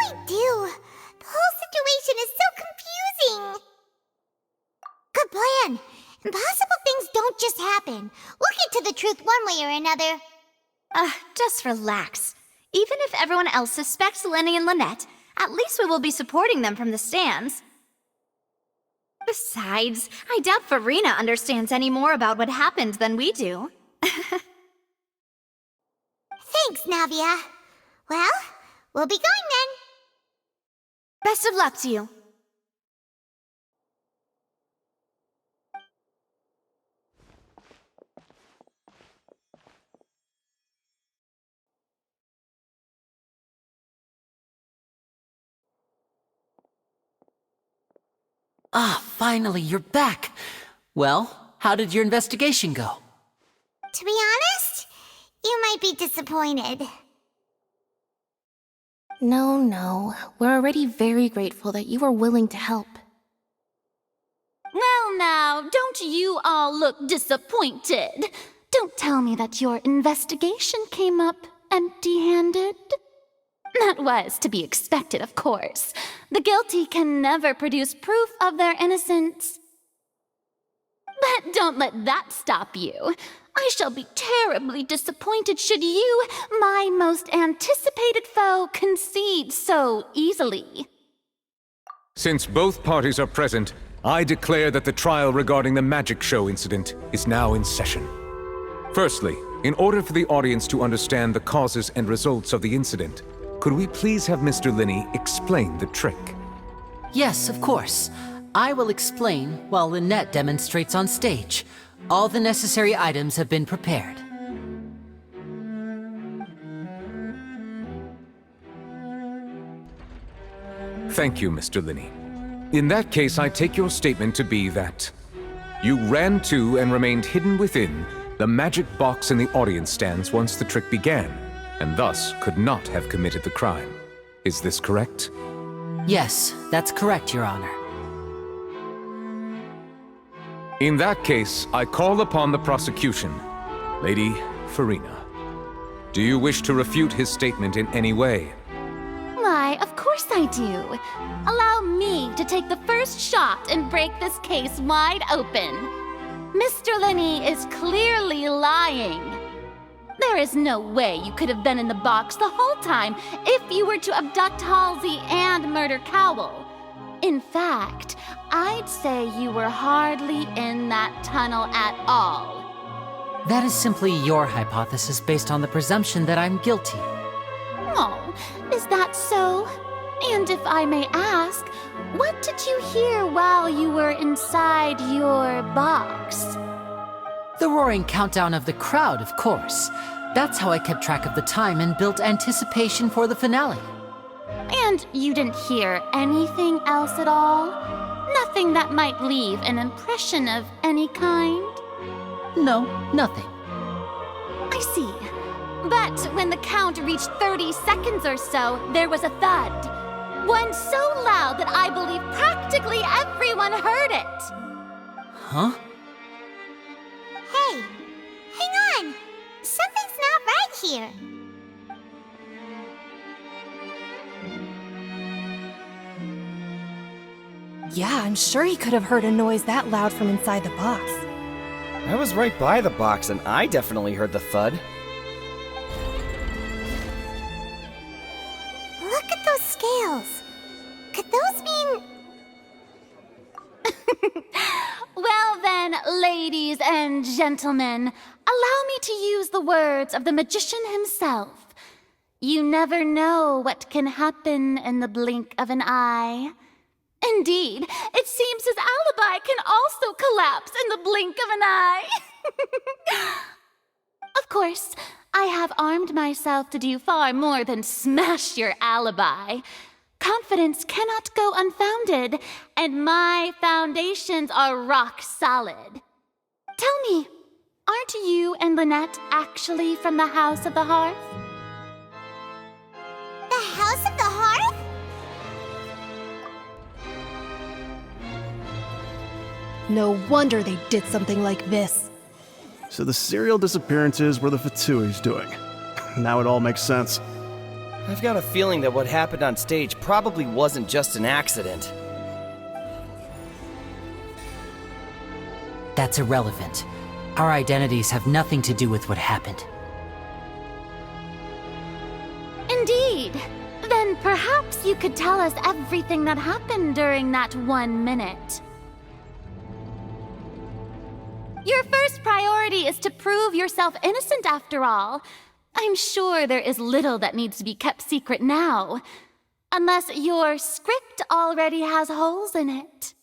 I do? The whole situation is so confusing. Good plan. Impossible things don't just happen. We'll get to the truth one way or another. Just relax. Even if everyone else suspects Lyney and Lynette, at least we will be supporting them from the stands. Besides, I doubt Farina understands any more about what happened than we do. Thanks, Navia. Well, we'll be going then. Best of luck to you. Finally, you're back. Well, how did your investigation go? To be honest, you might be disappointed. No. We're already very grateful that you were willing to help. Well now, don't you all look disappointed? Don't tell me that your investigation came up empty-handed. That was to be expected, of course. The guilty can never produce proof of their innocence. But don't let that stop you. I shall be terribly disappointed should you, my most anticipated foe, concede so easily. Since both parties are present, I declare that the trial regarding the magic show incident is now in session. Firstly, in order for the audience to understand the causes and results of the incident, could we please have Mr. Lyney explain the trick? Yes, of course. I will explain while Lynette demonstrates on stage. All the necessary items have been prepared. Thank you, Mr. Lyney. In that case, I take your statement to be that you ran to and remained hidden within the magic box in the audience stands once the trick began, and thus could not have committed the crime. Is this correct? Yes, that's correct, Your Honor. In that case, I call upon the prosecution. Lady Farina, do you wish to refute his statement in any way? Why, of course I do. Allow me to take the first shot and break this case wide open. Mr. Lyney is clearly lying. There is no way you could have been in the box the whole time if you were to abduct Halsey and murder Cowell. In fact, I'd say you were hardly in that tunnel at all. That is simply your hypothesis based on the presumption that I'm guilty. Oh, is that so? And if I may ask, what did you hear while you were inside your box? The roaring countdown of the crowd, of course. That's how I kept track of the time and built anticipation for the finale. And you didn't hear anything else at all? Nothing that might leave an impression of any kind? No, nothing. I see. But when the count reached 30 seconds or so, there was a thud. One so loud that I believe practically everyone heard it. Huh? Hey, hang on. Something's not right here. Yeah, I'm sure he could have heard a noise that loud from inside the box. I was right by the box and I definitely heard the thud. Look at those scales. Could those mean... Well then, ladies and gentlemen, allow me to use the words of the magician himself. You never know what can happen in the blink of an eye. Indeed, it seems his alibi can also collapse in the blink of an eye. Of course, I have armed myself to do far more than smash your alibi. Confidence cannot go unfounded, and my foundations are rock solid. Tell me, aren't you and Lynette actually from the House of the Hearth? The House of the Hearth? No wonder they did something like this. So the serial disappearances were the Fatui's doing. Now it all makes sense. I've got a feeling that what happened on stage probably wasn't just an accident. That's irrelevant. Our identities have nothing to do with what happened. Indeed. Then perhaps you could tell us everything that happened during that 1 minute. Your first priority is to prove yourself innocent after all. I'm sure there is little that needs to be kept secret now. Unless your script already has holes in it.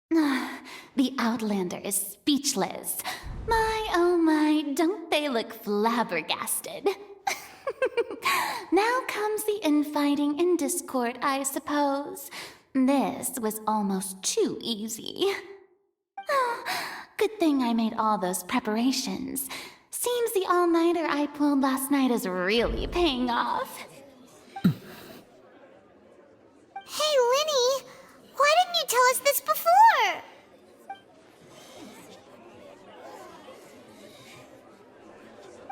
The Outlander is speechless. My, oh my, don't they look flabbergasted? Now comes the infighting and discord, I suppose. This was almost too easy. Good thing I made all those preparations. Seems the all-nighter I pulled last night is really paying off. Hey, Lyney, why didn't you tell us this before?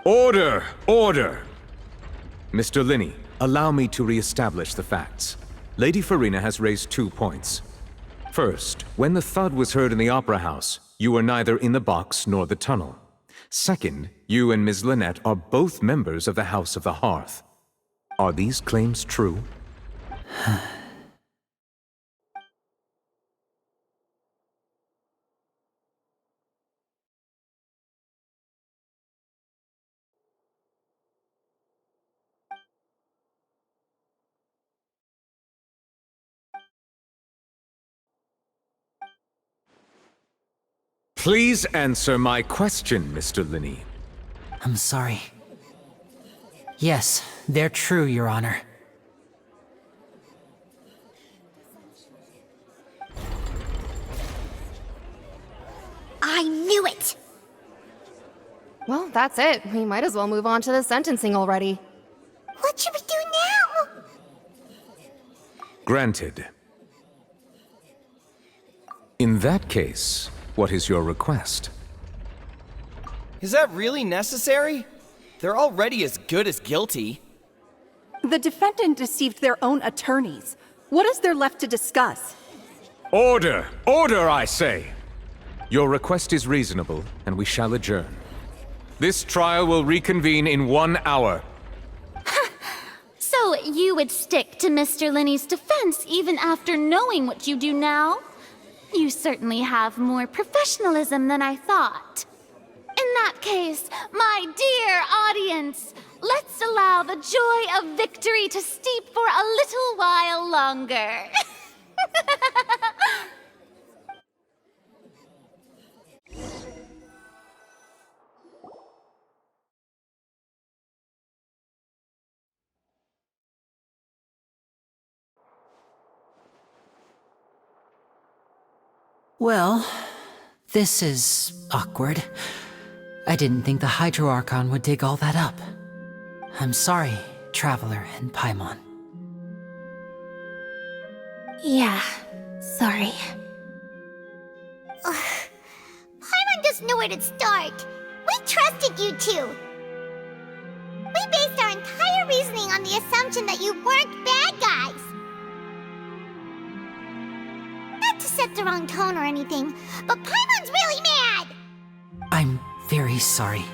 Order! Order! Mr. Lyney, allow me to re-establish the facts. Lady Farina has raised 2 points. First, when the thud was heard in the Opera House, you were neither in the box nor the tunnel. Second, you and Ms. Lynette are both members of the House of the Hearth. Are these claims true? Please answer my question, Mr. Lyney. I'm sorry. Yes, they're true, Your Honor. I knew it! Well, that's it. We might as well move on to the sentencing already. What should we do now? Granted. In that case, what is your request? Is that really necessary? They're already as good as guilty. The defendant deceived their own attorneys. What is there left to discuss? Order! Order, I say! Your request is reasonable, and we shall adjourn. This trial will reconvene in 1 hour. So you would stick to Mr. Lyney's defense even after knowing what you do now? You certainly have more professionalism than I thought. In that case, my dear audience, let's allow the joy of victory to steep for a little while longer. Well, this is awkward. I didn't think the Hydro Archon would dig all that up. I'm sorry, Traveler and Paimon. Yeah, sorry. Paimon doesn't know where to start. We trusted you two. We based our entire reasoning on the assumption that you weren't bad guys. Not to set the wrong tone or anything, but Paimon's really mad! I'm very sorry.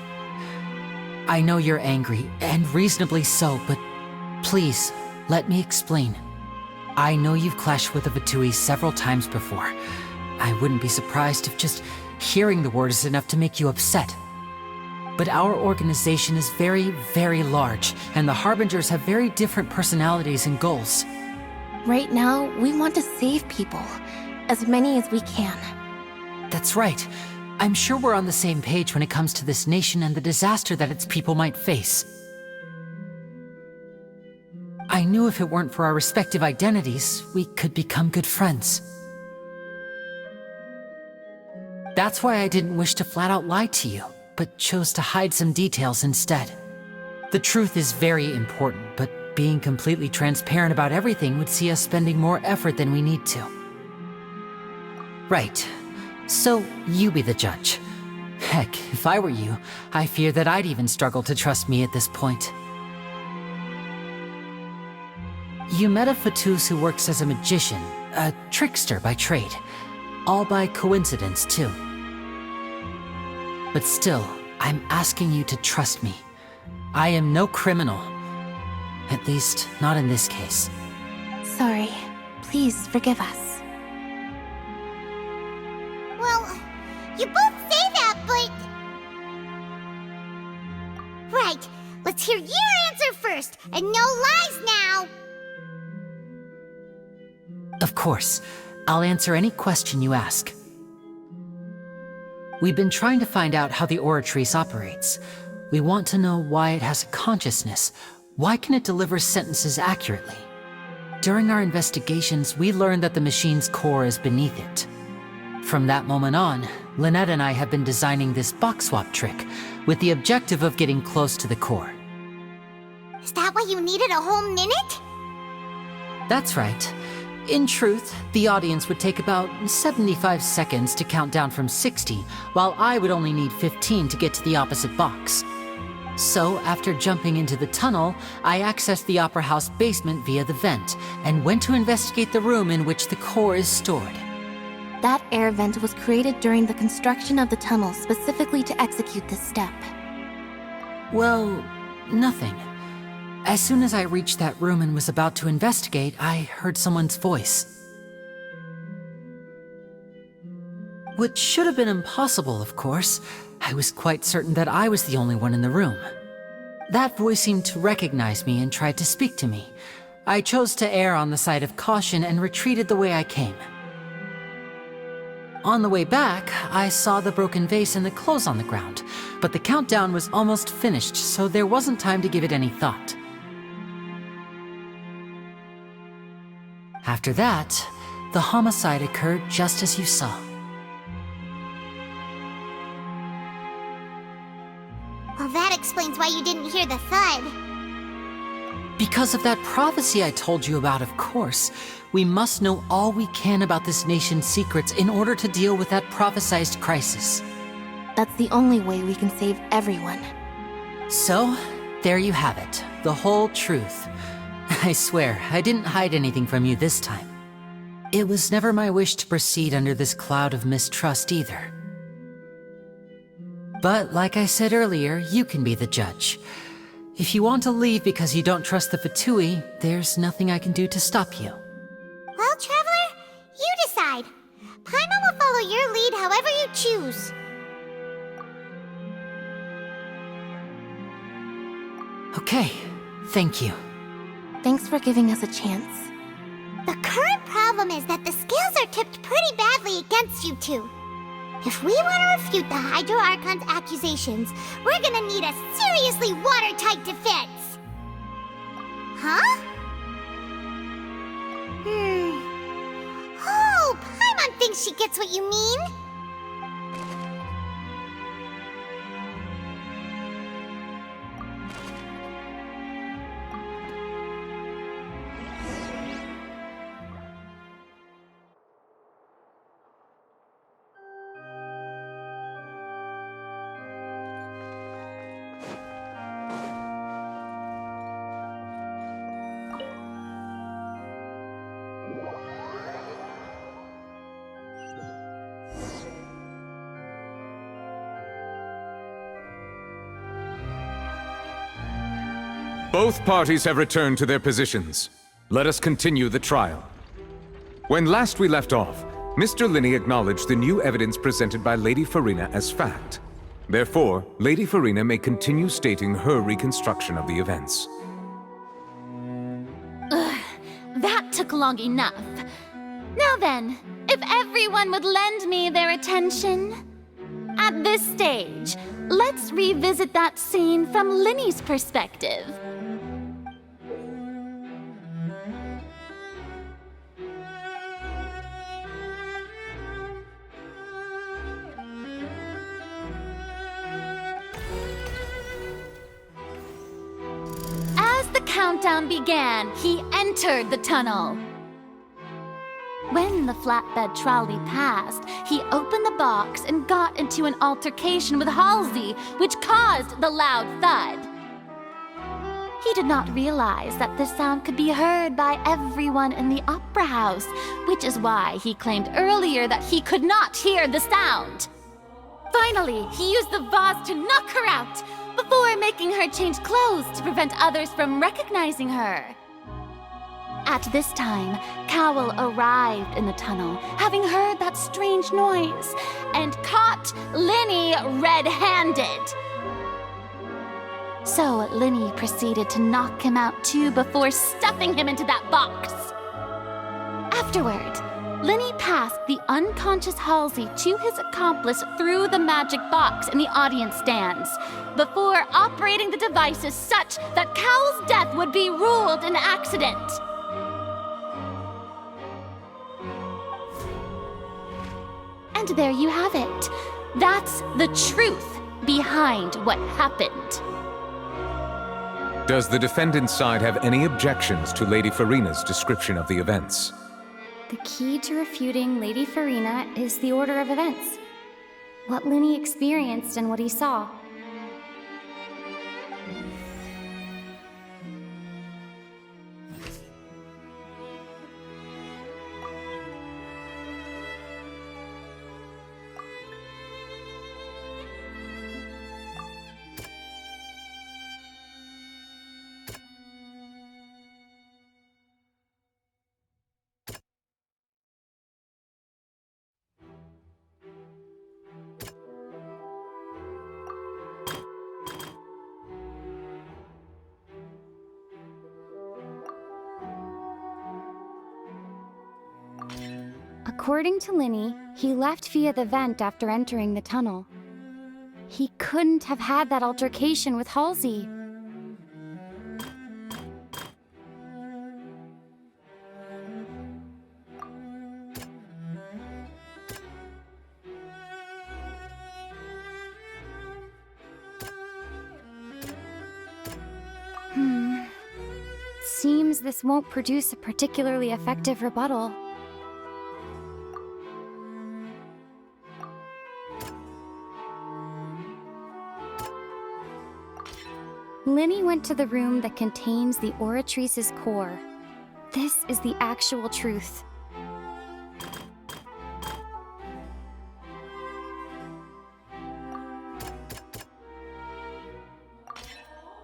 I know you're angry, and reasonably so, but please, let me explain. I know you've clashed with the Vatui several times before. I wouldn't be surprised if just hearing the word is enough to make you upset. But our organization is very, very large, and the Harbingers have very different personalities and goals. Right now, we want to save people. As many as we can. That's right. I'm sure we're on the same page when it comes to this nation and the disaster that its people might face. I knew if it weren't for our respective identities, we could become good friends. That's why I didn't wish to flat out lie to you, but chose to hide some details instead. The truth is very important, but being completely transparent about everything would see us spending more effort than we need to. Right. So, you be the judge. Heck, if I were you, I fear that I'd even struggle to trust me at this point. You met a Fatus who works as a magician, a trickster by trade. All by coincidence, too. But still, I'm asking you to trust me. I am no criminal. At least, not in this case. Sorry. Please forgive us. Well, you both say that, but... Right, let's hear your answer first, and no lies now! Of course. I'll answer any question you ask. We've been trying to find out how the Oratrice operates. We want to know why it has a consciousness. Why can it deliver sentences accurately? During our investigations, we learned that the machine's core is beneath it. From that moment on, Lynette and I have been designing this box swap trick with the objective of getting close to the core. Is that why you needed a whole minute? That's right. In truth, the audience would take about 75 seconds to count down from 60, while I would only need 15 to get to the opposite box. So, after jumping into the tunnel, I accessed the Opera House basement via the vent, and went to investigate the room in which the core is stored. That air vent was created during the construction of the tunnel specifically to execute this step. Well, nothing. As soon as I reached that room and was about to investigate, I heard someone's voice. Which should have been impossible, of course. I was quite certain that I was the only one in the room. That voice seemed to recognize me and tried to speak to me. I chose to err on the side of caution and retreated the way I came. On the way back, I saw the broken vase and the clothes on the ground, but the countdown was almost finished, so there wasn't time to give it any thought. After that, the homicide occurred just as you saw. Well, that explains why you didn't hear the thud. Because of that prophecy I told you about, of course. We must know all we can about this nation's secrets in order to deal with that prophesized crisis. That's the only way we can save everyone. So, there you have it. The whole truth. I swear, I didn't hide anything from you this time. It was never my wish to proceed under this cloud of mistrust either. But like I said earlier, you can be the judge. If you want to leave because you don't trust the Fatui, there's nothing I can do to stop you. Well, Traveler, you decide. Paimon will follow your lead however you choose. Okay, thank you. Thanks for giving us a chance. The current problem is that the scales are tipped pretty badly against you two. If we want to refute the Hydro Archon's accusations, we're gonna need a seriously watertight defense. Huh? Oh, Paimon thinks she gets what you mean. Both parties have returned to their positions. Let us continue the trial. When last we left off, Mr. Lyney acknowledged the new evidence presented by Lady Farina as fact. Therefore, Lady Farina may continue stating her reconstruction of the events. That took long enough. Now then, if everyone would lend me their attention. At this stage, let's revisit that scene from Lyney's perspective. As the countdown began, he entered the tunnel. When the flatbed trolley passed, he opened the box box and got into an altercation with Halsey, which caused the loud thud. He did not realize that this sound could be heard by everyone in the opera house, which is why he claimed earlier that he could not hear the sound. Finally, he used the vase to knock her out, before making her change clothes to prevent others from recognizing her. At this time, Cowell arrived in the tunnel, having heard that strange noise, and caught Lyney red-handed. So Lyney proceeded to knock him out too before stuffing him into that box. Afterward, Lyney passed the unconscious Halsey to his accomplice through the magic box in the audience stands, before operating the devices such that Cowell's death would be ruled an accident. And there you have it. That's the truth behind what happened. Does the defendant's side have any objections to Lady Farina's description of the events? The key to refuting Lady Farina is the order of events. What Lyney experienced and what he saw. According to Lyney, he left via the vent after entering the tunnel. He couldn't have had that altercation with Halsey. Seems this won't produce a particularly effective rebuttal. Lyney went to the room that contains the Oratrice's core. This is the actual truth.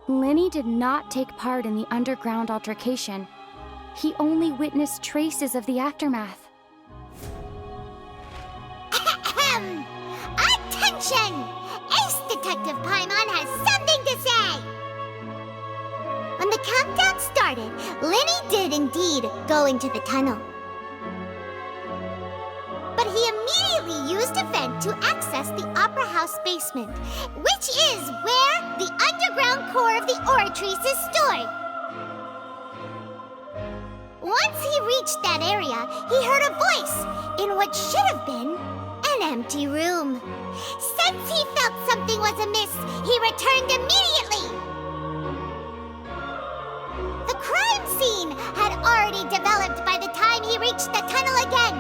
Lyney did not take part in the underground altercation. He only witnessed traces of the aftermath. Attention! Ace Detective Paimon has something to say! When the countdown started, Lyney did indeed go into the tunnel. But he immediately used a vent to access the Opera House basement, which is where the underground core of the Oratrice is stored. Once he reached that area, he heard a voice in what should have been an empty room. Since he felt something was amiss, he returned immediately. The crime scene had already developed by the time he reached the tunnel again,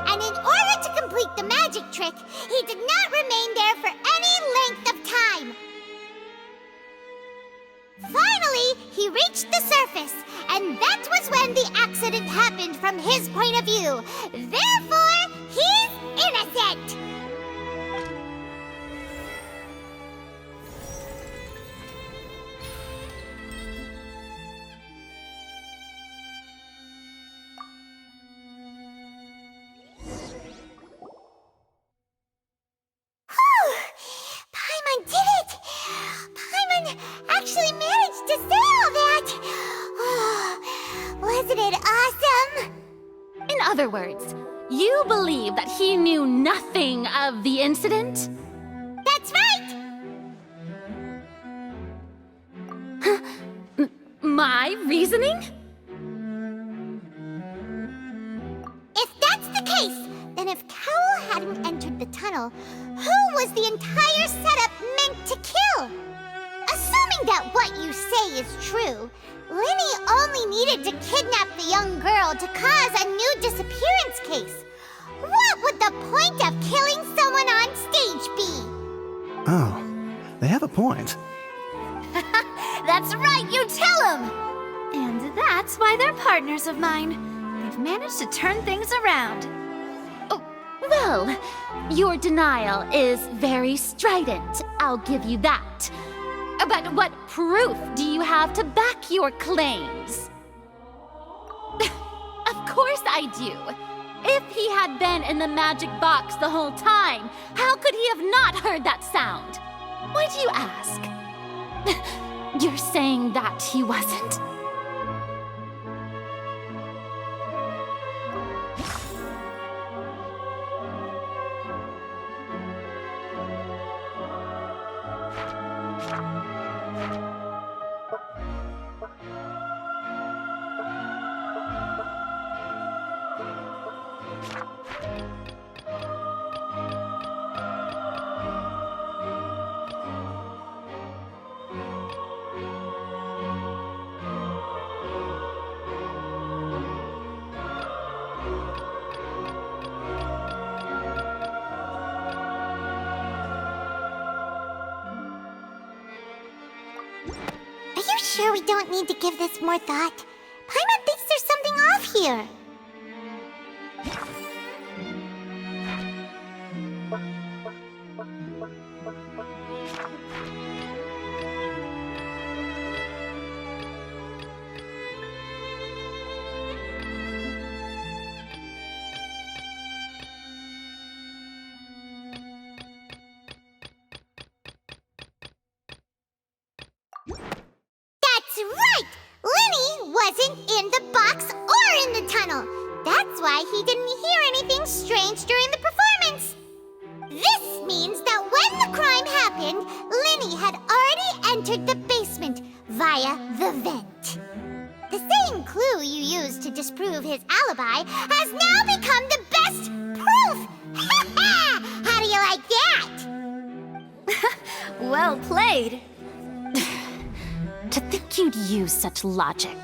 and in order to complete the magic trick, he did not remain there for any length of time. Finally, he reached the surface, and that was when the accident happened from his point of view. Therefore, he's innocent! Paimon did it! Paimon actually managed to say all that! Oh, wasn't it awesome? In other words, you believe that he knew nothing of the incident? That's right! My reasoning? If that's the case, then if Cowell hadn't entered the tunnel, who was the entire setup meant to kill? Assuming that what you say is true, Lyney only needed to kidnap the young girl to cause a new disappearance case. What would the point of killing someone on Oh, they have a point. That's right, you tell him! And that's why they're partners of mine. They've managed to turn things around. Oh, well, your denial is very strident, I'll give you that. But what proof do you have to back your claims? Of course I do. If he had been in the magic box the whole time, how could he have not heard that sound? Why do you ask? You're saying that he wasn't? Are you sure we don't need to give this more thought? Paimon thinks there's something off here. That's right! Lyney wasn't in the box or in the tunnel. That's why he didn't hear anything strange during the performance. This means that when the crime happened, Lyney had already entered the basement via the vent. The same clue you used to disprove his alibi has now become the best proof! Ha ha! How do you like that? Well played. To think you'd use such logic.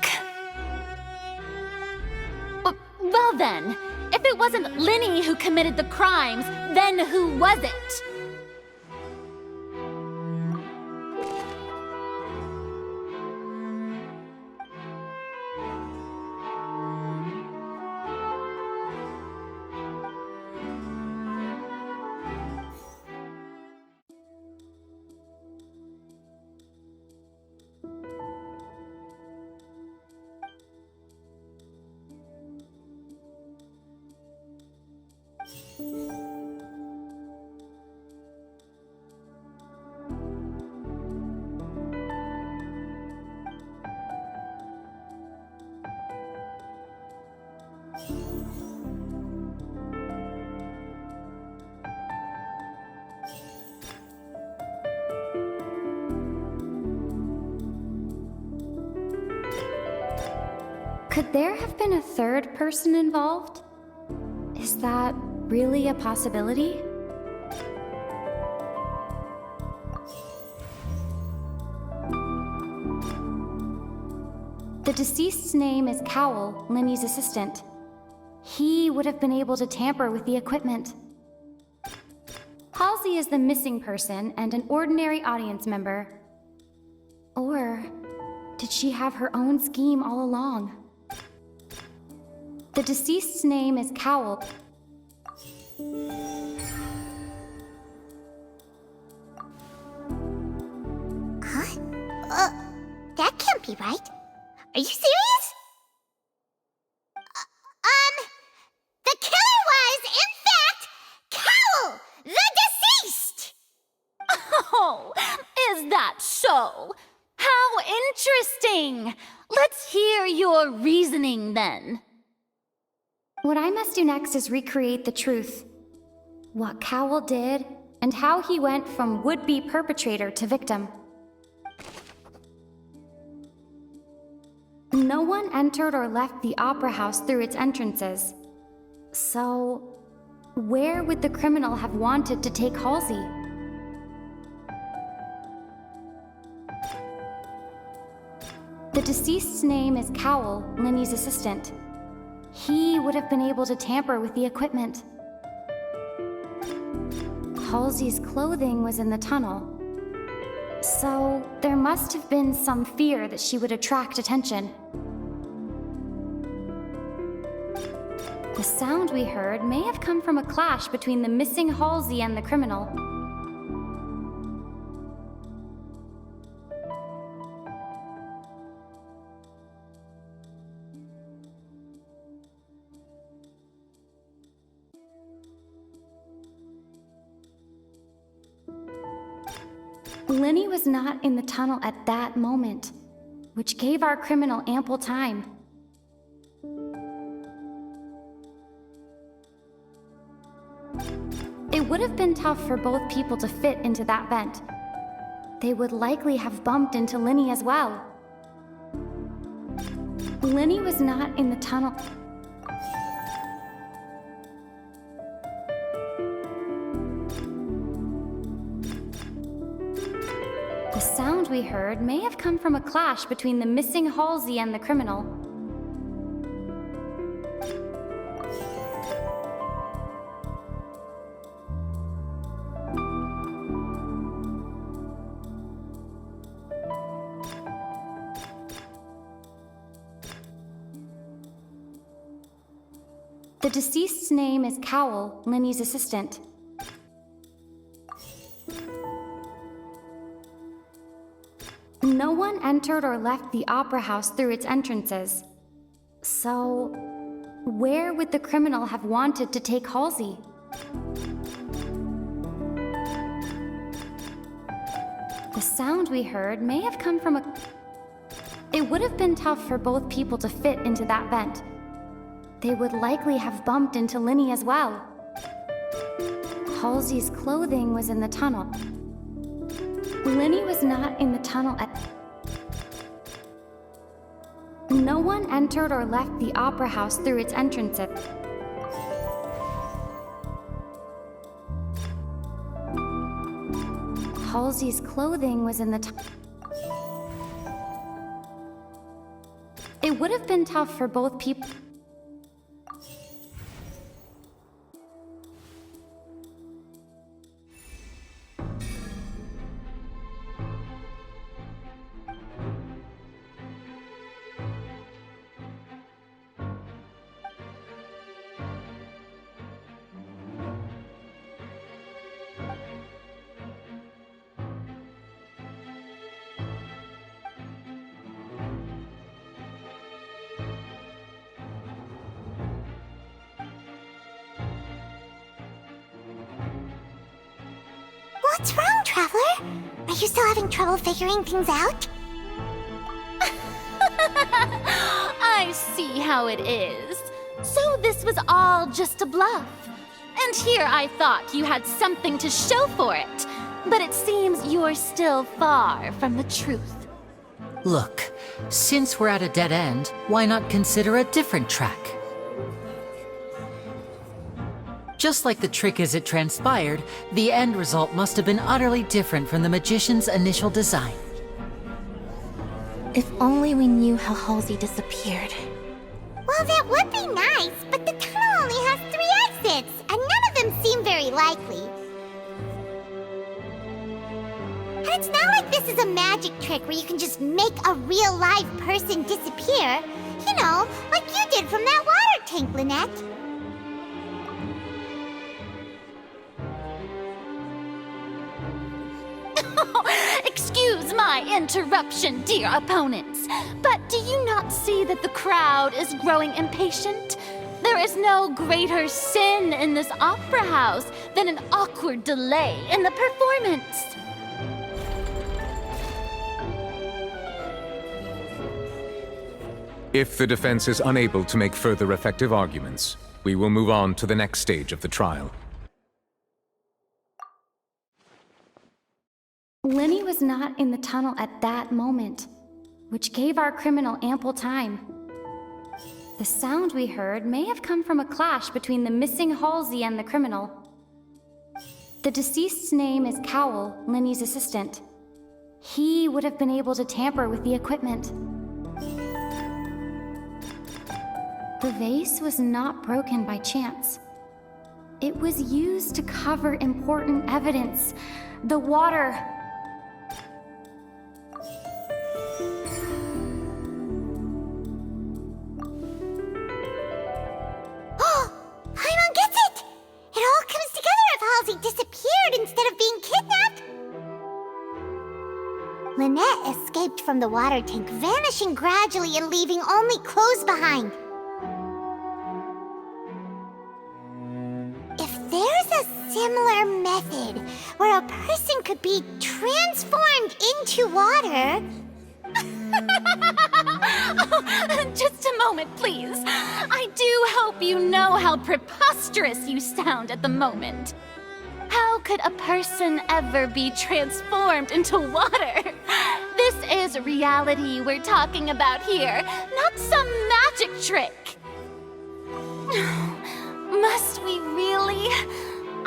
Well then, if it wasn't Lyney who committed the crimes, then who was it? Could there have been a third person involved? Is that really a possibility? The deceased's name is Cowell, Lyney's assistant. He would have been able to tamper with the equipment. Halsey is the missing person and an ordinary audience member. Or did she have her own scheme all along? The deceased's name is Cowell. Huh? That can't be right. Are you serious? The killer was, in fact, Cowell, the deceased! Oh, is that so? How interesting! Let's hear your reasoning then. What I must do next is recreate the truth. What Cowell did, and how he went from would-be perpetrator to victim. No one entered or left the Opera House through its entrances. So, where would the criminal have wanted to take Halsey? The deceased's name is Cowell, Lyney's assistant. He would have been able to tamper with the equipment. Halsey's clothing was in the tunnel. So, there must have been some fear that she would attract attention. The sound we heard may have come from a clash between the missing Halsey and the criminal. Lyney was not in the tunnel at that moment, which gave our criminal ample time. It would have been tough for both people to fit into that vent. They would likely have bumped into Lyney as well. Lyney was not in the tunnel. The sound we heard may have come from a clash between the missing Halsey and the criminal. The deceased's name is Cowell, Lyney's assistant. No one entered or left the Opera House through its entrances. So, where would the criminal have wanted to take Halsey? The sound we heard may have come from a... It would have been tough for both people to fit into that vent. They would likely have bumped into Lyney as well. Halsey's clothing was in the tunnel. Lyney was not in the tunnel at... No one entered or left the Opera House through its entrances. Halsey's clothing was in the tunnel. It would have been tough for both people... What's wrong, Traveler? Are you still having trouble figuring things out? I see how it is. So this was all just a bluff. And here I thought you had something to show for it. But it seems you're still far from the truth. Look, since we're at a dead end, why not consider a different track? Just like the trick as it transpired, the end result must have been utterly different from the magician's initial design. If only we knew how Halsey disappeared. Well, that would be nice, but the tunnel only has 3 exits, and none of them seem very likely. And it's not like this is a magic trick where you can just make a real live person disappear. You know, like you did from that water tank, Lynette. Excuse my interruption, dear opponents, but do you not see that the crowd is growing impatient? There is no greater sin in this opera house than an awkward delay in the performance. If the defense is unable to make further effective arguments, we will move on to the next stage of the trial. Lyney was not in the tunnel at that moment, which gave our criminal ample time. The sound we heard may have come from a clash between the missing Halsey and the criminal. The deceased's name is Cowell, Lyney's assistant. He would have been able to tamper with the equipment. The vase was not broken by chance. It was used to cover important evidence. The water. Paimon gets it! It all comes together if Halsey disappeared instead of being kidnapped! Lynette escaped from the water tank, vanishing gradually and leaving only clothes behind. If there's a similar method where a person could be transformed into water... Oh, just a moment, please. I do hope you know how preposterous you sound at the moment. How could a person ever be transformed into water? This is reality we're talking about here, not some magic trick. Must we really?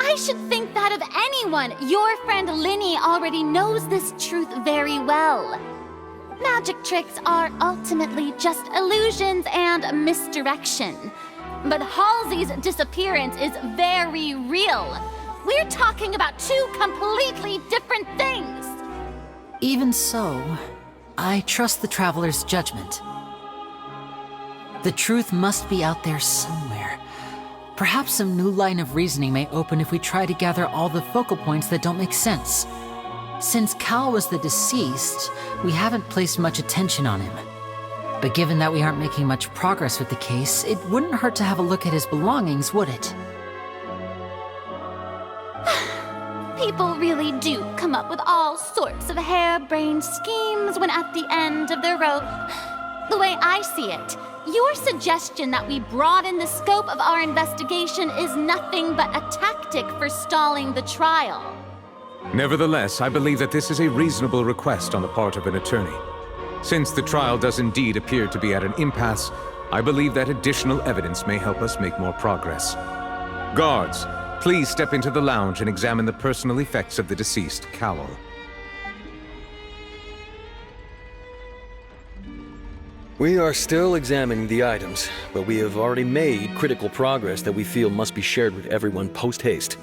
I should think that of anyone. Your friend Lyney already knows this truth very well. Magic tricks are ultimately just illusions and misdirection. But Halsey's disappearance is very real. We're talking about two completely different things. Even so, I trust the Traveler's judgment. The truth must be out there somewhere. Perhaps some new line of reasoning may open if we try to gather all the focal points that don't make sense. Since Cal was the deceased, we haven't placed much attention on him. But given that we aren't making much progress with the case, it wouldn't hurt to have a look at his belongings, would it? People really do come up with all sorts of harebrained schemes when at the end of the rope. The way I see it, your suggestion that we broaden the scope of our investigation is nothing but a tactic for stalling the trial. Nevertheless, I believe that this is a reasonable request on the part of an attorney. Since the trial does indeed appear to be at an impasse, I believe that additional evidence may help us make more progress. Guards, please step into the lounge and examine the personal effects of the deceased Cowell. We are still examining the items, but we have already made critical progress that we feel must be shared with everyone post-haste.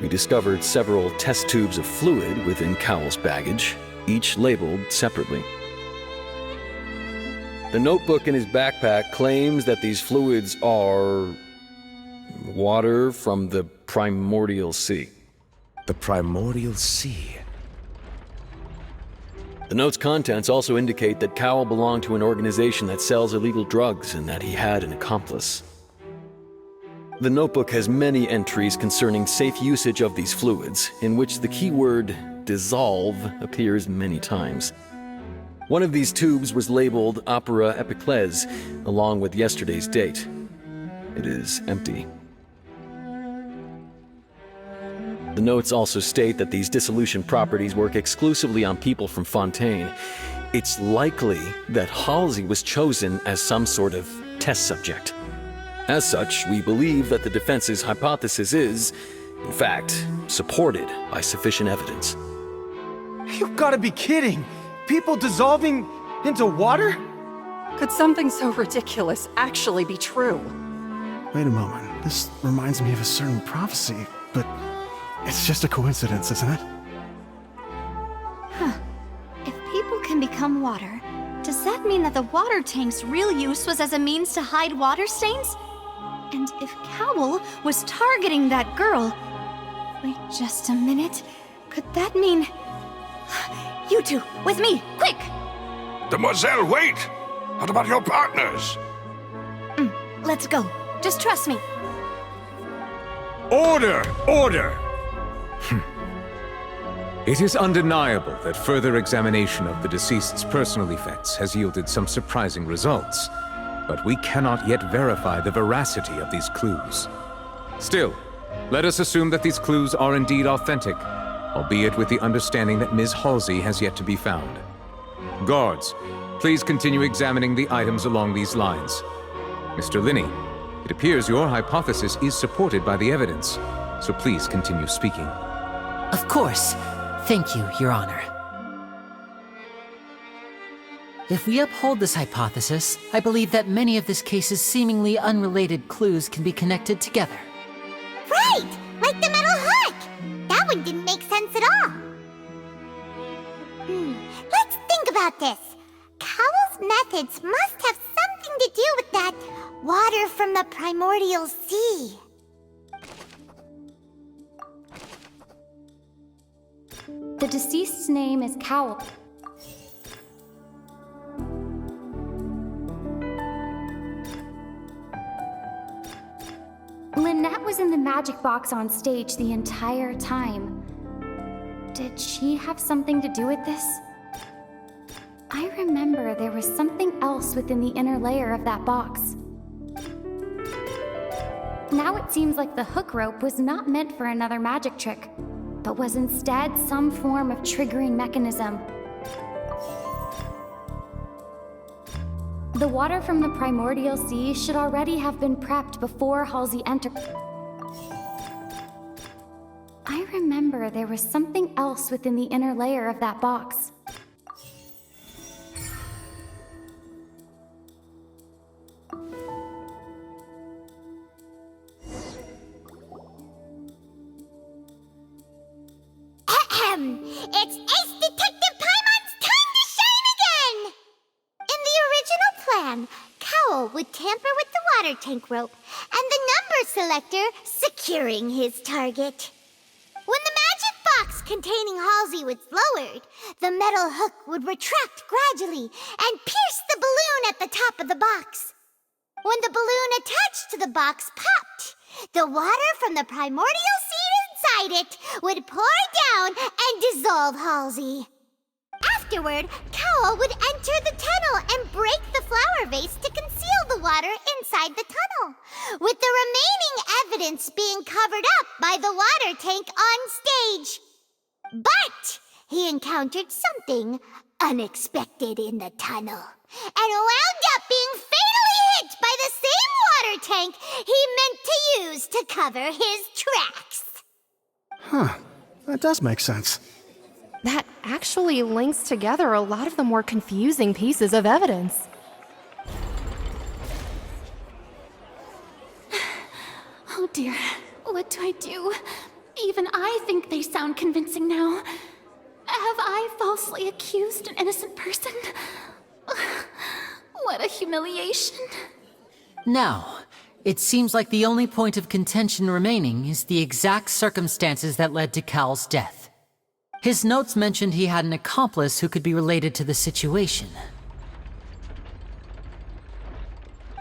We discovered several test tubes of fluid within Cowell's baggage, each labeled separately. The notebook in his backpack claims that these fluids are water from the primordial sea. The primordial sea? The note's contents also indicate that Cowell belonged to an organization that sells illegal drugs and that he had an accomplice. The notebook has many entries concerning safe usage of these fluids, in which the keyword dissolve appears many times. One of these tubes was labeled Opera Epiclese, along with yesterday's date. It is empty. The notes also state that these dissolution properties work exclusively on people from Fontaine. It's likely that Halsey was chosen as some sort of test subject. As such, we believe that the defense's hypothesis is, in fact, supported by sufficient evidence. You've got to be kidding! People dissolving into water? Could something so ridiculous actually be true? Wait a moment. This reminds me of a certain prophecy, but it's just a coincidence, isn't it? Huh. If people can become water, does that mean that the water tank's real use was as a means to hide water stains? And if Cowell was targeting that girl... Wait just a minute. Could that mean... You two, with me, quick! Demoiselle, wait! What about your partners? Let's go. Just trust me. Order! Order! It is undeniable that further examination of the deceased's personal effects has yielded some surprising results, but we cannot yet verify the veracity of these clues. Still, let us assume that these clues are indeed authentic, albeit with the understanding that Ms. Halsey has yet to be found. Guards, please continue examining the items along these lines. Mr. Lyney, it appears your hypothesis is supported by the evidence, so please continue speaking. Of course. Thank you, Your Honor. If we uphold this hypothesis, I believe that many of this case's seemingly unrelated clues can be connected together. Right! Right! Like the metal hook! That one didn't make sense at all. Let's think about this. Cowell's methods must have something to do with that water from the primordial sea. The deceased's name is Cowell. Lynette was in the magic box on stage the entire time. Did she have something to do with this? I remember there was something else within the inner layer of that box. Now it seems like the hook rope was not meant for another magic trick, but was instead some form of triggering mechanism. The water from the primordial sea should already have been prepped before Halsey entered. I remember there was something else within the inner layer of that box. It's Ace Detective Paimon's time to shine again! In the original plan, Cowell would tamper with the water tank rope and the number selector securing his target. When the magic box containing Halsey was lowered, the metal hook would retract gradually and pierce the balloon at the top of the box. When the balloon attached to the box popped, the water from the primordial seed inside it would pour down and dissolve Halsey. Afterward, Cowell would enter the tunnel and break the flower vase to conceal the water inside the tunnel, with the remaining evidence being covered up by the water tank on stage. But he encountered something unexpected in the tunnel and wound up being fatally hit by the same water tank he meant to use to cover his tracks. Huh. That does make sense. That actually links together a lot of the more confusing pieces of evidence. Oh dear, what do I do? Even I think they sound convincing now. Have I falsely accused an innocent person? What a humiliation. Now, it seems like the only point of contention remaining is the exact circumstances that led to Cal's death. His notes mentioned he had an accomplice who could be related to the situation.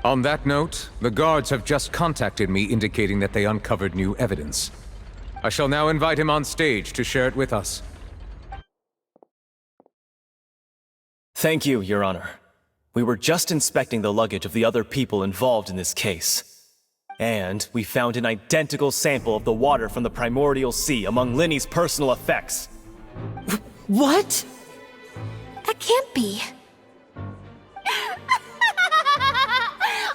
On that note, the guards have just contacted me indicating that they uncovered new evidence. I shall now invite him on stage to share it with us. Thank you, Your Honor. We were just inspecting the luggage of the other people involved in this case. And we found an identical sample of the water from the primordial sea among Lyney's personal effects. What? That can't be.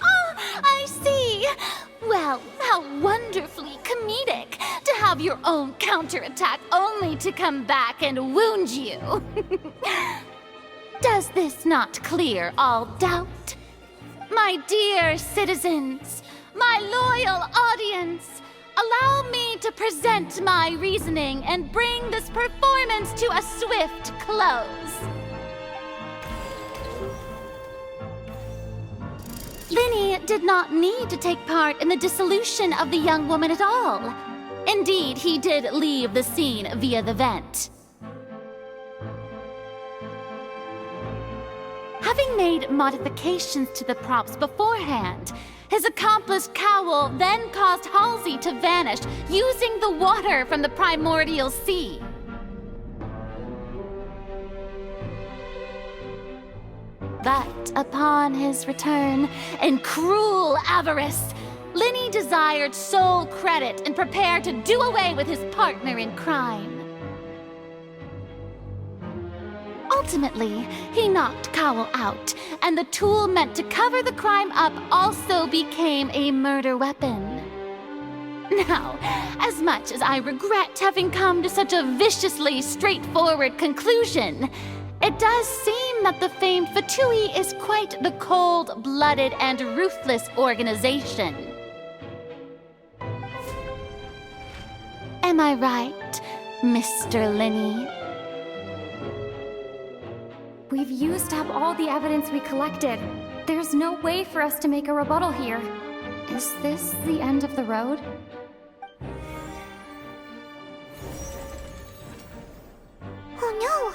Oh, I see. Well, how wonderfully comedic to have your own counterattack only to come back and wound you. Does this not clear all doubt? My dear citizens, my loyal audience, allow me to present my reasoning and bring this performance to a swift close. Lyney did not need to take part in the dissolution of the young woman at all. Indeed, he did leave the scene via the vent. Having made modifications to the props beforehand, his accomplice Cowell then caused Halsey to vanish using the water from the primordial sea. But upon his return, in cruel avarice, Lyney desired sole credit and prepared to do away with his partner in crime. Ultimately, he knocked Cowell out, and the tool meant to cover the crime up also became a murder weapon. Now, as much as I regret having come to such a viciously straightforward conclusion, it does seem that the famed Fatui is quite the cold-blooded and ruthless organization. Am I right, Mr. Lyney? We've used up all the evidence we collected. There's no way for us to make a rebuttal here. Is this the end of the road? Oh no!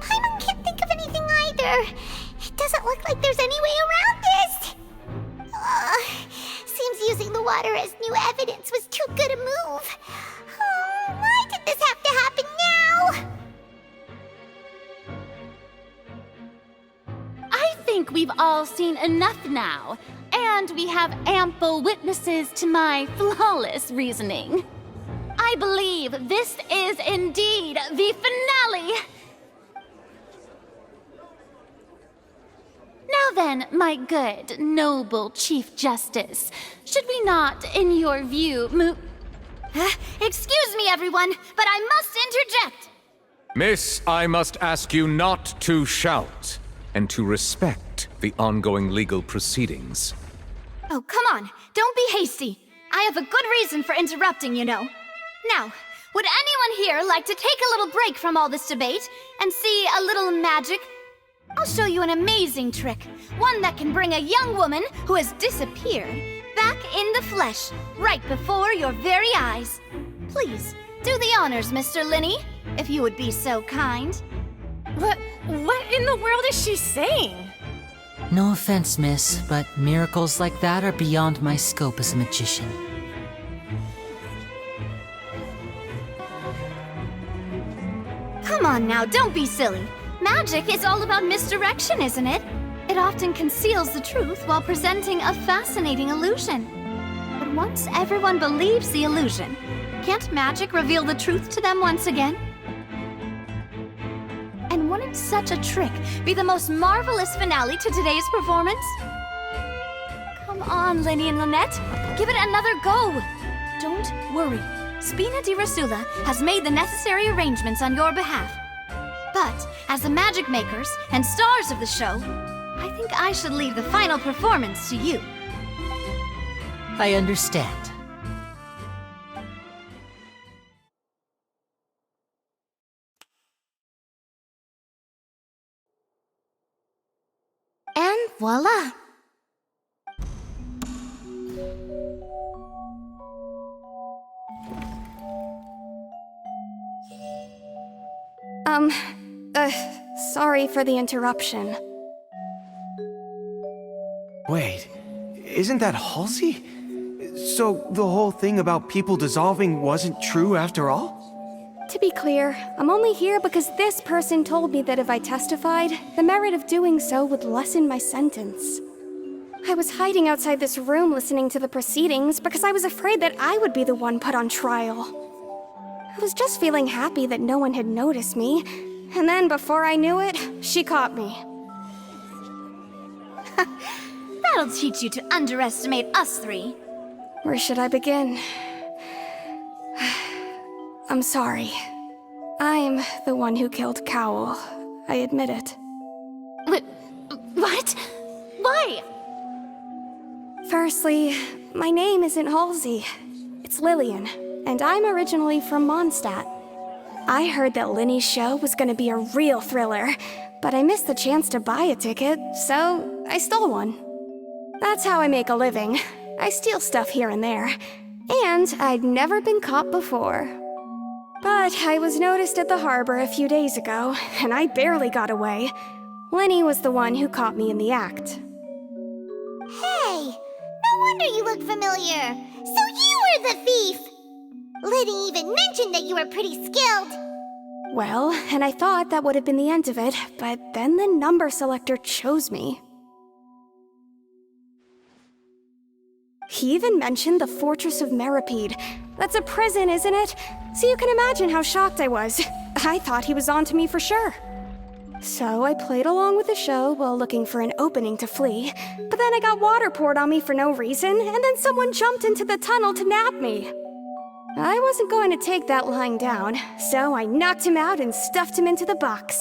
Paimon can't think of anything either. It doesn't look like there's any way around this. Seems using the water as new evidence was too good a move. Why did this have to happen now? I think we've all seen enough now, and we have ample witnesses to my flawless reasoning. I believe this is indeed the finale! Now then, my good, noble Chief Justice, should we not, in your view, move... Excuse me, everyone, but I must interject! Miss, I must ask you not to shout, and to respect the ongoing legal proceedings. Oh, come on, don't be hasty. I have a good reason for interrupting, you know. Now, would anyone here like to take a little break from all this debate and see a little magic? I'll show you an amazing trick, one that can bring a young woman who has disappeared back in the flesh, right before your very eyes. Please, do the honors, Mr. Lyney, if you would be so kind. What in the world is she saying? No offense, miss, but miracles like that are beyond my scope as a magician. Come on now, don't be silly. Magic is all about misdirection, isn't it? It often conceals the truth while presenting a fascinating illusion. But once everyone believes the illusion, can't magic reveal the truth to them once again? And wouldn't such a trick be the most marvelous finale to today's performance? Come on, Lyney and Lynette, give it another go. Don't worry, Spina di Rasula has made the necessary arrangements on your behalf. But as the magic makers and stars of the show, I think I should leave the final performance to you. I understand. And voila! Sorry for the interruption. Wait, isn't that Halsey? So the whole thing about people dissolving wasn't true after all? To be clear, I'm only here because this person told me that if I testified, the merit of doing so would lessen my sentence. I was hiding outside this room listening to the proceedings because I was afraid that I would be the one put on trial. I was just feeling happy that no one had noticed me, and then before I knew it, she caught me. That'll teach you to underestimate us three. Where should I begin? I'm sorry. I'm the one who killed Cowell. I admit it. What? Why? Firstly, my name isn't Halsey. It's Lillian, and I'm originally from Mondstadt. I heard that Lyney's show was gonna be a real thriller, but I missed the chance to buy a ticket, so I stole one. That's how I make a living. I steal stuff here and there, and I'd never been caught before. But I was noticed at the harbor a few days ago, and I barely got away. Lyney was the one who caught me in the act. Hey, no wonder you look familiar. So you were the thief! Lyney even mentioned that you were pretty skilled. Well, and I thought that would have been the end of it, but then the number selector chose me. He even mentioned the Fortress of Meripede. That's a prison, isn't it? So you can imagine how shocked I was. I thought he was onto me for sure. So I played along with the show while looking for an opening to flee, but then I got water poured on me for no reason, and then someone jumped into the tunnel to nab me. I wasn't going to take that lying down, so I knocked him out and stuffed him into the box.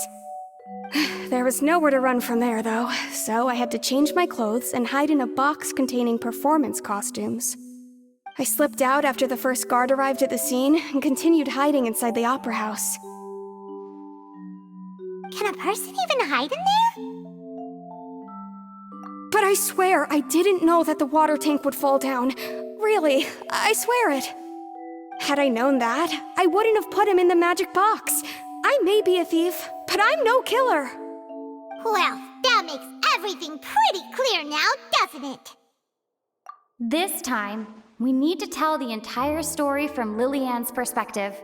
There was nowhere to run from there, though, so I had to change my clothes and hide in a box containing performance costumes. I slipped out after the first guard arrived at the scene and continued hiding inside the opera house. Can a person even hide in there? But I swear I didn't know that the water tank would fall down. Really, I swear it. Had I known that, I wouldn't have put him in the magic box. I may be a thief, but I'm no killer. Well, that makes everything pretty clear now, doesn't it? This time, we need to tell the entire story from Lily-Ann's perspective.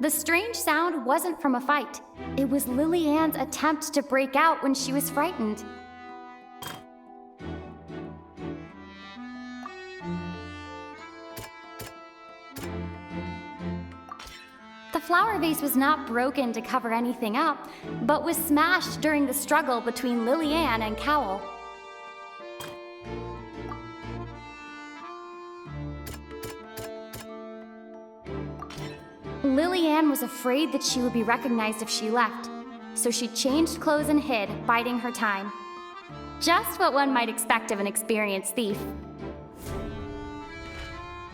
The strange sound wasn't from a fight. It was Lily-Ann's attempt to break out when she was frightened. The flower vase was not broken to cover anything up, but was smashed during the struggle between Lily-Ann and Cowell. Lily-Ann was afraid that she would be recognized if she left, so she changed clothes and hid, biding her time. Just what one might expect of an experienced thief.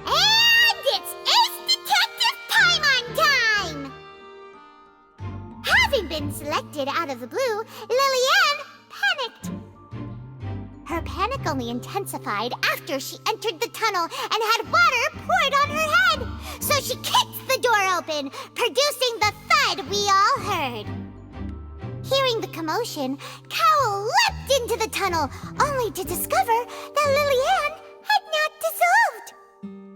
And it's Ace Detective Paimon time! Having been selected out of the blue, Lily-Ann panicked. Her panic only intensified after she entered the tunnel and had water poured on her head. So she kicked the door open, producing the thud we all heard. Hearing the commotion, Cowell leapt into the tunnel, only to discover that Lily-Ann had not dissolved.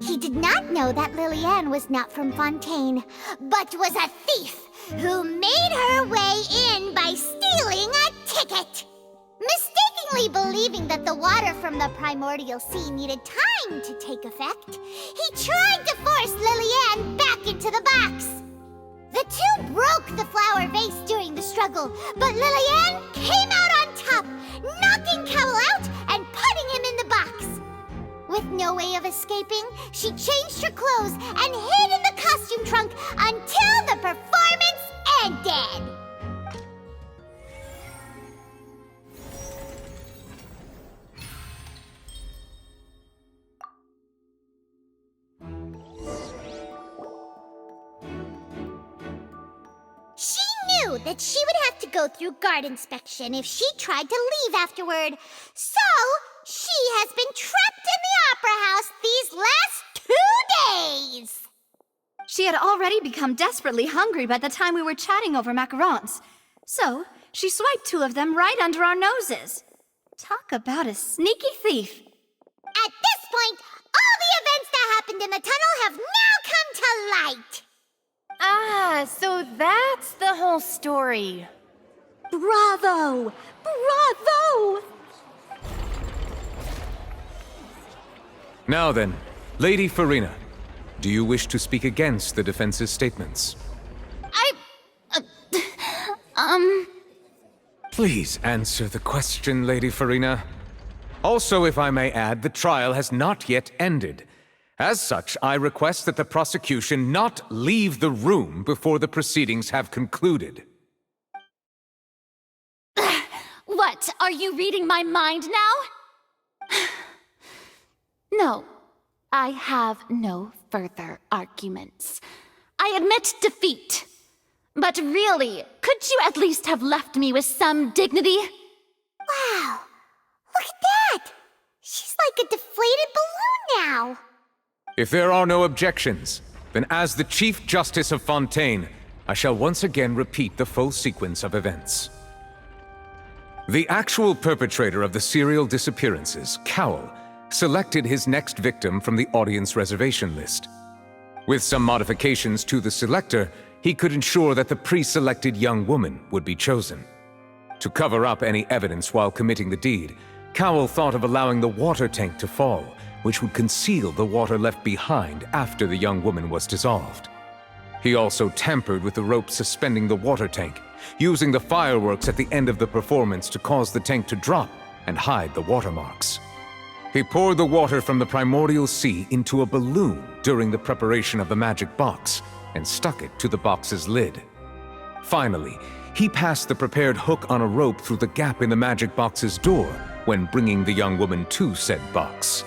He did not know that Lily-Ann was not from Fontaine, but was a thief who made her way in by stealing a ticket. Mistakenly believing that the water from the primordial sea needed time to take effect, he tried to force Lily-Ann back into the box. The two broke the flower vase during the struggle, but Lily-Ann came out on top, knocking Cowell out and putting him in the box. With no way of escaping, she changed her clothes and hid in the costume trunk until the performance ended. She knew that she would have to go through guard inspection if she tried to leave afterward. So, she has been trapped in the opera house these last 2 days. She had already become desperately hungry by the time we were chatting over macarons. So, she swiped 2 of them right under our noses. Talk about a sneaky thief. At this point, all the events that happened in the tunnel have now come to light. Ah, so that's the whole story. Bravo! Bravo! Now then, Lady Farina, do you wish to speak against the defense's statements? Please answer the question, Lady Farina. Also, if I may add, the trial has not yet ended. As such, I request that the prosecution not leave the room before the proceedings have concluded. What? Are you reading my mind now? No, I have no further arguments. I admit defeat. But really, could you at least have left me with some dignity? Wow, look at that! She's like a deflated balloon now. If there are no objections, then as the Chief Justice of Fontaine, I shall once again repeat the full sequence of events. The actual perpetrator of the serial disappearances, Cowell, selected his next victim from the audience reservation list. With some modifications to the selector, he could ensure that the pre-selected young woman would be chosen. To cover up any evidence while committing the deed, Cowell thought of allowing the water tank to fall, which would conceal the water left behind after the young woman was dissolved. He also tampered with the rope suspending the water tank, using the fireworks at the end of the performance to cause the tank to drop and hide the watermarks. He poured the water from the primordial sea into a balloon during the preparation of the magic box and stuck it to the box's lid. Finally, he passed the prepared hook on a rope through the gap in the magic box's door when bringing the young woman to said box.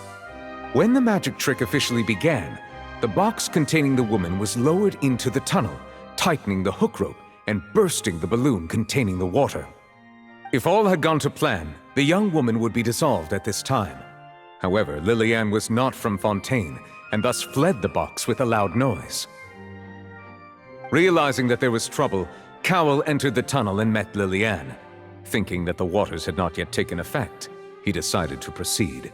When the magic trick officially began, the box containing the woman was lowered into the tunnel, tightening the hook rope and bursting the balloon containing the water. If all had gone to plan, the young woman would be dissolved at this time. However, Lillian was not from Fontaine, and thus fled the box with a loud noise. Realizing that there was trouble, Cowell entered the tunnel and met Lillian. Thinking that the waters had not yet taken effect, he decided to proceed.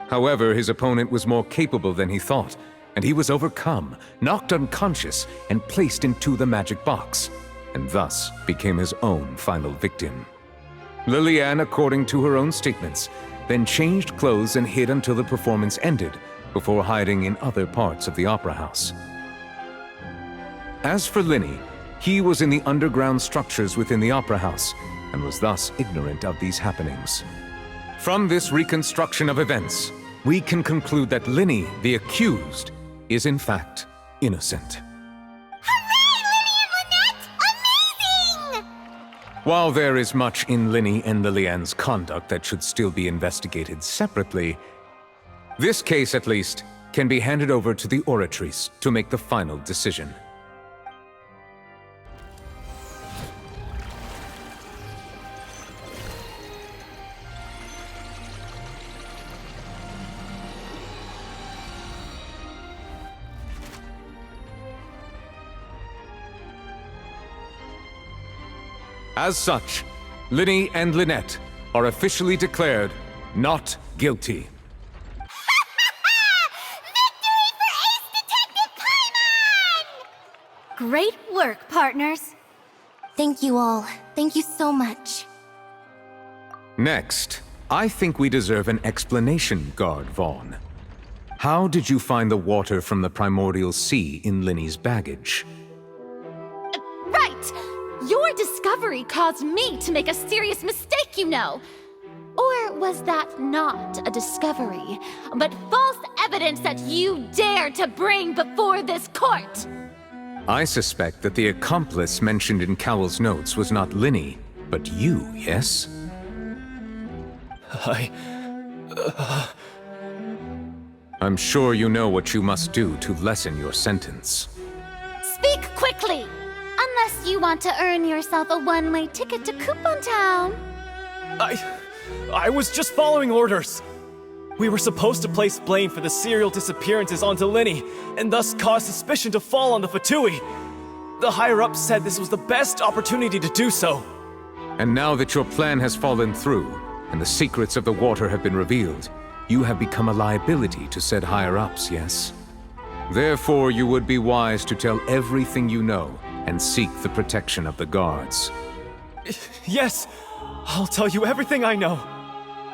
However, his opponent was more capable than he thought, and he was overcome, knocked unconscious, and placed into the magic box, and thus became his own final victim. Lillian, according to her own statements, then changed clothes and hid until the performance ended, before hiding in other parts of the opera house. As for Lyney, he was in the underground structures within the opera house, and was thus ignorant of these happenings. From this reconstruction of events, we can conclude that Lyney, the accused, is in fact innocent. While there is much in Lyney and Lillian's conduct that should still be investigated separately, this case, at least, can be handed over to the Oratrice to make the final decision. As such, Lyney and Lynette are officially declared not guilty. Great work, partners. Thank you all. Thank you so much. Next, I think we deserve an explanation, Guard Vaughn. How did you find the water from the primordial sea in Lyney's baggage? Right! Your discovery caused me to make a serious mistake, you know. Or was that not a discovery, but false evidence that you dared to bring before this court? I suspect that the accomplice mentioned in Cowell's notes was not Lyney, but you, yes? I'm sure you know what you must do to lessen your sentence. Speak quickly! Unless you want to earn yourself a one-way ticket to Coupon Town. I was just following orders. We were supposed to place blame for the serial disappearances onto Lyney, and thus cause suspicion to fall on the Fatui. The higher-ups said this was the best opportunity to do so. And now that your plan has fallen through, and the secrets of the water have been revealed, you have become a liability to said higher-ups, yes? Therefore, you would be wise to tell everything you know, and seek the protection of the guards. Yes, I'll tell you everything I know.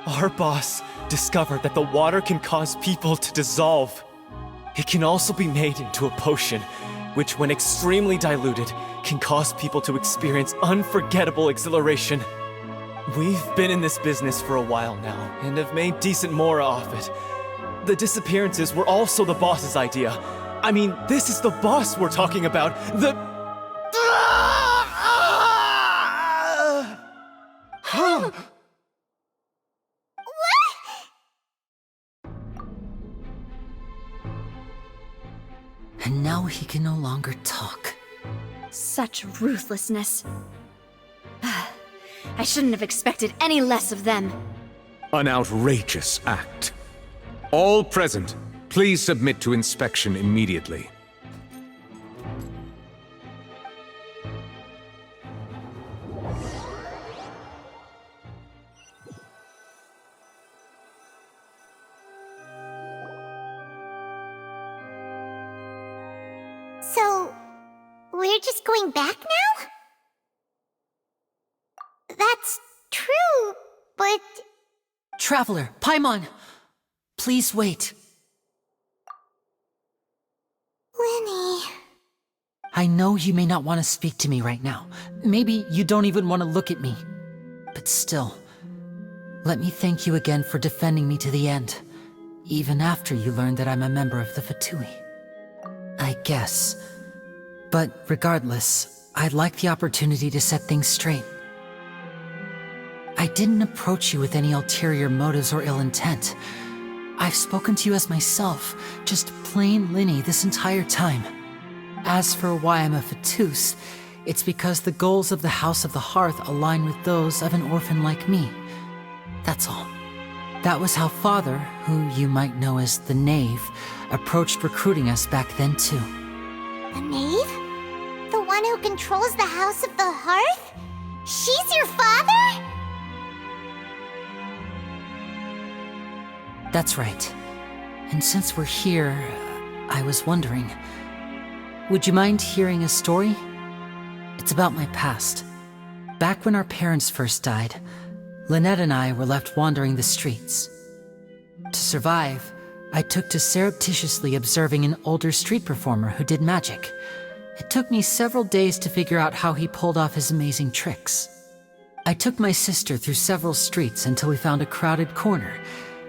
Our boss discovered that the water can cause people to dissolve. It can also be made into a potion, which when extremely diluted, can cause people to experience unforgettable exhilaration. We've been in this business for a while now, and have made decent mora off it. The disappearances were also the boss's idea. I mean, this is the boss we're talking about. And now he can no longer talk. Such ruthlessness. I shouldn't have expected any less of them. An outrageous act. All present, please submit to inspection immediately. So, we're just going back now? That's true, but... Traveler, Paimon! Please wait. Lyney... I know you may not want to speak to me right now. Maybe you don't even want to look at me. But still, let me thank you again for defending me to the end, even after you learned that I'm a member of the Fatui. I guess. But regardless, I'd like the opportunity to set things straight. I didn't approach you with any ulterior motives or ill intent. I've spoken to you as myself, just plain Lyney this entire time. As for why I'm a Fatus, it's because the goals of the House of the Hearth align with those of an orphan like me. That's all. That was how Father, who you might know as the Knave, approached recruiting us back then too. The Knave? The one who controls the House of the Hearth? She's your father? That's right. And since we're here, I was wondering, would you mind hearing a story? It's about my past. Back when our parents first died, Lynette and I were left wandering the streets. To survive, I took to surreptitiously observing an older street performer who did magic. It took me several days to figure out how he pulled off his amazing tricks. I took my sister through several streets until we found a crowded corner,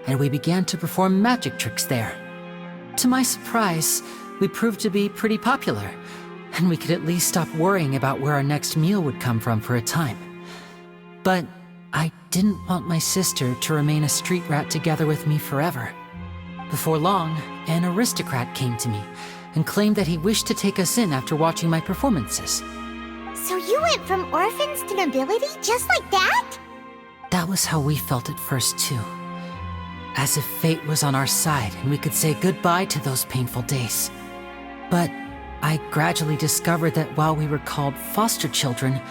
and we began to perform magic tricks there. To my surprise, we proved to be pretty popular, and we could at least stop worrying about where our next meal would come from for a time. But I didn't want my sister to remain a street rat together with me forever. Before long, an aristocrat came to me and claimed that he wished to take us in after watching my performances. So you went from orphans to nobility just like that? That was how we felt at first too. As if fate was on our side and we could say goodbye to those painful days. But I gradually discovered that while we were called foster children,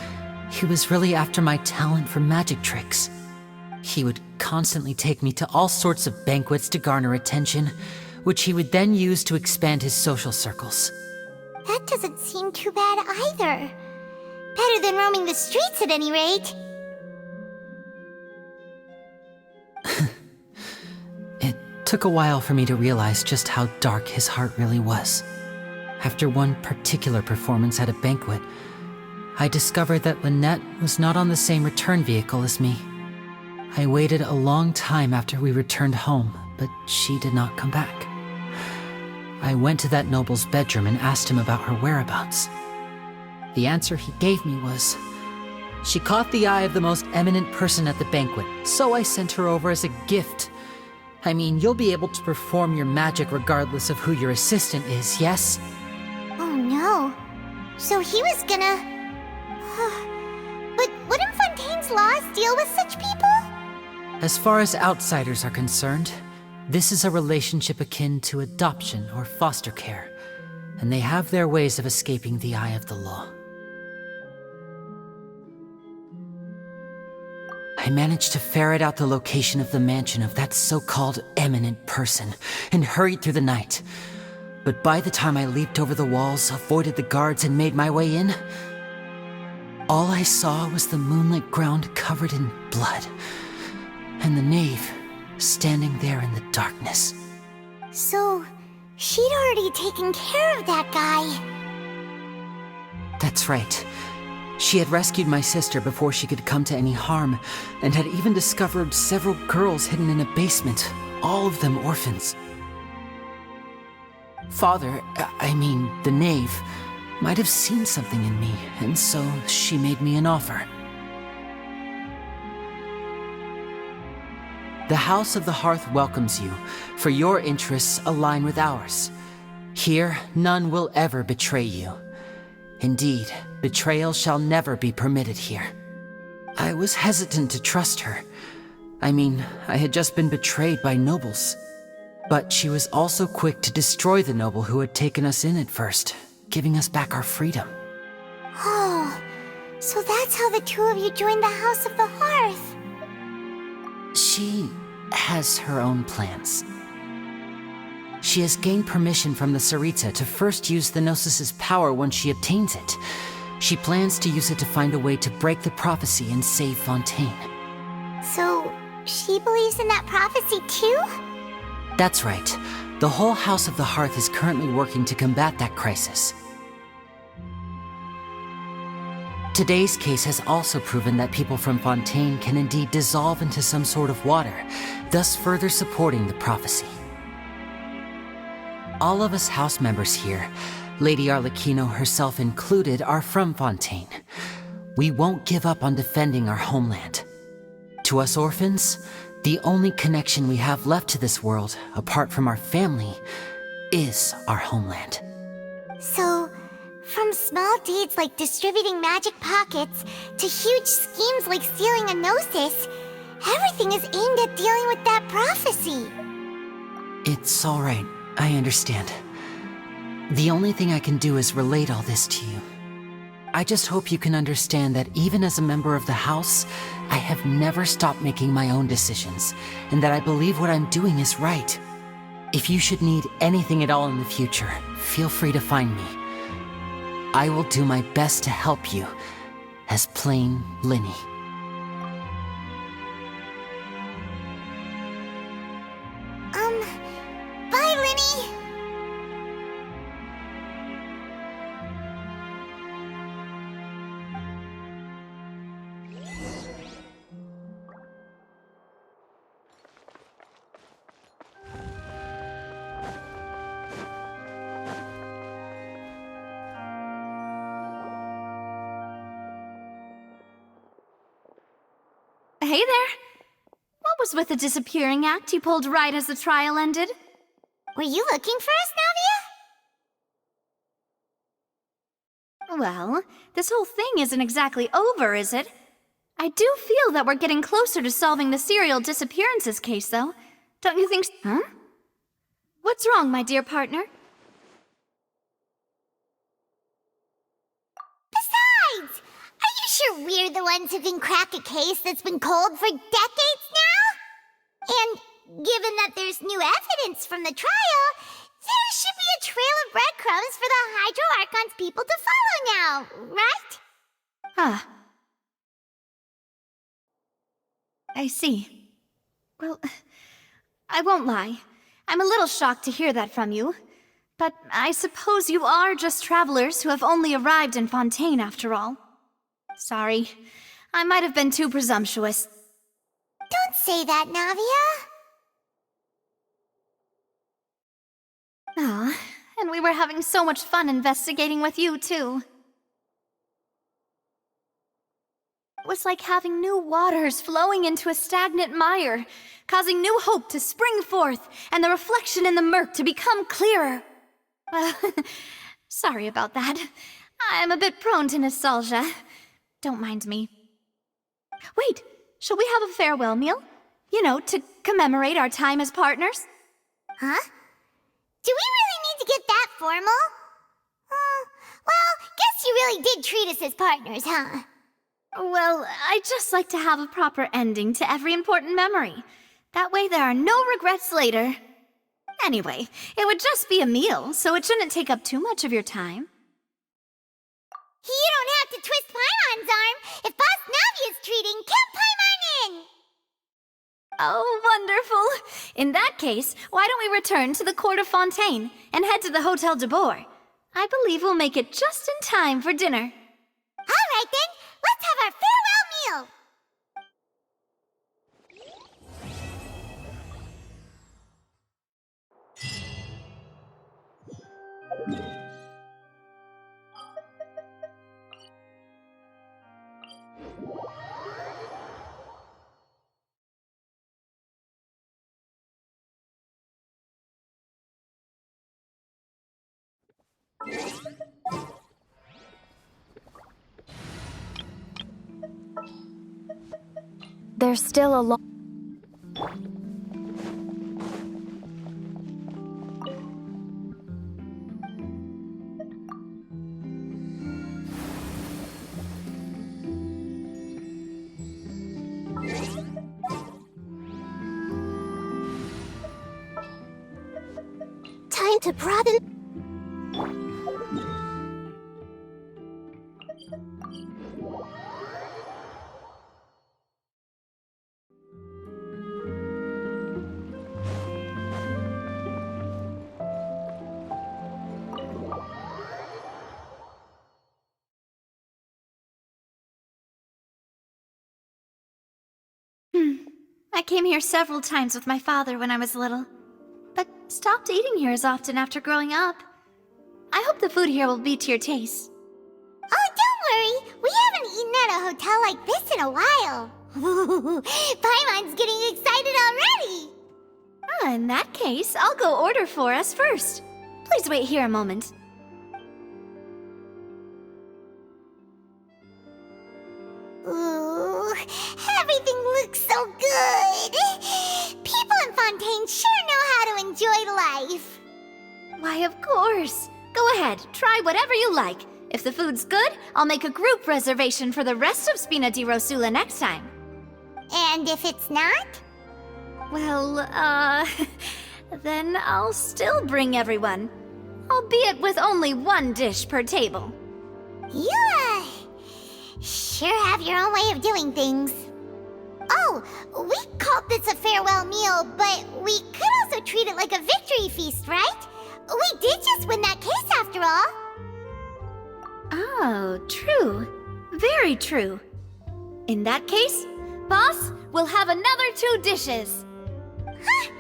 he was really after my talent for magic tricks. He would constantly take me to all sorts of banquets to garner attention, which he would then use to expand his social circles. That doesn't seem too bad either. Better than roaming the streets at any rate. It took a while for me to realize just how dark his heart really was. After one particular performance at a banquet, I discovered that Lynette was not on the same return vehicle as me. I waited a long time after we returned home, but she did not come back. I went to that noble's bedroom and asked him about her whereabouts. The answer he gave me was, she caught the eye of the most eminent person at the banquet, so I sent her over as a gift. I mean, you'll be able to perform your magic regardless of who your assistant is, yes? Oh no. So he was gonna... But wouldn't Fontaine's laws deal with such people? As far as outsiders are concerned, this is a relationship akin to adoption or foster care, and they have their ways of escaping the eye of the law. I managed to ferret out the location of the mansion of that so-called eminent person and hurried through the night. But by the time I leaped over the walls, avoided the guards, and made my way in, all I saw was the moonlit ground covered in blood, and the knave standing there in the darkness. So, she'd already taken care of that guy. That's right. She had rescued my sister before she could come to any harm, and had even discovered several girls hidden in a basement, all of them orphans. Father, the knave, might have seen something in me, and so she made me an offer. The House of the Hearth welcomes you, for your interests align with ours. Here, none will ever betray you. Indeed, betrayal shall never be permitted here. I was hesitant to trust her. I had just been betrayed by nobles. But she was also quick to destroy the noble who had taken us in at first, giving us back our freedom. Oh, so that's how the two of you joined the House of the Hearth. She has her own plans. She has gained permission from the Sarita to first use the Gnosis' power once she obtains it. She plans to use it to find a way to break the prophecy and save Fontaine. So, she believes in that prophecy too? That's right. The whole House of the Hearth is currently working to combat that crisis. Today's case has also proven that people from Fontaine can indeed dissolve into some sort of water, thus further supporting the prophecy. All of us house members here, Lady Arlecchino herself included, are from Fontaine. We won't give up on defending our homeland. To us orphans, the only connection we have left to this world, apart from our family, is our homeland. So, from small deeds like distributing magic pockets to huge schemes like stealing a Gnosis, everything is aimed at dealing with that prophecy. It's all right. I understand. The only thing I can do is relate all this to you. I just hope you can understand that even as a member of the House, I have never stopped making my own decisions, and that I believe what I'm doing is right. If you should need anything at all in the future, feel free to find me. I will do my best to help you, as plain Lyney. Bye, Lyney! Hey there! What was with the disappearing act you pulled right as the trial ended? Were you looking for us, Navia? Well, this whole thing isn't exactly over, is it? I do feel that we're getting closer to solving the serial disappearances case, though. Don't you think so? Huh? What's wrong, my dear partner? Besides, are you sure we're the ones who can crack a case that's been cold for decades now? And given that there's new evidence from the trial, there should be a trail of breadcrumbs for the Hydro Archon's people to follow now, right? Ah. I see. Well, I won't lie. I'm a little shocked to hear that from you. But I suppose you are just travelers who have only arrived in Fontaine after all. Sorry. I might have been too presumptuous. Don't say that, Navia. Ah, and we were having so much fun investigating with you, too. It was like having new waters flowing into a stagnant mire, causing new hope to spring forth, and the reflection in the murk to become clearer. Sorry about that. I'm a bit prone to nostalgia. Don't mind me. Wait, shall we have a farewell meal? You know, to commemorate our time as partners? Huh? Do we really need to get that formal? Well, guess you really did treat us as partners, huh? Well, I'd just like to have a proper ending to every important memory. That way there are no regrets later. Anyway, it would just be a meal, so it shouldn't take up too much of your time. You don't have to twist Paimon's arm. If Boss Navi is treating, count Paimon in! Oh, wonderful. In that case, why don't we return to the Court of Fontaine and head to the Hotel de Boer? I believe we'll make it just in time for dinner. All right then, let's have our farewell meal! There's still a lot. Time to broaden... I came here several times with my father when I was little, but stopped eating here as often after growing up. I hope the food here will be to your taste. Oh, don't worry. We haven't eaten at a hotel like this in a while. Paimon's getting excited already. In that case, I'll go order for us first. Please wait here a moment. Ooh, everything looks so good. People in Fontaine sure know how to enjoy life. Why, of course. Go ahead, try whatever you like. If the food's good, I'll make a group reservation for the rest of Spina di Rosula next time. And if it's not? Well, then I'll still bring everyone. Albeit with only one dish per table. You, sure have your own way of doing things. Oh, we called this a farewell meal, but we could also treat it like a victory feast, right? We did just win that case after all. Oh, true. Very true. In that case, boss, we'll have another 2 dishes. Huh?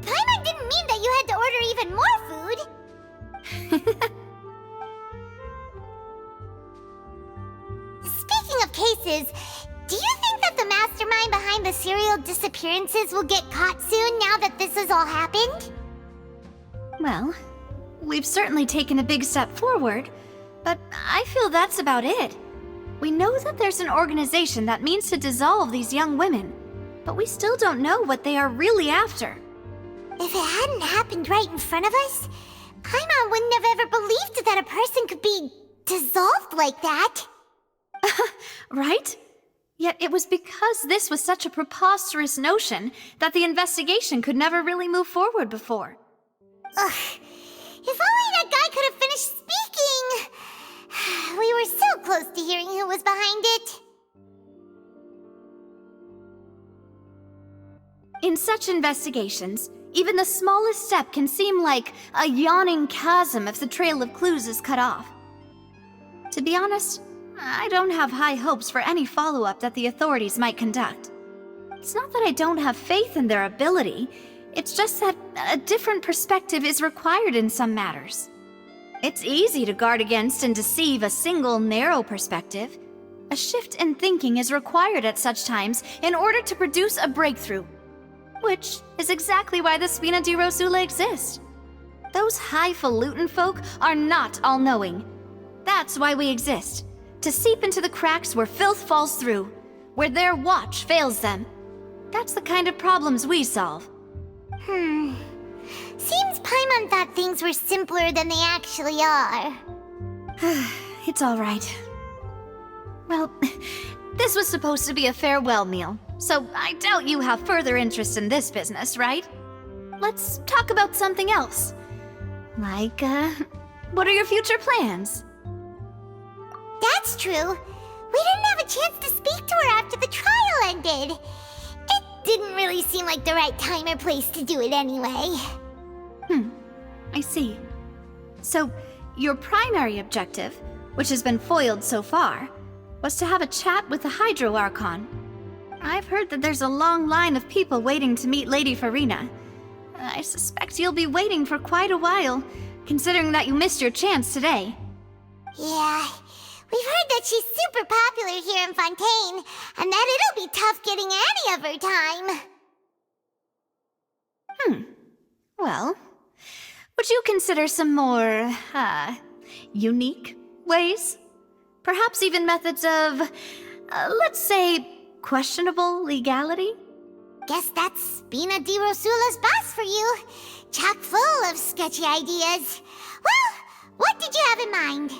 Paimon didn't mean that you had to order even more food. Speaking of cases, do you think that the mastermind behind the serial disappearances will get caught soon now that this has all happened? Well, we've certainly taken a big step forward, but I feel that's about it. We know that there's an organization that means to dissolve these young women, but we still don't know what they are really after. If it hadn't happened right in front of us, Paimon wouldn't have ever believed that a person could be dissolved like that. Right? Yet it was because this was such a preposterous notion that the investigation could never really move forward before. Ugh. If only that guy could have finished speaking! We were so close to hearing who was behind it. In such investigations, even the smallest step can seem like a yawning chasm if the trail of clues is cut off. To be honest, I don't have high hopes for any follow-up that the authorities might conduct. It's not that I don't have faith in their ability, it's just that a different perspective is required in some matters. It's easy to guard against and deceive a single narrow perspective. A shift in thinking is required at such times in order to produce a breakthrough. Which is exactly why the Spina di Rosula exist. Those highfalutin folk are not all-knowing. That's why we exist. To seep into the cracks where filth falls through, where their watch fails them. That's the kind of problems we solve. Seems Paimon thought things were simpler than they actually are. It's all right. Well, this was supposed to be a farewell meal, so I doubt you have further interest in this business, right? Let's talk about something else. Like, what are your future plans? That's true. We didn't have a chance to speak to her after the trial ended. It didn't really seem like the right time or place to do it anyway. I see. So, your primary objective, which has been foiled so far, was to have a chat with the Hydro Archon. I've heard that there's a long line of people waiting to meet Lady Farina. I suspect you'll be waiting for quite a while, considering that you missed your chance today. Yeah, we've heard that she's super popular here in Fontaine, and that it'll be tough getting any of her time. Well, would you consider some more, unique ways? Perhaps even methods of, let's say, questionable legality? Guess that's Spina di Rosula's boss for you. Chock full of sketchy ideas. Well, what did you have in mind?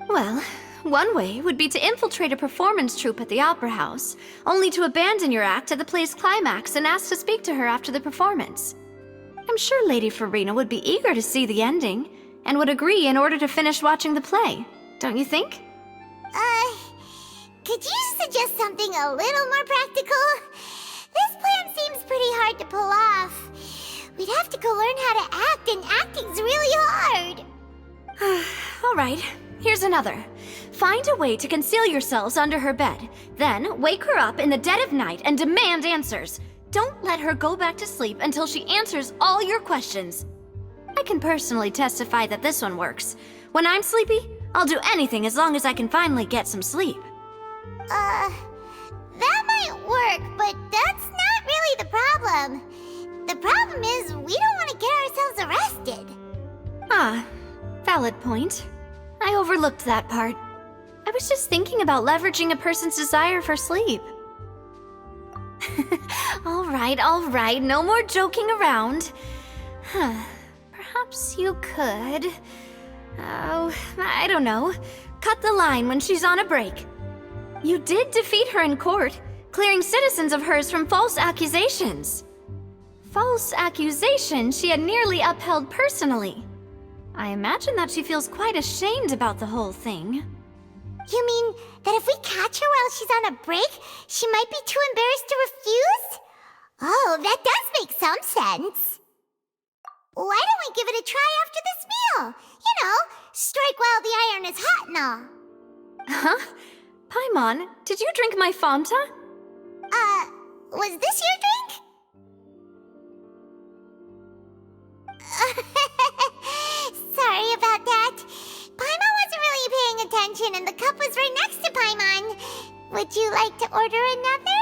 Well, one way would be to infiltrate a performance troupe at the Opera House, only to abandon your act at the play's climax and ask to speak to her after the performance. I'm sure Lady Farina would be eager to see the ending, and would agree in order to finish watching the play, don't you think? Could you suggest something a little more practical? This plan seems pretty hard to pull off. We'd have to go learn how to act, and acting's really hard. All right, here's another. Find a way to conceal yourselves under her bed. Then wake her up in the dead of night and demand answers. Don't let her go back to sleep until she answers all your questions. I can personally testify that this one works. When I'm sleepy, I'll do anything as long as I can finally get some sleep. That might work, but that's not really the problem. The problem is we don't want to get ourselves arrested. Ah, valid point. I overlooked that part. I was just thinking about leveraging a person's desire for sleep. All right, no more joking around. Perhaps you could... Oh, I don't know. Cut the line when she's on a break. You did defeat her in court, clearing citizens of hers from false accusations. False accusations she had nearly upheld personally. I imagine that she feels quite ashamed about the whole thing. You mean that if we catch her while she's on a break, she might be too embarrassed to refuse? Oh, that does make some sense. Why don't we give it a try after this meal? You know, strike while the iron is hot and all. Huh? Paimon, did you drink my Fanta? Was this your drink? Sorry about that. Paimon wasn't really paying attention and the cup was right next to Paimon. Would you like to order another?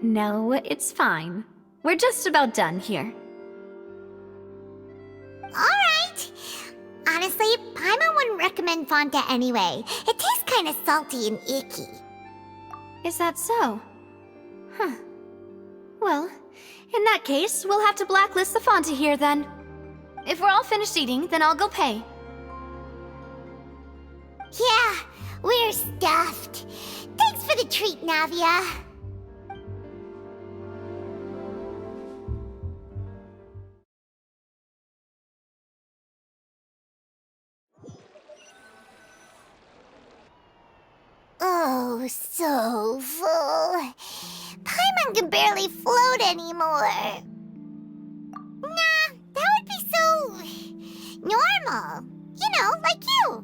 No, it's fine. We're just about done here. Alright. Honestly, Paimon wouldn't recommend Fanta anyway. It tastes kind of salty and icky. Is that so? Huh. Well, in that case, we'll have to blacklist the Fanta here then. If we're all finished eating, then I'll go pay. Yeah, we're stuffed. Thanks for the treat, Navia. Oh, so full. Paimon can barely float anymore. Nah, that would be so... normal. You know, like you.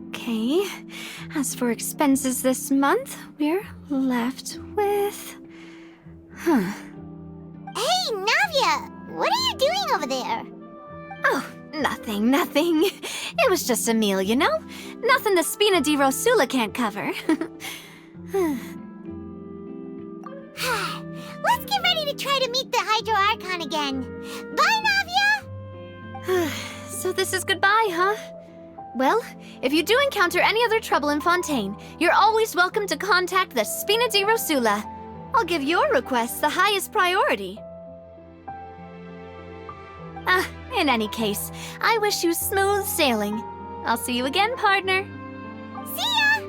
Okay. As for expenses this month, we're left with... Hey, Navia! What are you doing over there? Oh, nothing. It was just a meal, you know? Nothing the Spina di Rosula can't cover. Let's get ready to try to meet the Hydro Archon again. Bye, Navia! So this is goodbye, huh? Well, if you do encounter any other trouble in Fontaine, you're always welcome to contact the Spina di Rosula. I'll give your requests the highest priority. In any case, I wish you smooth sailing. I'll see you again, partner. See ya!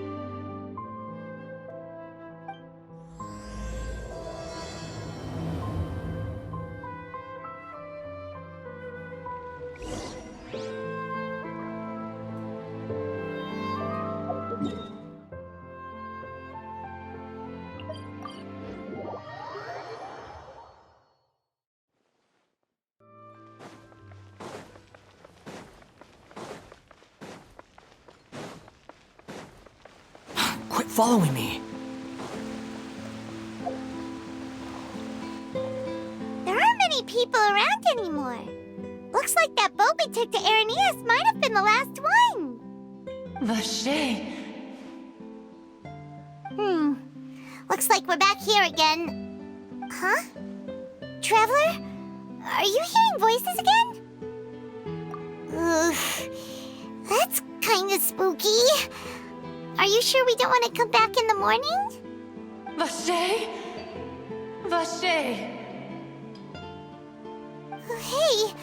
Quit following me. There aren't many people around anymore. Looks like that boat we took to Araneus might have been the last one. Vache. Looks like we're back here again. Huh? Traveler? Are you hearing voices again? Ugh. That's kinda spooky. Are you sure we don't want to come back in the morning? Vache? Vache. Hey,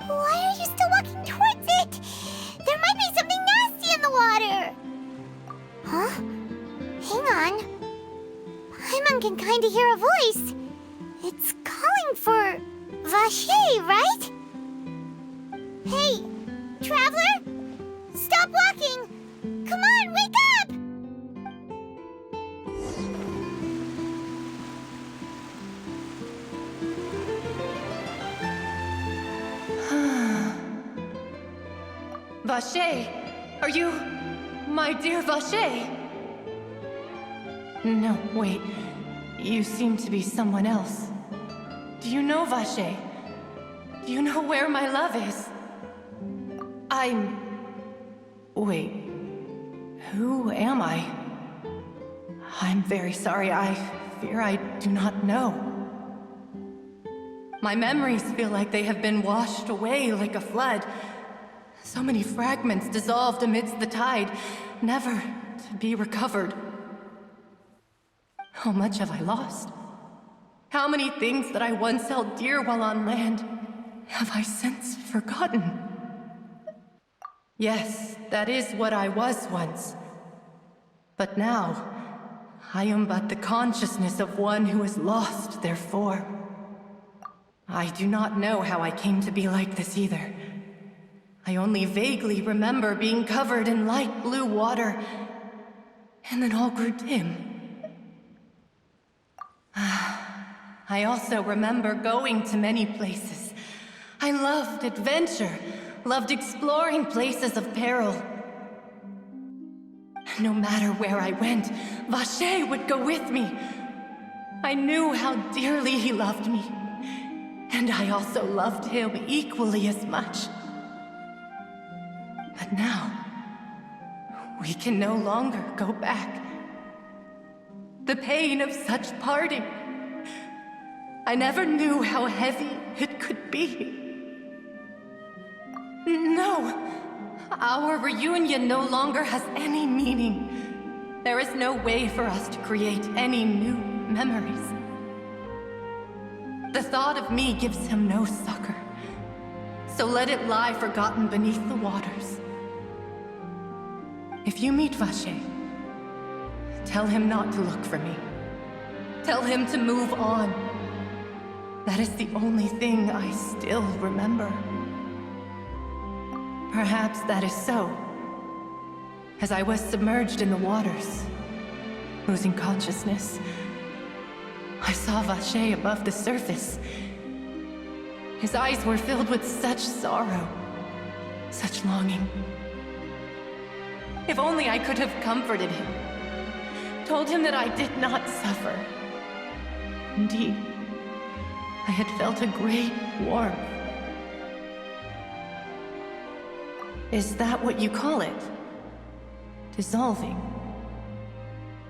why are you still walking towards it? There might be something nasty in the water. Huh? Hang on. Paimon can kinda hear a voice. It's calling for Vache, right? Hey, Traveler? Stop walking! Come on, wake up! Vache, are you... My dear Vache! No, wait. You seem to be someone else. Do you know Vache? Do you know where my love is? Wait. Who am I? I'm very sorry. I fear I do not know. My memories feel like they have been washed away like a flood. So many fragments dissolved amidst the tide, never to be recovered. How much have I lost? How many things that I once held dear while on land have I since forgotten? Yes, that is what I was once. But now, I am but the consciousness of one who is lost, therefore. I do not know how I came to be like this either. I only vaguely remember being covered in light blue water, and then all grew dim. I also remember going to many places. I loved adventure, loved exploring places of peril. No matter where I went, Vache would go with me. I knew how dearly he loved me, and I also loved him equally as much. But now, we can no longer go back. The pain of such parting, I never knew how heavy it could be. No, our reunion no longer has any meaning. There is no way for us to create any new memories. The thought of me gives him no succor, so let it lie forgotten beneath the waters. If you meet Vache, tell him not to look for me. Tell him to move on. That is the only thing I still remember. Perhaps that is so. As I was submerged in the waters, losing consciousness, I saw Vache above the surface. His eyes were filled with such sorrow, such longing. If only I could have comforted him, told him that I did not suffer. Indeed, I had felt a great warmth. Is that what you call it? Dissolving?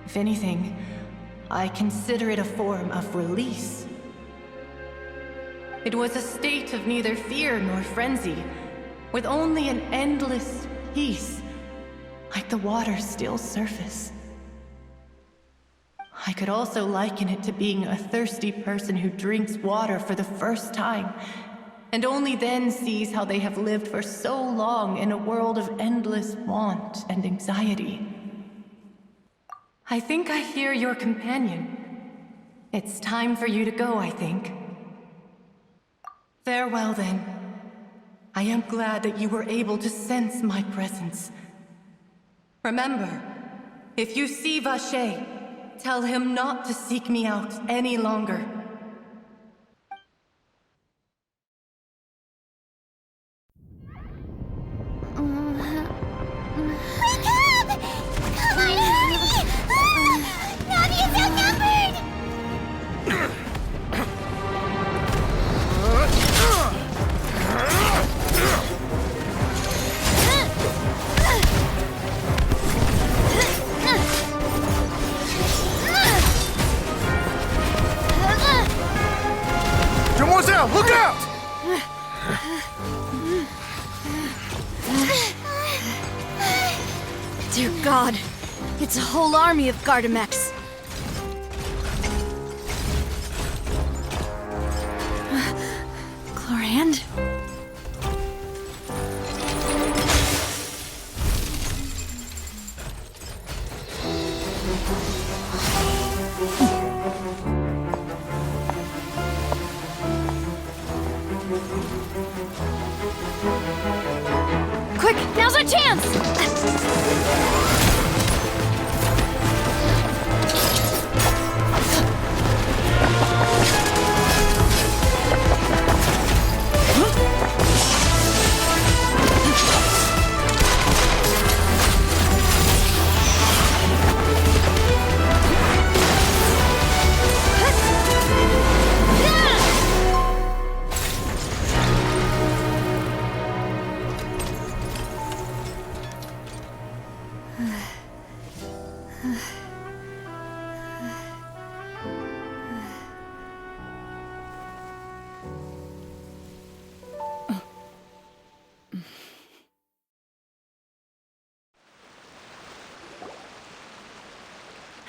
If anything, I consider it a form of release. It was a state of neither fear nor frenzy, with only an endless peace, like the water's still surface. I could also liken it to being a thirsty person who drinks water for the first time, and only then sees how they have lived for so long in a world of endless want and anxiety. I think I hear your companion. It's time for you to go, I think. Farewell, then. I am glad that you were able to sense my presence. Remember, if you see Vache, tell him not to seek me out any longer. Demoiselle, look out! Dear God, it's a whole army of Gardamex. Chlorand? Quick, now's our chance!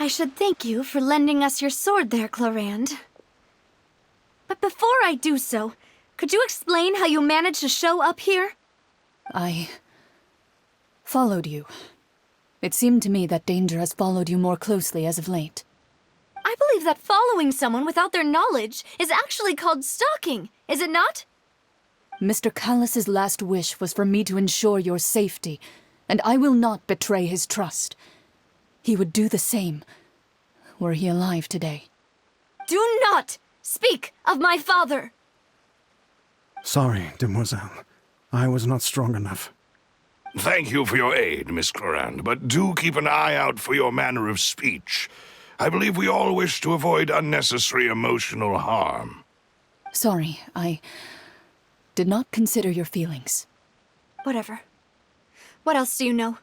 I should thank you for lending us your sword there, Clorand. But before I do so, could you explain how you managed to show up here? I followed you. It seemed to me that danger has followed you more closely as of late. I believe that following someone without their knowledge is actually called stalking, is it not? Mr. Callus's last wish was for me to ensure your safety, and I will not betray his trust. He would do the same, were he alive today. Do not speak of my father! Sorry, demoiselle. I was not strong enough. Thank you for your aid, Miss Clorand, but do keep an eye out for your manner of speech. I believe we all wish to avoid unnecessary emotional harm. Sorry, I did not consider your feelings. Whatever. What else do you know?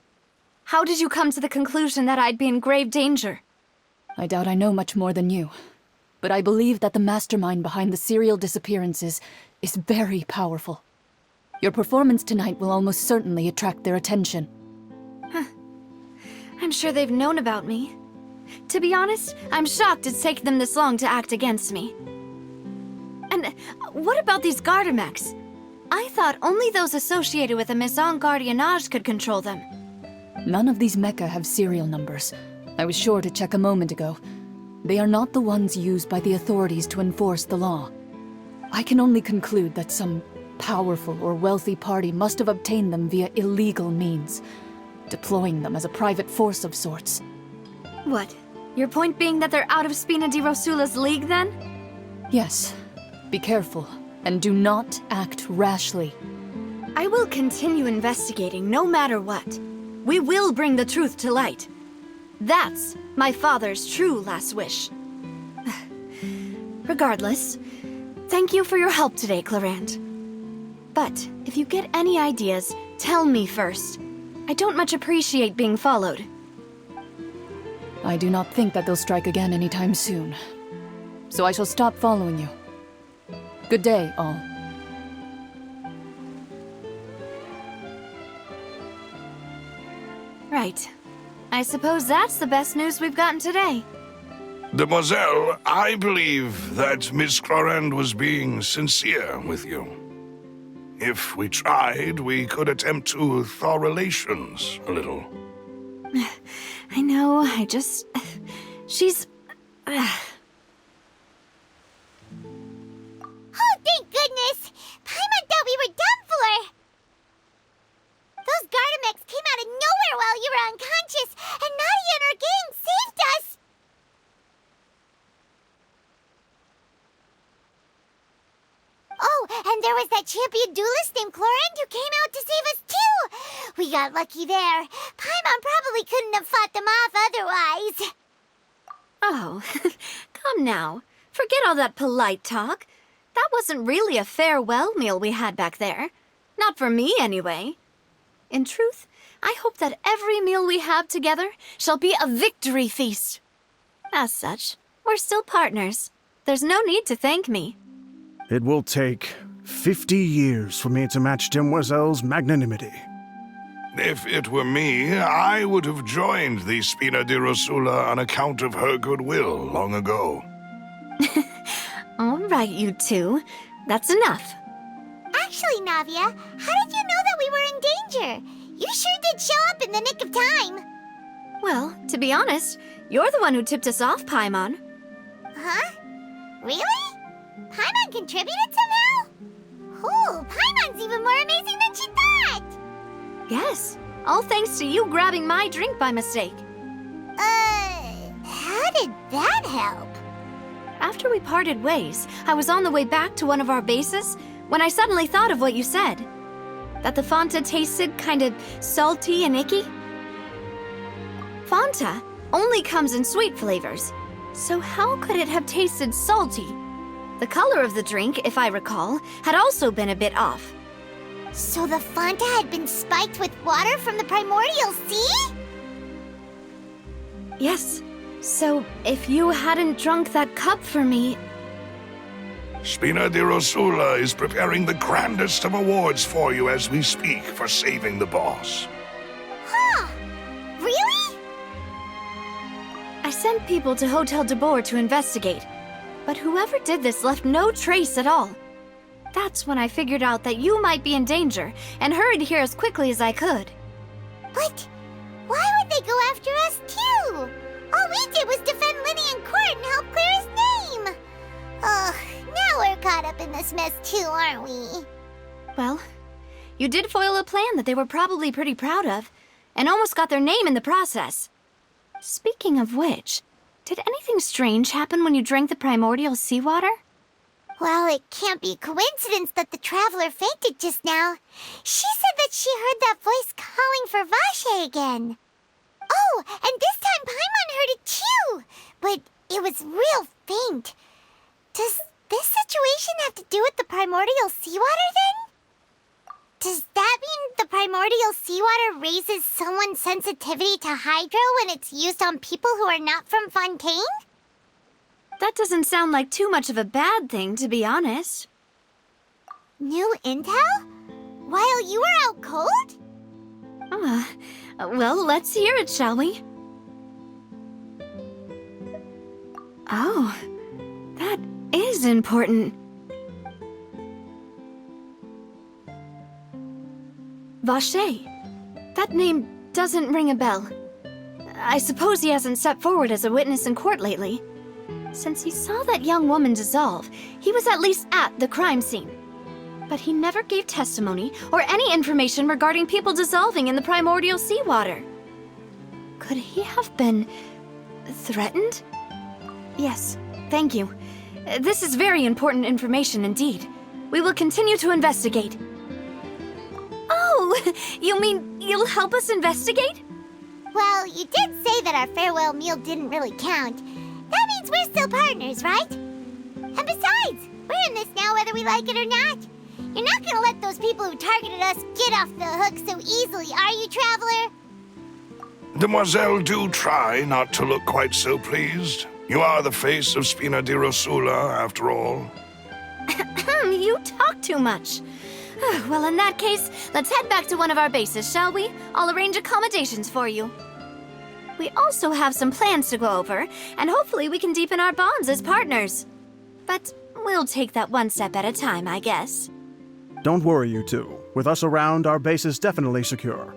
How did you come to the conclusion that I'd be in grave danger? I doubt I know much more than you, but I believe that the mastermind behind the serial disappearances is very powerful. Your performance tonight will almost certainly attract their attention. I'm sure they've known about me. To be honest, I'm shocked it's taken them this long to act against me. And what about these Gardamex? I thought only those associated with the Maison Gardiennage could control them. None of these mecha have serial numbers. I was sure to check a moment ago. They are not the ones used by the authorities to enforce the law. I can only conclude that some powerful or wealthy party must have obtained them via illegal means, deploying them as a private force of sorts. What? Your point being that they're out of Spina di Rosula's league, then? Yes. Be careful, and do not act rashly. I will continue investigating no matter what. We will bring the truth to light. That's my father's true last wish. Regardless, thank you for your help today, Clorand. But if you get any ideas, tell me first. I don't much appreciate being followed. I do not think that they'll strike again anytime soon. So I shall stop following you. Good day, all. Right. I suppose that's the best news we've gotten today. Demoiselle, I believe that Miss Clorand was being sincere with you. If we tried, we could attempt to thaw relations a little. I know, she's... Oh, thank goodness! Paimon thought we were done for! Those Gardamex came out of nowhere while you were unconscious, and Nadia and her gang saved us! Oh, and there was that champion duelist named Clorand who came out to save us too! We got lucky there. Paimon probably couldn't have fought them off otherwise. Oh, come now. Forget all that polite talk. That wasn't really a farewell meal we had back there. Not for me, anyway. In truth, I hope that every meal we have together shall be a victory feast. As such, we're still partners. There's no need to thank me. It will take 50 years for me to match Demoiselle's magnanimity. If it were me, I would have joined the Spina di Rosula on account of her goodwill long ago. All right, you two. That's enough. Actually, Navia, how did you know that we were in danger? You sure did show up in the nick of time. Well, to be honest, you're the one who tipped us off, Paimon. Huh? Really? Paimon contributed somehow? Ooh, Paimon's even more amazing than she thought! Yes, all thanks to you grabbing my drink by mistake. How did that help? After we parted ways, I was on the way back to one of our bases when I suddenly thought of what you said. That the Fanta tasted kind of salty and icky. Fanta only comes in sweet flavors, so how could it have tasted salty? The color of the drink, if I recall, had also been a bit off. So the Fanta had been spiked with water from the primordial sea? Yes. So, if you hadn't drunk that cup for me... Spina di Rosula is preparing the grandest of awards for you as we speak for saving the boss. Huh? Really? I sent people to Hotel de Boer to investigate, but whoever did this left no trace at all. That's when I figured out that you might be in danger, and hurried here as quickly as I could. But why would they go after us too? All we did was defend Lyney in court and help clear his name. Ugh, now we're caught up in this mess too, aren't we? Well, you did foil a plan that they were probably pretty proud of, and almost got their name in the process. Speaking of which, did anything strange happen when you drank the primordial seawater? Well, it can't be a coincidence that the traveler fainted just now. She said that she heard that voice calling for Vache again. Oh, and this time Paimon heard it too, but it was real faint. Does this situation have to do with the primordial seawater then? Does that mean the primordial seawater raises someone's sensitivity to hydro when it's used on people who are not from Fontaine? That doesn't sound like too much of a bad thing, to be honest. New intel? While you were out cold? Well, let's hear it, shall we? Oh, that is important. Vache. That name doesn't ring a bell. I suppose he hasn't stepped forward as a witness in court lately. Since he saw that young woman dissolve, he was at least at the crime scene. But he never gave testimony or any information regarding people dissolving in the primordial seawater. Could he have been threatened? Yes, thank you. This is very important information indeed. We will continue to investigate. Oh, you mean you'll help us investigate? Well, you did say that our farewell meal didn't really count. That means we're still partners, right? And besides, we're in this now whether we like it or not. You're not gonna let those people who targeted us get off the hook so easily, are you, Traveler? Demoiselle, do try not to look quite so pleased. You are the face of Spina di Rosula, after all. You talk too much. Well, in that case, let's head back to one of our bases, shall we? I'll arrange accommodations for you. We also have some plans to go over, and hopefully we can deepen our bonds as partners. But we'll take that one step at a time, I guess. Don't worry, you two. With us around, our base is definitely secure.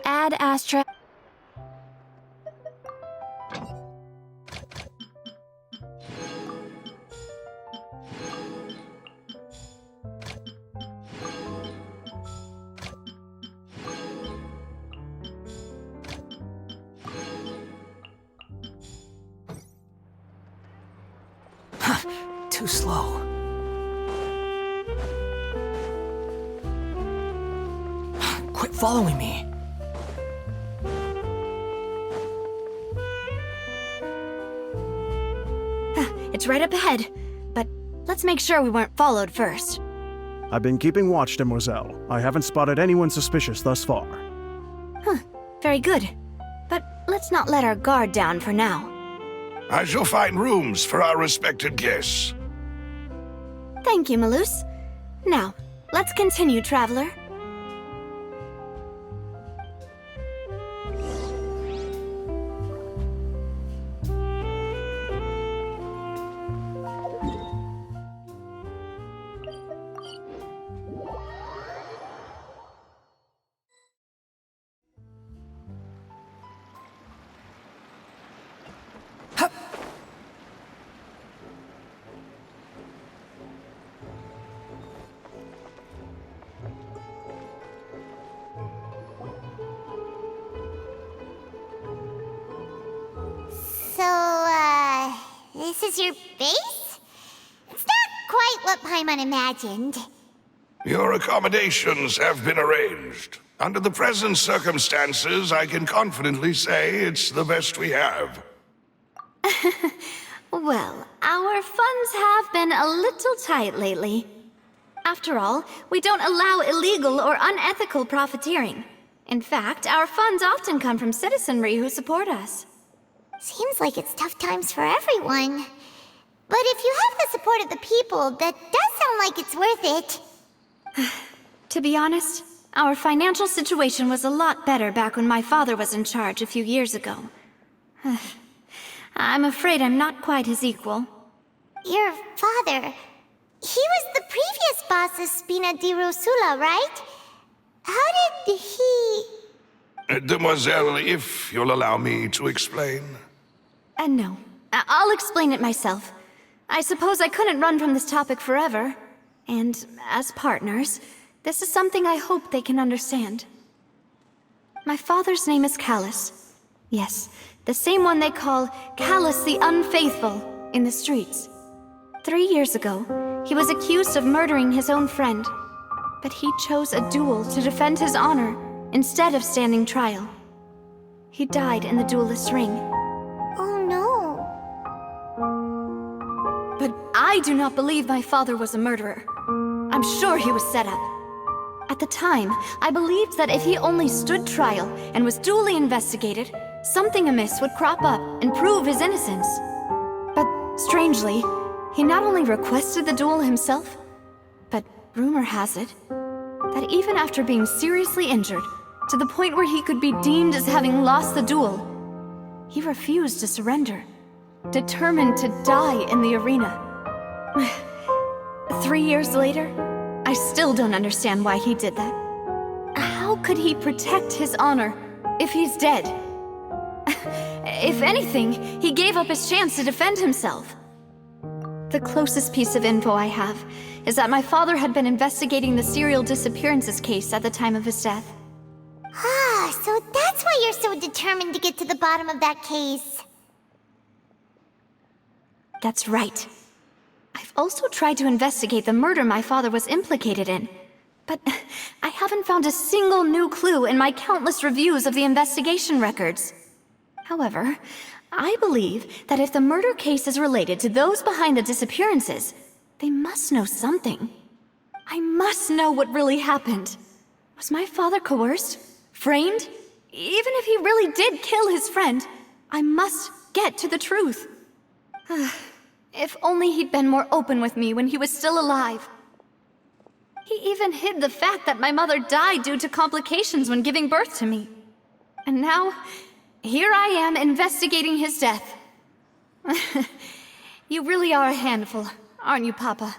Add Astra. Too slow. Quit following me. It's right up ahead, but let's make sure we weren't followed first. I've been keeping watch, Demoiselle. I haven't spotted anyone suspicious thus far. Very good. But let's not let our guard down for now. I shall find rooms for our respected guests. Thank you, Malus. Now, let's continue, Traveler. This is your base? It's not quite what Paimon imagined. Your accommodations have been arranged. Under the present circumstances, I can confidently say it's the best we have. Well, our funds have been a little tight lately. After all, we don't allow illegal or unethical profiteering. In fact, our funds often come from citizenry who support us. Seems like it's tough times for everyone. But if you have the support of the people, that does sound like it's worth it. To be honest, our financial situation was a lot better back when my father was in charge a few years ago. I'm afraid I'm not quite his equal. Your father... he was the previous boss of Spina di Rosula, right? How did he... Demoiselle, if you'll allow me to explain. No. I'll explain it myself. I suppose I couldn't run from this topic forever. And as partners, this is something I hope they can understand. My father's name is Callus. Yes, the same one they call Callus the Unfaithful in the streets. 3 years ago, he was accused of murdering his own friend. But he chose a duel to defend his honor instead of standing trial. He died in the duelist's ring. Oh no. But I do not believe my father was a murderer. I'm sure he was set up. At the time, I believed that if he only stood trial and was duly investigated, something amiss would crop up and prove his innocence. But strangely, he not only requested the duel himself, but rumor has it that even after being seriously injured, to the point where he could be deemed as having lost the duel, he refused to surrender, determined to die in the arena. 3 years later, I still don't understand why he did that. How could he protect his honor if he's dead? If anything, he gave up his chance to defend himself. The closest piece of info I have is that my father had been investigating the serial disappearances case at the time of his death. Ah, so that's why you're so determined to get to the bottom of that case. That's right. I've also tried to investigate the murder my father was implicated in, but I haven't found a single new clue in my countless reviews of the investigation records. However, I believe that if the murder case is related to those behind the disappearances, they must know something. I must know what really happened. Was my father coerced? Framed? Even if he really did kill his friend, I must get to the truth. If only he'd been more open with me when he was still alive. He even hid the fact that my mother died due to complications when giving birth to me. And now, here I am investigating his death. You really are a handful, aren't you, Papa?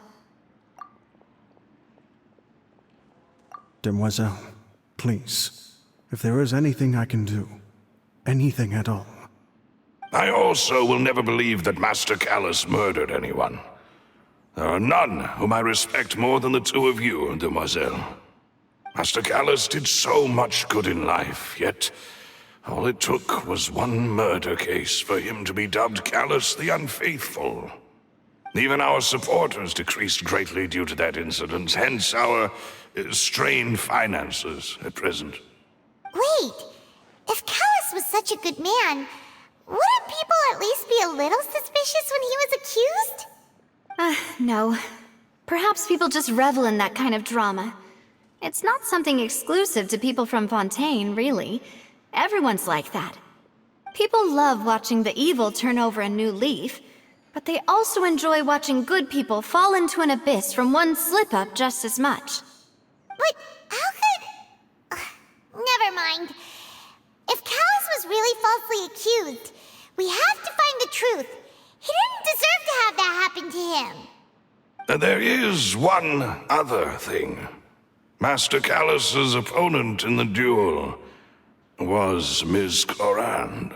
Demoiselle, please, if there is anything I can do, anything at all. I also will never believe that Master Callus murdered anyone. There are none whom I respect more than the two of you, Demoiselle. Master Callus did so much good in life, yet all it took was one murder case for him to be dubbed Callus the Unfaithful. Even our supporters decreased greatly due to that incident, hence our strained finances at present. Wait, if Callus was such a good man, wouldn't people at least be a little suspicious when he was accused? No. Perhaps people just revel in that kind of drama. It's not something exclusive to people from Fontaine, really. Everyone's like that. People love watching the evil turn over a new leaf, but they also enjoy watching good people fall into an abyss from one slip-up just as much. But how could... never mind. If Callus was really falsely accused, we have to find the truth. He didn't deserve to have that happen to him. There is one other thing. Master Callus's opponent in the duel was Ms. Clorand.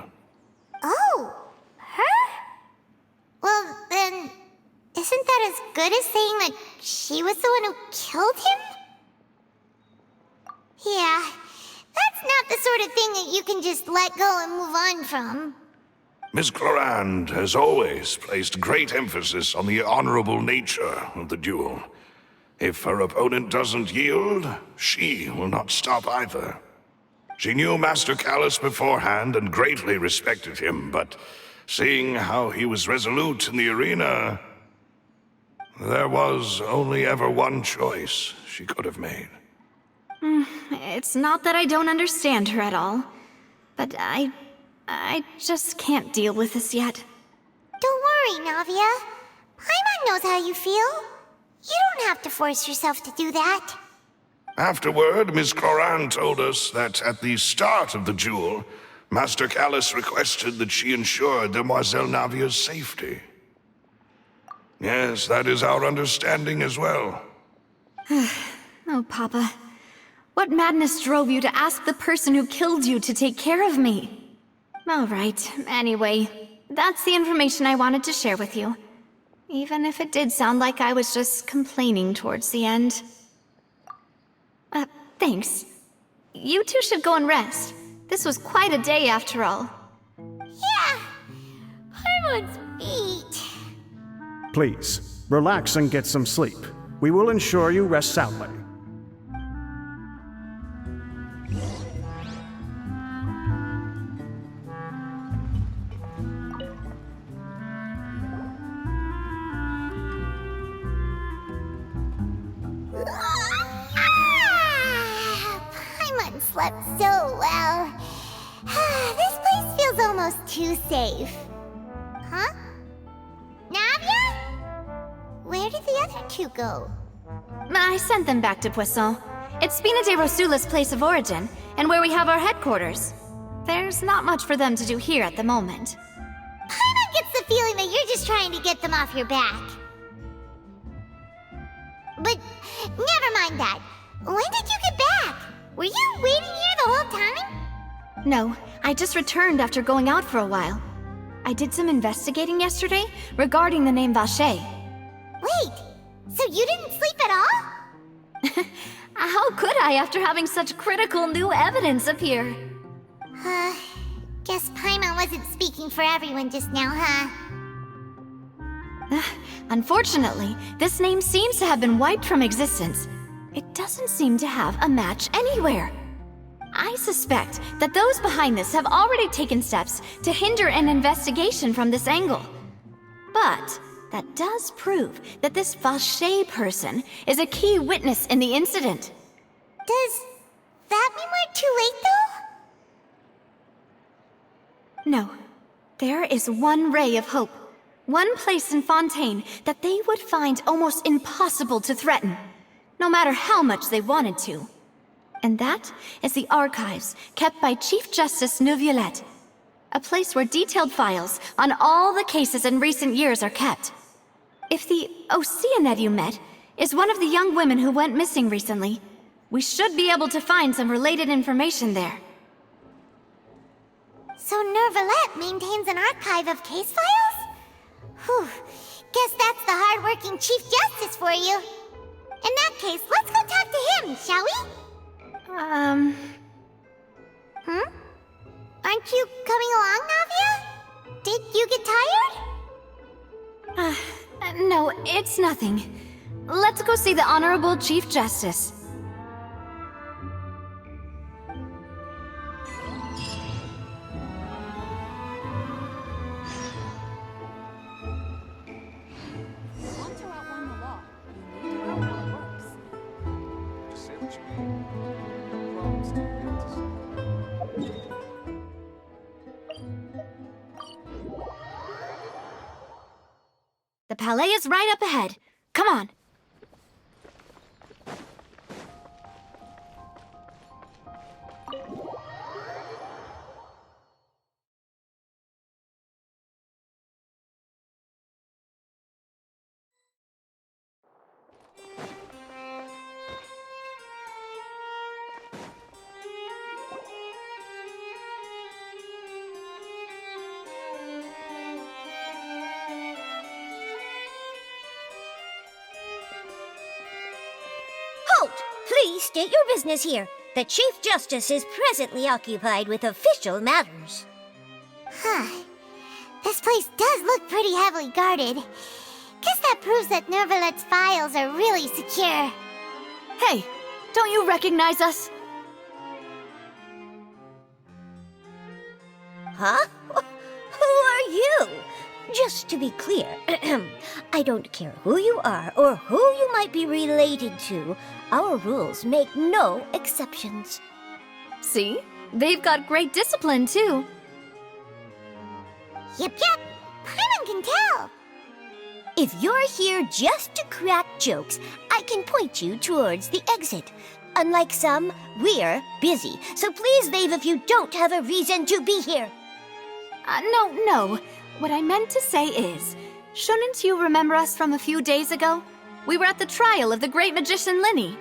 Oh, her? Well, then, isn't that as good as saying that she was the one who killed him? Yeah, that's not the sort of thing that you can just let go and move on from. Ms. Clorand has always placed great emphasis on the honorable nature of the duel. If her opponent doesn't yield, she will not stop either. She knew Master Callus beforehand and greatly respected him, but seeing how he was resolute in the arena, there was only ever one choice she could have made. It's not that I don't understand her at all, but I just can't deal with this yet. Don't worry, Navia. Paimon knows how you feel. You don't have to force yourself to do that. Afterward, Miss Cloran told us that at the start of the duel, Master Callus requested that she ensure Demoiselle Navia's safety. Yes, that is our understanding as well. Oh, Papa. What madness drove you to ask the person who killed you to take care of me? All right, anyway, that's the information I wanted to share with you. Even if it did sound like I was just complaining towards the end. Thanks. You two should go and rest. This was quite a day after all. Yeah! Paimon's feet. Please, relax and get some sleep. We will ensure you rest soundly. Paimon slept so well. This place feels almost too safe. Huh? Navia? Where did the other two go? I sent them back to Poisson. It's Spina de Rosula's place of origin, and where we have our headquarters. There's not much for them to do here at the moment. Paimon gets the feeling that you're just trying to get them off your back. But never mind that. When did you get back? Were you waiting here the whole time? No, I just returned after going out for a while. I did some investigating yesterday regarding the name Vacher. Wait, so you didn't sleep at all? How could I after having such critical new evidence appear? Guess Paimon wasn't speaking for everyone just now, huh? Unfortunately, this name seems to have been wiped from existence. It doesn't seem to have a match anywhere. I suspect that those behind this have already taken steps to hinder an investigation from this angle. But that does prove that this Vacher person is a key witness in the incident. Does that mean we're too late, though? No. There is one ray of hope. One place in Fontaine that they would find almost impossible to threaten, no matter how much they wanted to. And that is the archives kept by Chief Justice Neuvillette, a place where detailed files on all the cases in recent years are kept. If the Oceanette you met is one of the young women who went missing recently, we should be able to find some related information there. So Neuvillette maintains an archive of case files? Whew, guess that's the hard-working Chief Justice for you. In that case, let's go talk to him, shall we? Aren't you coming along, Navia? Did you get tired? No, it's nothing. Let's go see the Honorable Chief Justice. The Palais is right up ahead. Come on. Please state your business here. The Chief Justice is presently occupied with official matters. Huh. This place does look pretty heavily guarded. Guess that proves that Nervalet's files are really secure. Hey, don't you recognize us? Huh? Who are you? Just to be clear, I don't care who you are or who you might be related to. Our rules make no exceptions. See? They've got great discipline, too. Yep. Paimon can tell. If you're here just to crack jokes, I can point you towards the exit. Unlike some, we're busy, so please leave if you don't have a reason to be here. No. What I meant to say is, shouldn't you remember us from a few days ago? We were at the trial of the great magician Lyney.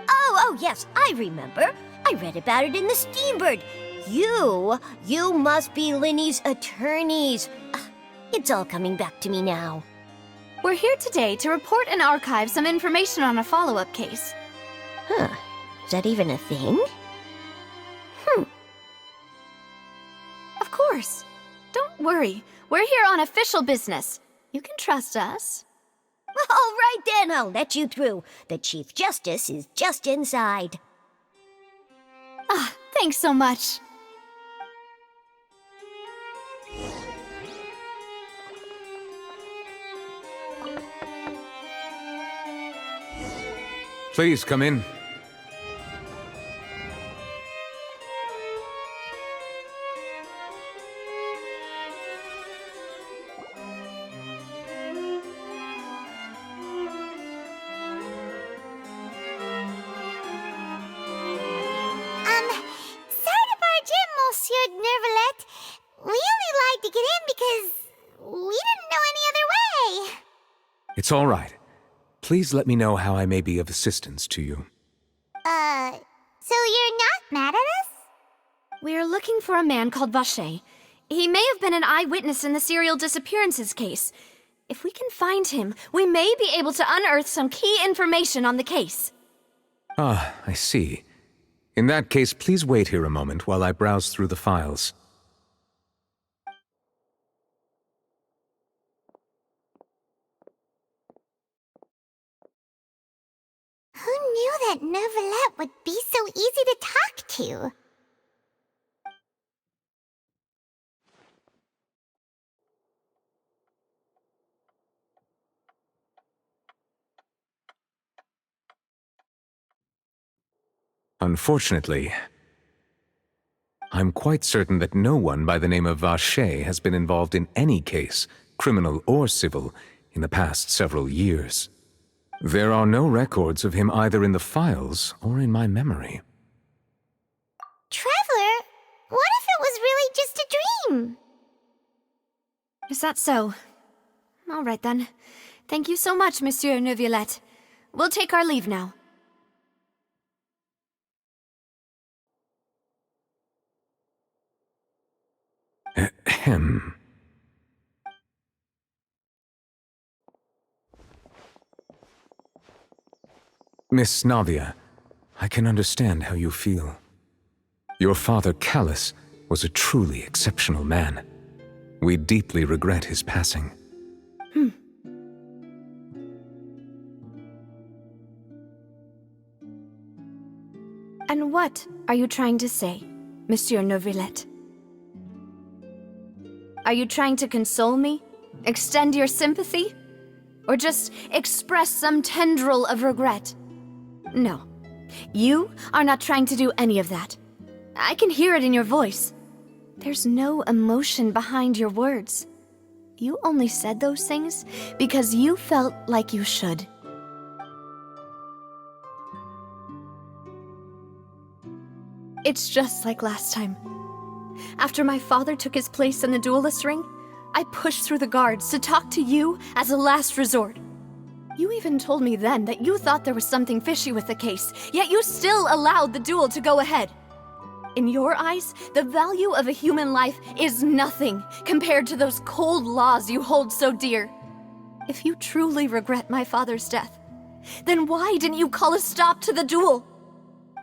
Oh, yes, I remember. I read about it in the Steambird. You must be Lyney's attorneys. It's all coming back to me now. We're here today to report and archive some information on a follow-up case. Huh. Is that even a thing? Of course. Don't worry. We're here on official business. You can trust us. All right then, I'll let you through. The Chief Justice is just inside. Thanks so much. Please come in. Sorry to barge in, Monsieur Nervalet. We only lied to get in because we didn't know any other way. It's all right. Please let me know how I may be of assistance to you. So you're not mad at us? We're looking for a man called Vache. He may have been an eyewitness in the serial disappearances case. If we can find him, we may be able to unearth some key information on the case. Ah, I see. In that case, please wait here a moment while I browse through the files. Who knew that Nervalet would be so easy to talk to? Unfortunately, I'm quite certain that no one by the name of Vache has been involved in any case, criminal or civil, in the past several years. There are no records of him either in the files or in my memory. Traveler, what if it was really just a dream? Is that so? All right then. Thank you so much, Monsieur Neuvillette. We'll take our leave now. Ahem. Miss Navia, I can understand how you feel. Your father, Callus, was a truly exceptional man. We deeply regret his passing. And what are you trying to say, Monsieur Neuvillette? Are you trying to console me? Extend your sympathy? Or just express some tendril of regret? No. You are not trying to do any of that. I can hear it in your voice. There's no emotion behind your words. You only said those things because you felt like you should. It's just like last time. After my father took his place in the duelist ring, I pushed through the guards to talk to you as a last resort. You even told me then that you thought there was something fishy with the case, yet you still allowed the duel to go ahead. In your eyes, the value of a human life is nothing compared to those cold laws you hold so dear. If you truly regret my father's death, then why didn't you call a stop to the duel?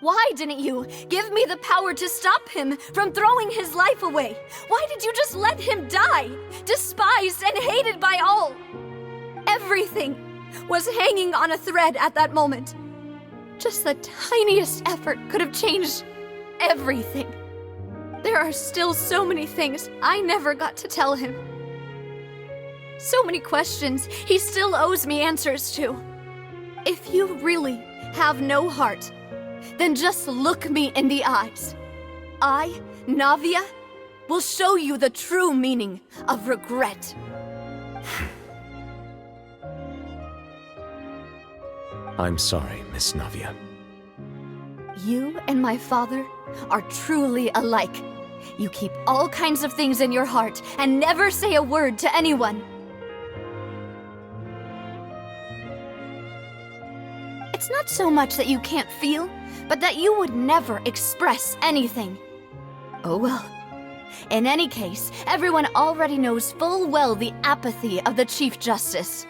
Why didn't you give me the power to stop him from throwing his life away? Why did you just let him die, despised and hated by all? Everything was hanging on a thread at that moment. Just the tiniest effort could have changed everything. There are still so many things I never got to tell him. So many questions he still owes me answers to. If you really have no heart, then just look me in the eyes. I, Navia, will show you the true meaning of regret. I'm sorry, Miss Navia. You and my father are truly alike. You keep all kinds of things in your heart and never say a word to anyone. It's not so much that you can't feel, but that you would never express anything. Oh well. In any case, everyone already knows full well the apathy of the Chief Justice.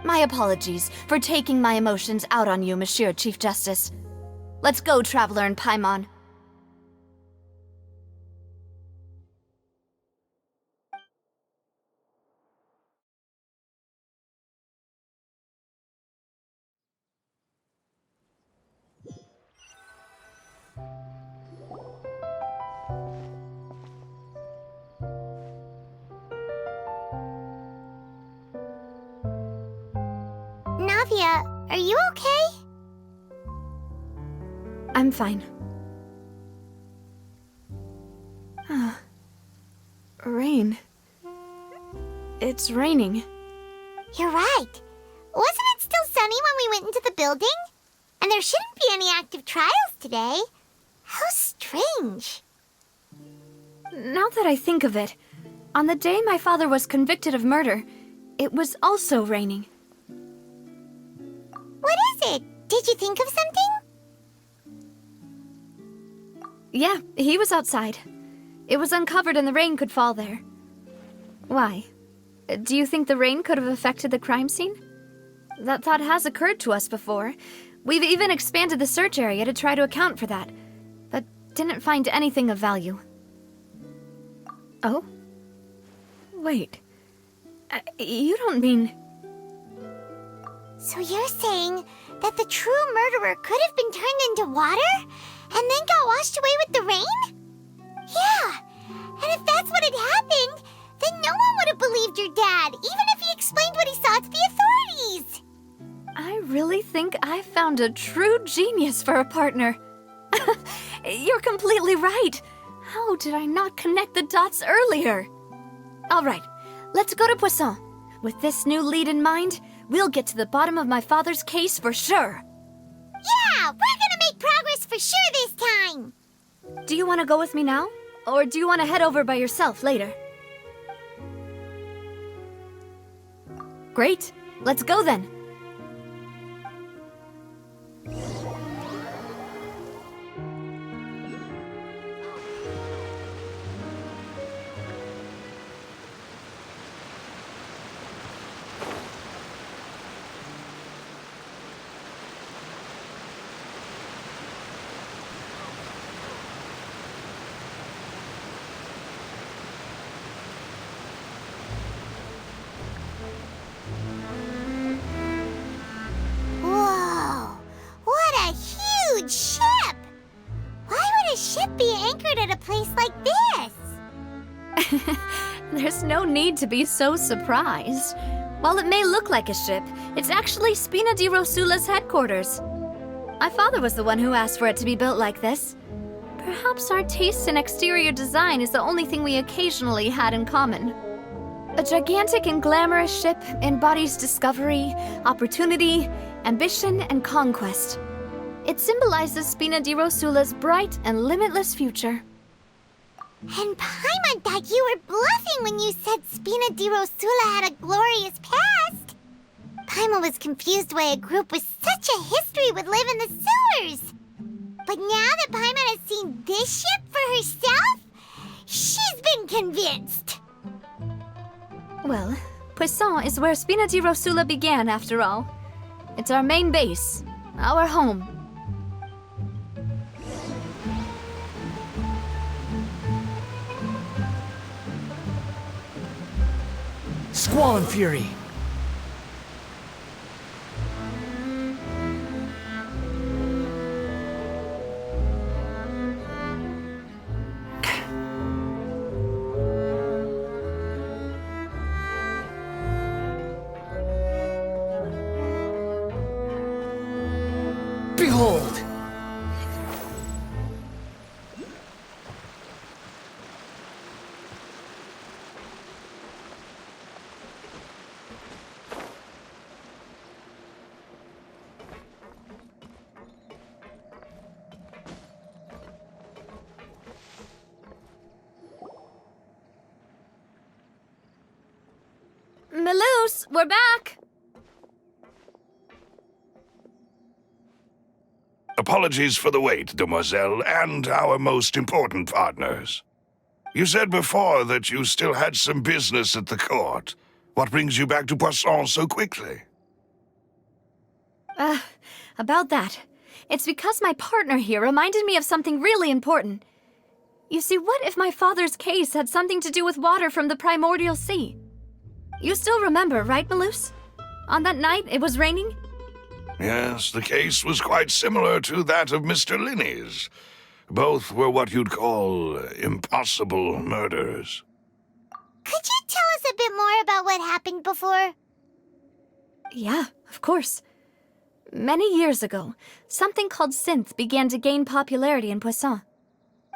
My apologies for taking my emotions out on you, Monsieur Chief Justice. Let's go, Traveler and Paimon. Navia, are you okay? I'm fine. Rain. It's raining. You're right. Wasn't it still sunny when we went into the building? And there shouldn't be any active trials today. How strange. Now that I think of it, on the day my father was convicted of murder, it was also raining. What is it? Did you think of something? Yeah, he was outside. It was uncovered and the rain could fall there. Why? Do you think the rain could have affected the crime scene? That thought has occurred to us before. We've even expanded the search area to try to account for that, but didn't find anything of value. Oh? Wait. You don't mean... So you're saying that the true murderer could have been turned into water and then got washed away with the rain? Yeah, and if that's what had happened, then no one would have believed your dad, even if he explained what he saw to the authorities. I really think I found a true genius for a partner. You're completely right. How did I not connect the dots earlier? All right, let's go to Poisson. With this new lead in mind, we'll get to the bottom of my father's case for sure. Yeah, we're gonna make progress for sure this time. Do you want to go with me now? Or do you want to head over by yourself later? Great, let's go then. Whoa, what a huge ship! Why would a ship be anchored at a place like this? There's no need to be so surprised. While it may look like a ship, it's actually Spina di Rosula's headquarters. My father was the one who asked for it to be built like this. Perhaps our taste in exterior design is the only thing we occasionally had in common. A gigantic and glamorous ship embodies discovery, opportunity, ambition, and conquest. It symbolizes Spina di Rosula's bright and limitless future. And Paimon thought you were bluffing when you said Spina di Rosula had a glorious past. Paimon was confused why a group with such a history would live in the sewers. But now that Paimon has seen this ship for herself, she's been convinced. Well, Poisson is where Spina di Rosula began, after all. It's our main base, our home. Squall and Fury! hold! Melus, we're back! Apologies for the wait, demoiselle, and our most important partners. You said before that you still had some business at the court. What brings you back to Poisson so quickly? About that. It's because my partner here reminded me of something really important. You see, what if my father's case had something to do with water from the primordial sea? You still remember, right, Melus? On that night, it was raining? Yes, the case was quite similar to that of Mr. Lyney's. Both were what you'd call impossible murders. Could you tell us a bit more about what happened before? Yeah, of course. Many years ago, something called synth began to gain popularity in Poisson.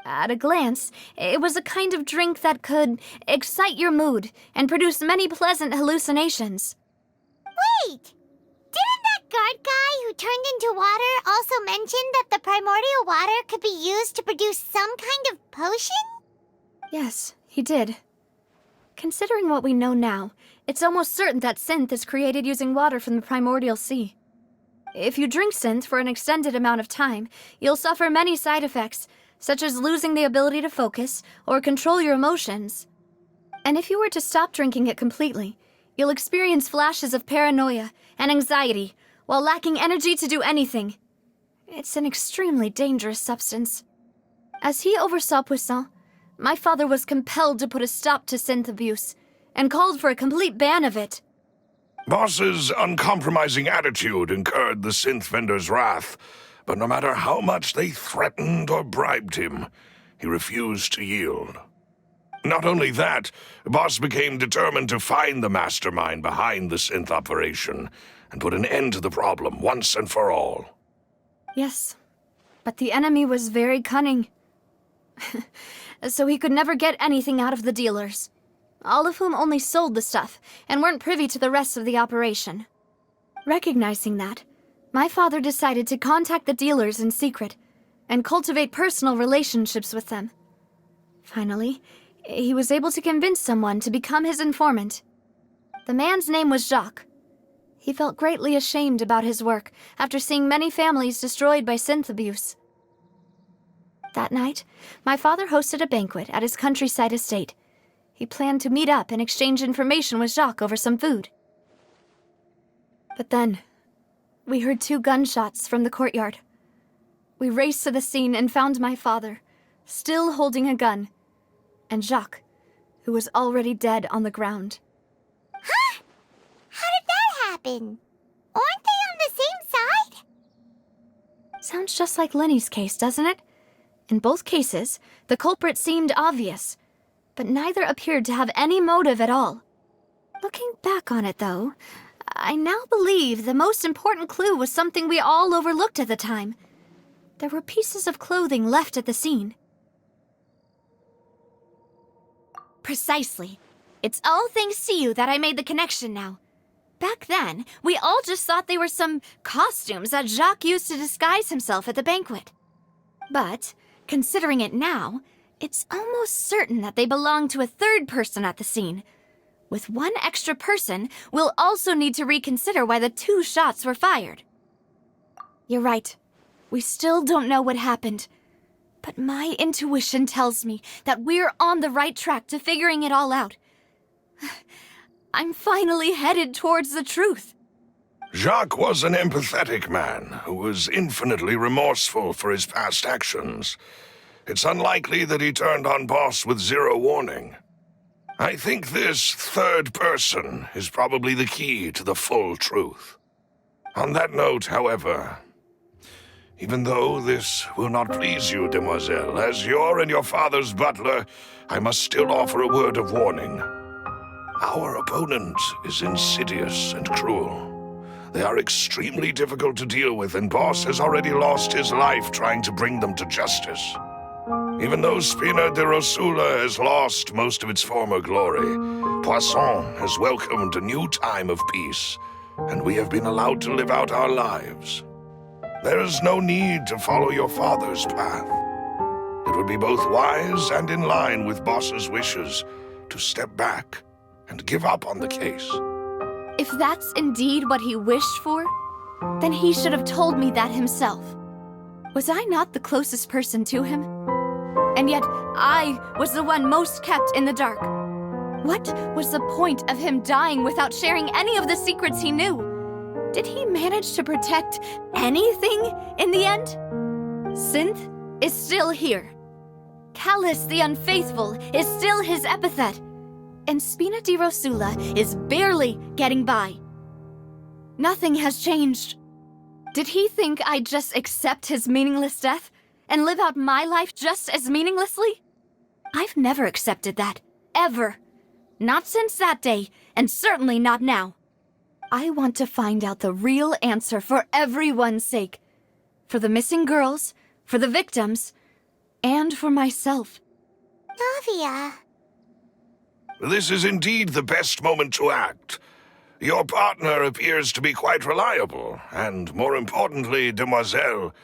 At a glance, it was a kind of drink that could excite your mood and produce many pleasant hallucinations. Wait! Didn't that guard guy who turned into water also mention that the primordial water could be used to produce some kind of potion? Yes, he did. Considering what we know now, it's almost certain that synth is created using water from the primordial sea. If you drink synth for an extended amount of time, you'll suffer many side effects, such as losing the ability to focus or control your emotions. And if you were to stop drinking it completely, you'll experience flashes of paranoia and anxiety while lacking energy to do anything. It's an extremely dangerous substance. As he oversaw Poisson, my father was compelled to put a stop to synth abuse and called for a complete ban of it. Boss's uncompromising attitude incurred the synth vendor's wrath, but no matter how much they threatened or bribed him, he refused to yield. Not only that, Boss became determined to find the mastermind behind the synth operation and put an end to the problem once and for all. Yes, but the enemy was very cunning. So he could never get anything out of the dealers, all of whom only sold the stuff and weren't privy to the rest of the operation. Recognizing that, my father decided to contact the dealers in secret and cultivate personal relationships with them. Finally, he was able to convince someone to become his informant. The man's name was Jacques. He felt greatly ashamed about his work after seeing many families destroyed by synth abuse. That night, my father hosted a banquet at his countryside estate. He planned to meet up and exchange information with Jacques over some food. But then, we heard 2 gunshots from the courtyard. We raced to the scene and found my father, still holding a gun, and Jacques, who was already dead on the ground. Huh? How did that happen? Aren't they on the same side? Sounds just like Lyney's case, doesn't it? In both cases, the culprit seemed obvious, but neither appeared to have any motive at all. Looking back on it, though, I now believe the most important clue was something we all overlooked at the time. There were pieces of clothing left at the scene. Precisely. It's all thanks to you that I made the connection now. Back then, we all just thought they were some costumes that Jacques used to disguise himself at the banquet. But, considering it now, it's almost certain that they belong to a third person at the scene. With one extra person, we'll also need to reconsider why the 2 shots were fired. You're right. We still don't know what happened. But my intuition tells me that we're on the right track to figuring it all out. I'm finally headed towards the truth. Jacques was an empathetic man who was infinitely remorseful for his past actions. It's unlikely that he turned on Boss with 0 warning. I think this third person is probably the key to the full truth. On that note, however, even though this will not please you, demoiselle, as your and your father's butler, I must still offer a word of warning. Our opponent is insidious and cruel. They are extremely difficult to deal with, and Boss has already lost his life trying to bring them to justice. Even though Spina de Rosula has lost most of its former glory, Poisson has welcomed a new time of peace, and we have been allowed to live out our lives. There is no need to follow your father's path. It would be both wise and in line with Boss's wishes to step back and give up on the case. If that's indeed what he wished for, then he should have told me that himself. Was I not the closest person to him? And yet, I was the one most kept in the dark. What was the point of him dying without sharing any of the secrets he knew? Did he manage to protect anything in the end? Synth is still here. Callus the Unfaithful is still his epithet. And Spina di Rosula is barely getting by. Nothing has changed. Did he think I'd just accept his meaningless death and live out my life just as meaninglessly? I've never accepted that, ever. Not since that day, and certainly not now. I want to find out the real answer for everyone's sake. For the missing girls, for the victims, and for myself. Navia. This is indeed the best moment to act. Your partner appears to be quite reliable, and more importantly, Demoiselle,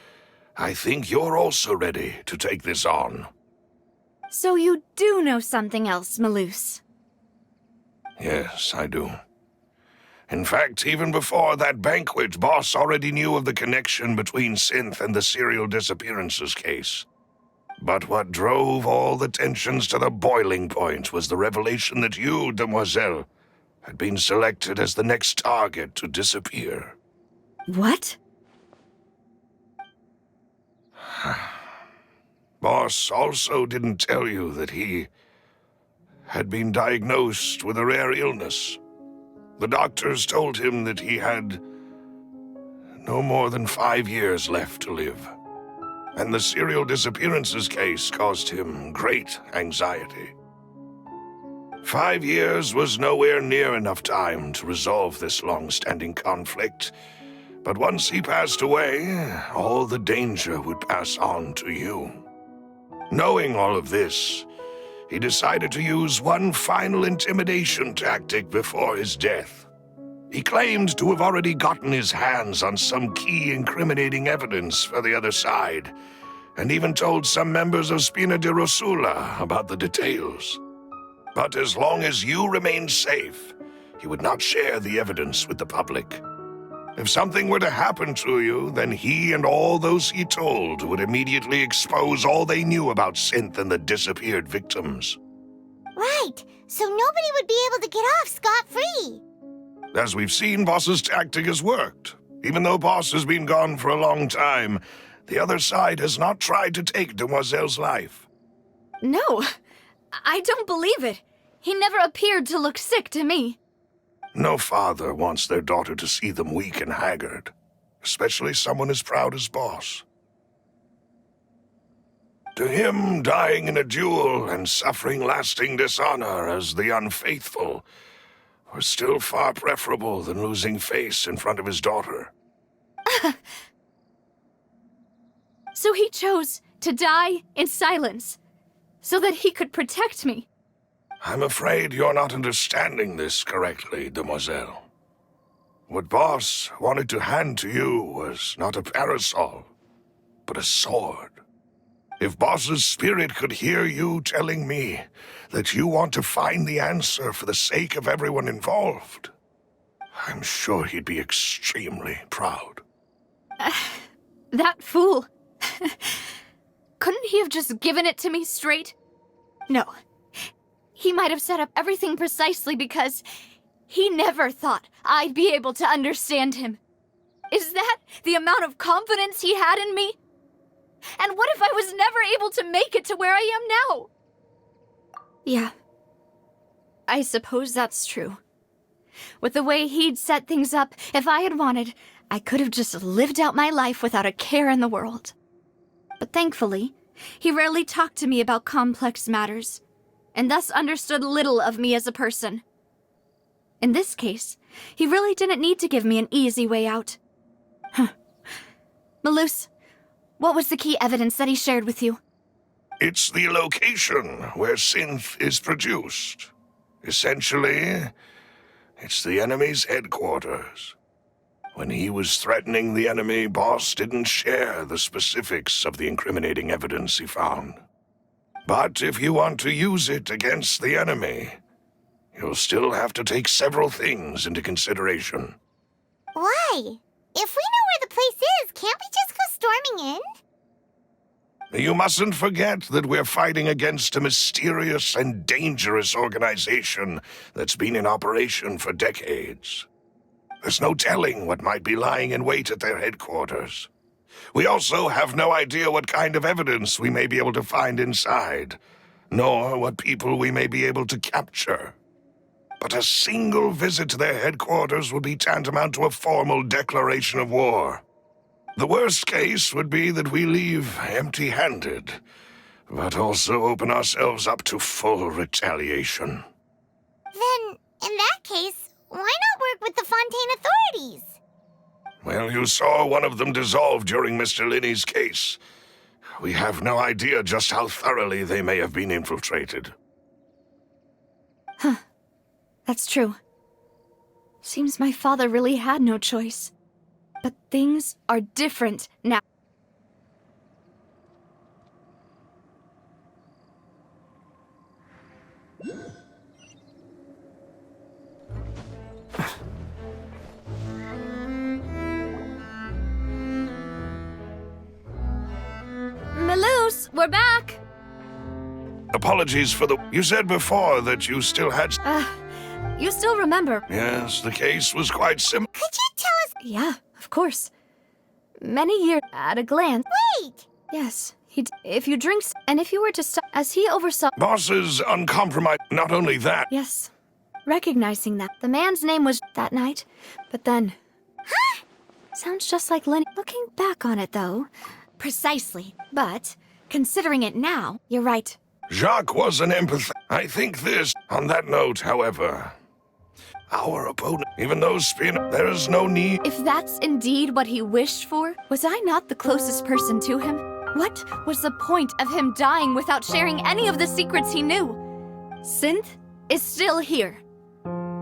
I think you're also ready to take this on. So you do know something else, Malus? Yes, I do. In fact, even before that banquet, Boss already knew of the connection between Synth and the serial disappearances case. But what drove all the tensions to the boiling point was the revelation that you, Demoiselle, had been selected as the next target to disappear. What? Boss also didn't tell you that he had been diagnosed with a rare illness. The doctors told him that he had no more than 5 years left to live. And the serial disappearances case caused him great anxiety. 5 years was nowhere near enough time to resolve this long-standing conflict, but once he passed away, all the danger would pass on to you. Knowing all of this, he decided to use one final intimidation tactic before his death. He claimed to have already gotten his hands on some key incriminating evidence for the other side, and even told some members of Spina di Rosula about the details. But as long as you remained safe, he would not share the evidence with the public. If something were to happen to you, then he and all those he told would immediately expose all they knew about Synth and the disappeared victims. Right, so nobody would be able to get off scot-free. As we've seen, Boss's tactic has worked. Even though Boss has been gone for a long time, the other side has not tried to take Demoiselle's life. No, I don't believe it. He never appeared to look sick to me. No father wants their daughter to see them weak and haggard, especially someone as proud as Boss. To him, dying in a duel and suffering lasting dishonor as the Unfaithful were still far preferable than losing face in front of his daughter. So he chose to die in silence, so that he could protect me. I'm afraid you're not understanding this correctly, Demoiselle. What Boss wanted to hand to you was not a parasol, but a sword. If Boss's spirit could hear you telling me that you want to find the answer for the sake of everyone involved, I'm sure he'd be extremely proud. That fool. Couldn't he have just given it to me straight? No. He might have set up everything precisely because he never thought I'd be able to understand him. Is that the amount of confidence he had in me? And what if I was never able to make it to where I am now? Yeah. I suppose that's true. With the way he'd set things up, if I had wanted, I could have just lived out my life without a care in the world. But thankfully, he rarely talked to me about complex matters, and thus understood little of me as a person. In this case, he really didn't need to give me an easy way out. Malus, what was the key evidence that he shared with you? It's the location where synth is produced. Essentially, it's the enemy's headquarters. When he was threatening the enemy, Boss didn't share the specifics of the incriminating evidence he found. But if you want to use it against the enemy, you'll still have to take several things into consideration. Why? If we know where the place is, can't we just go storming in? You mustn't forget that we're fighting against a mysterious and dangerous organization that's been in operation for decades. There's no telling what might be lying in wait at their headquarters. We also have no idea what kind of evidence we may be able to find inside, nor what people we may be able to capture. But a single visit to their headquarters would be tantamount to a formal declaration of war. The worst case would be that we leave empty-handed, but also open ourselves up to full retaliation. Then, in that case, why not work with the Fontaine authorities? Well, you saw one of them dissolve during Mr. Lyney's case. We have no idea just how thoroughly they may have been infiltrated. Huh. That's true. Seems my father really had no choice. But things are different now. Malus, we're back! Apologies for the... You said before that you still had... You still remember? Yes, the case was quite simple. Could you tell us? Yeah, of course. Many years at a glance. Wait! Yes, if you drink, and if you were to stop, as he oversaw... Boss's uncompromised... Not only that... Yes, recognizing that. The man's name was that night, but then... Huh? Sounds just like Lyney. Looking back on it, though... Precisely. But, considering it now, you're right. Jacques was an empath... I think this... On that note, however... Our opponent, even though there is no need... If that's indeed what he wished for, was I not the closest person to him? What was the point of him dying without sharing any of the secrets he knew? Synth is still here.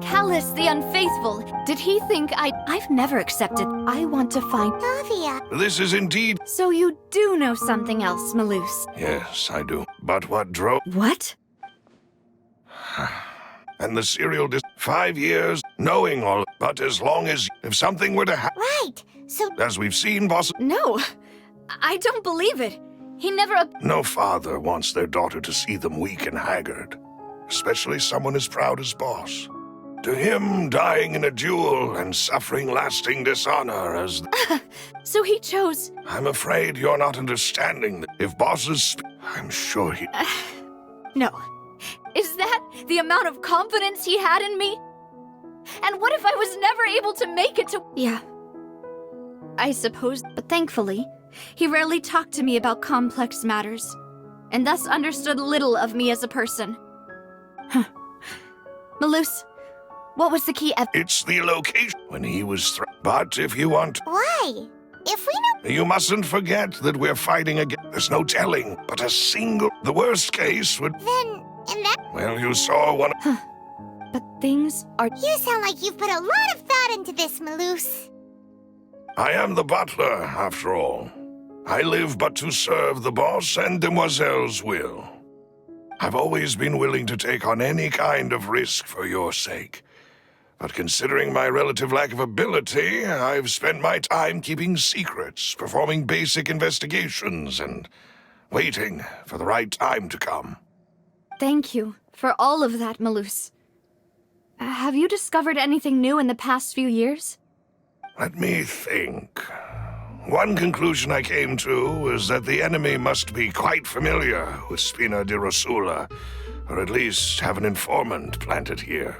Callus the Unfaithful, did he think I've never accepted. I want to find... Navia. This is indeed... So you do know something else, Malus? Yes, I do. But what drove... What? And the serial 5 years, knowing all... But as long as... If something were to happen... Right, so... As we've seen, Boss... No, I don't believe it. He never... No father wants their daughter to see them weak and haggard. Especially someone as proud as Boss. To him, dying in a duel and suffering lasting dishonor as... So he chose... I'm afraid you're not understanding. If Boss's... I'm sure he... No. Is that the amount of confidence he had in me? And what if I was never able to make it to... Yeah. I suppose, but thankfully, he rarely talked to me about complex matters, and thus understood little of me as a person. Malus, what was the key It's the location when he was But if you want... Why? If we know... You mustn't forget that we're fighting again. There's no telling, but a single... The worst case would... Then, in that... Well, you saw one... But things are... You sound like you've put a lot of thought into this, Malus. I am the butler, after all. I live but to serve the boss and Demoiselle's will. I've always been willing to take on any kind of risk for your sake. But considering my relative lack of ability, I've spent my time keeping secrets, performing basic investigations, and waiting for the right time to come. Thank you for all of that, Malus. Have you discovered anything new in the past few years? Let me think. One conclusion I came to is that the enemy must be quite familiar with Spina di Rosula, or at least have an informant planted here.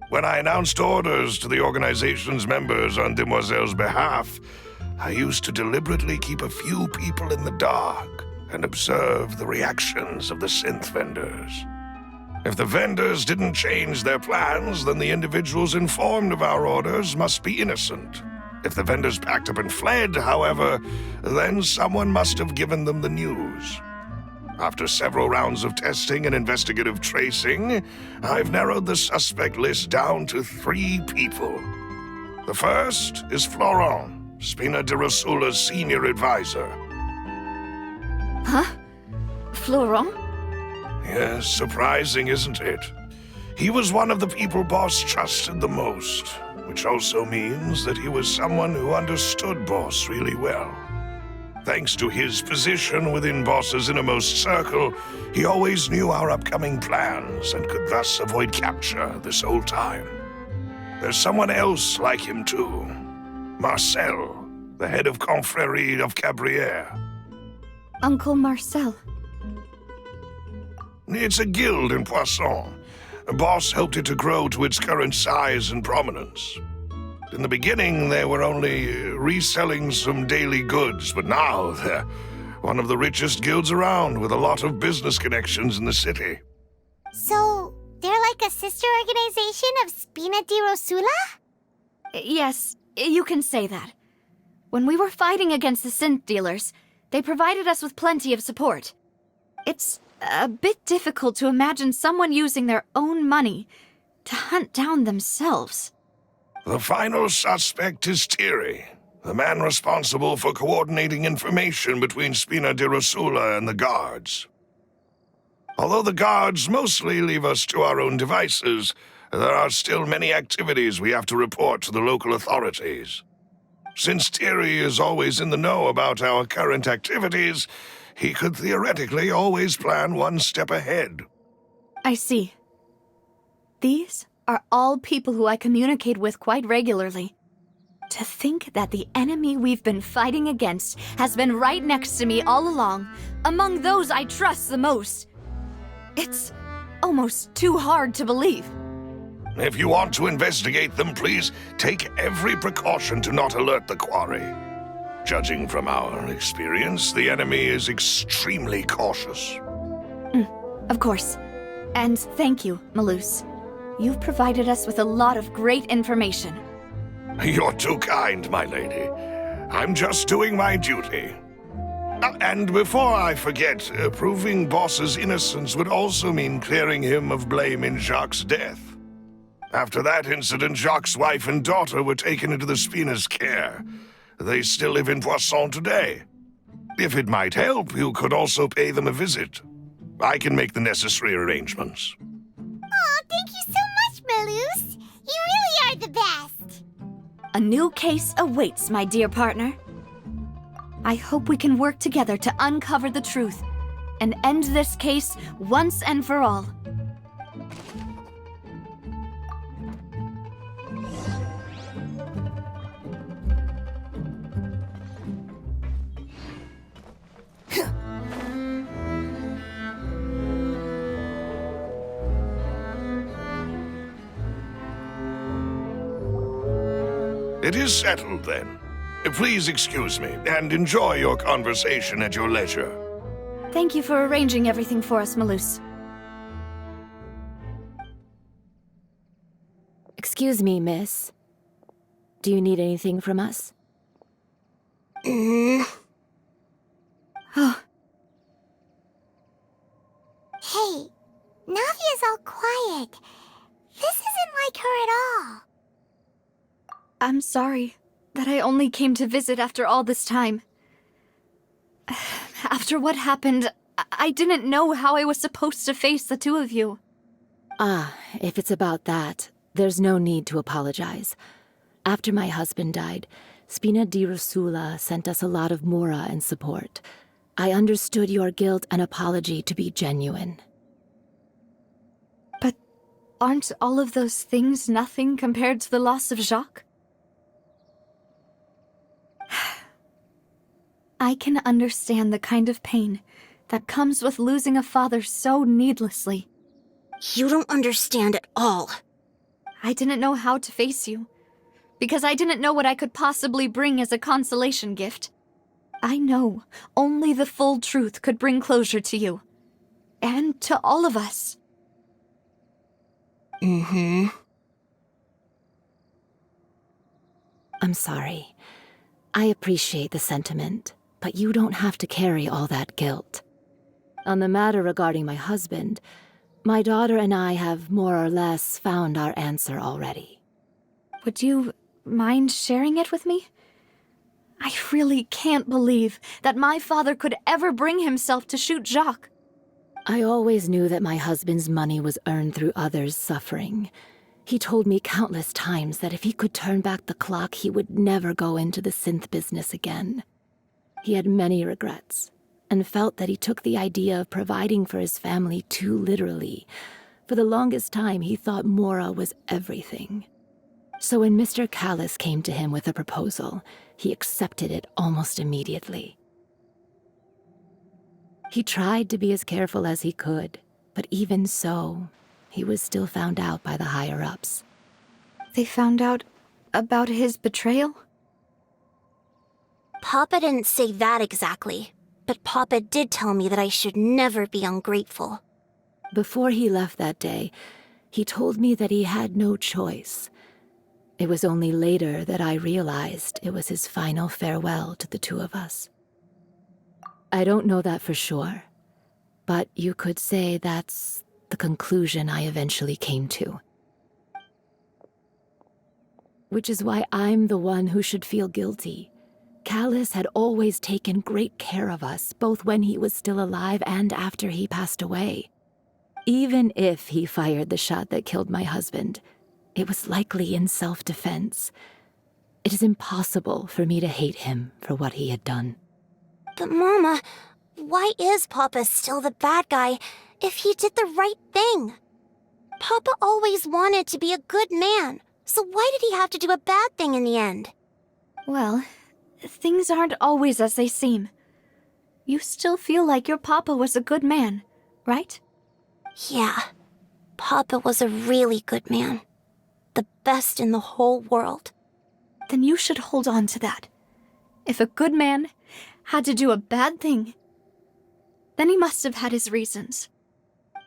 When I announced orders to the organization's members on Demoiselle's behalf, I used to deliberately keep a few people in the dark and observe the reactions of the synth vendors. If the vendors didn't change their plans, then the individuals informed of our orders must be innocent. If the vendors packed up and fled, however, then someone must have given them the news. After several rounds of testing and investigative tracing, I've narrowed the suspect list down to 3 people. The first is Florent, Spina di Rosula's senior advisor. Huh? Florent? Yes, surprising, isn't it? He was one of the people Boss trusted the most, which also means that he was someone who understood Boss really well. Thanks to his position within Boss's innermost circle, he always knew our upcoming plans and could thus avoid capture this whole time. There's someone else like him too. Marcel, the head of Confrérie of Cabrières. Uncle Marcel. It's a guild in Poisson. Boss helped it to grow to its current size and prominence. In the beginning, they were only reselling some daily goods, but now they're one of the richest guilds around with a lot of business connections in the city. So, they're like a sister organization of Spina di Rosula? Yes, you can say that. When we were fighting against the synth dealers, they provided us with plenty of support. It's a bit difficult to imagine someone using their own money to hunt down themselves. The final suspect is Thierry, the man responsible for coordinating information between Spina di Rosula and the guards. Although the guards mostly leave us to our own devices, there are still many activities we have to report to the local authorities. Since Thierry is always in the know about our current activities, he could theoretically always plan one step ahead. I see. These are all people who I communicate with quite regularly. To think that the enemy we've been fighting against has been right next to me all along, among those I trust the most. It's almost too hard to believe. If you want to investigate them, please take every precaution to not alert the quarry. Judging from our experience, the enemy is extremely cautious. Of course. And thank you, Malus. You've provided us with a lot of great information. You're too kind, my lady. I'm just doing my duty. And before I forget, proving Boss's innocence would also mean clearing him of blame in Jacques' death. After that incident, Jacques' wife and daughter were taken into the Spina's care. They still live in Poisson today. If it might help, you could also pay them a visit. I can make the necessary arrangements. Aw, thank you so much, Malus. You really are the best. A new case awaits, my dear partner. I hope we can work together to uncover the truth and end this case once and for all. It is settled, then. Please excuse me, and enjoy your conversation at your leisure. Thank you for arranging everything for us, Malus. Excuse me, miss. Do you need anything from us? Hey, Navia's all quiet. This isn't like her at all. I'm sorry that I only came to visit after all this time. After what happened, I didn't know how I was supposed to face the two of you. Ah, if it's about that, there's no need to apologize. After my husband died, Spina di Rosula sent us a lot of mora and support. I understood your guilt and apology to be genuine. But aren't all of those things nothing compared to the loss of Jacques? I can understand the kind of pain that comes with losing a father so needlessly. You don't understand at all. I didn't know how to face you, because I didn't know what I could possibly bring as a consolation gift. I know only the full truth could bring closure to you, and to all of us. Mm-hmm. I'm sorry. I appreciate the sentiment, but you don't have to carry all that guilt. On the matter regarding my husband, my daughter and I have more or less found our answer already. Would you mind sharing it with me? I really can't believe that my father could ever bring himself to shoot Jacques. I always knew that my husband's money was earned through others' suffering. He told me countless times that if he could turn back the clock, he would never go into the synth business again. He had many regrets, and felt that he took the idea of providing for his family too literally. For the longest time, he thought Mora was everything. So when Mr. Callis came to him with a proposal, he accepted it almost immediately. He tried to be as careful as he could, but even so, he was still found out by the higher-ups. They found out about his betrayal? Papa didn't say that exactly, but Papa did tell me that I should never be ungrateful. Before he left that day, he told me that he had no choice. It was only later that I realized it was his final farewell to the two of us. I don't know that for sure, but you could say that's the conclusion I eventually came to. Which is why I'm the one who should feel guilty. Callis had always taken great care of us, both when he was still alive and after he passed away. Even if he fired the shot that killed my husband, it was likely in self-defense. It is impossible for me to hate him for what he had done. But Mama, why is Papa still the bad guy if he did the right thing? Papa always wanted to be a good man, so why did he have to do a bad thing in the end? Well, things aren't always as they seem. You still feel like your papa was a good man, right? Yeah, Papa was a really good man. The best in the whole world. Then you should hold on to that. If a good man had to do a bad thing, then he must have had his reasons.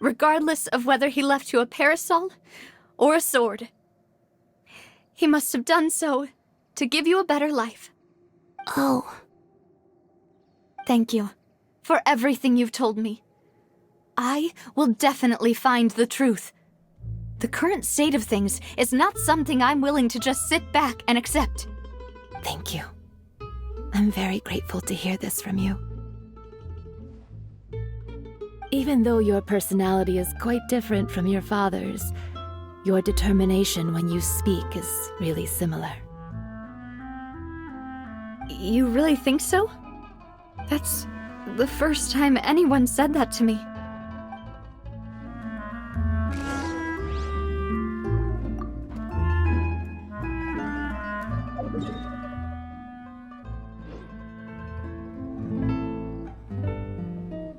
Regardless of whether he left you a parasol or a sword. He must have done so to give you a better life. Oh. Thank you for everything you've told me. I will definitely find the truth. The current state of things is not something I'm willing to just sit back and accept. Thank you. I'm very grateful to hear this from you. Even though your personality is quite different from your father's, your determination when you speak is really similar. You really think so? That's the first time anyone said that to me.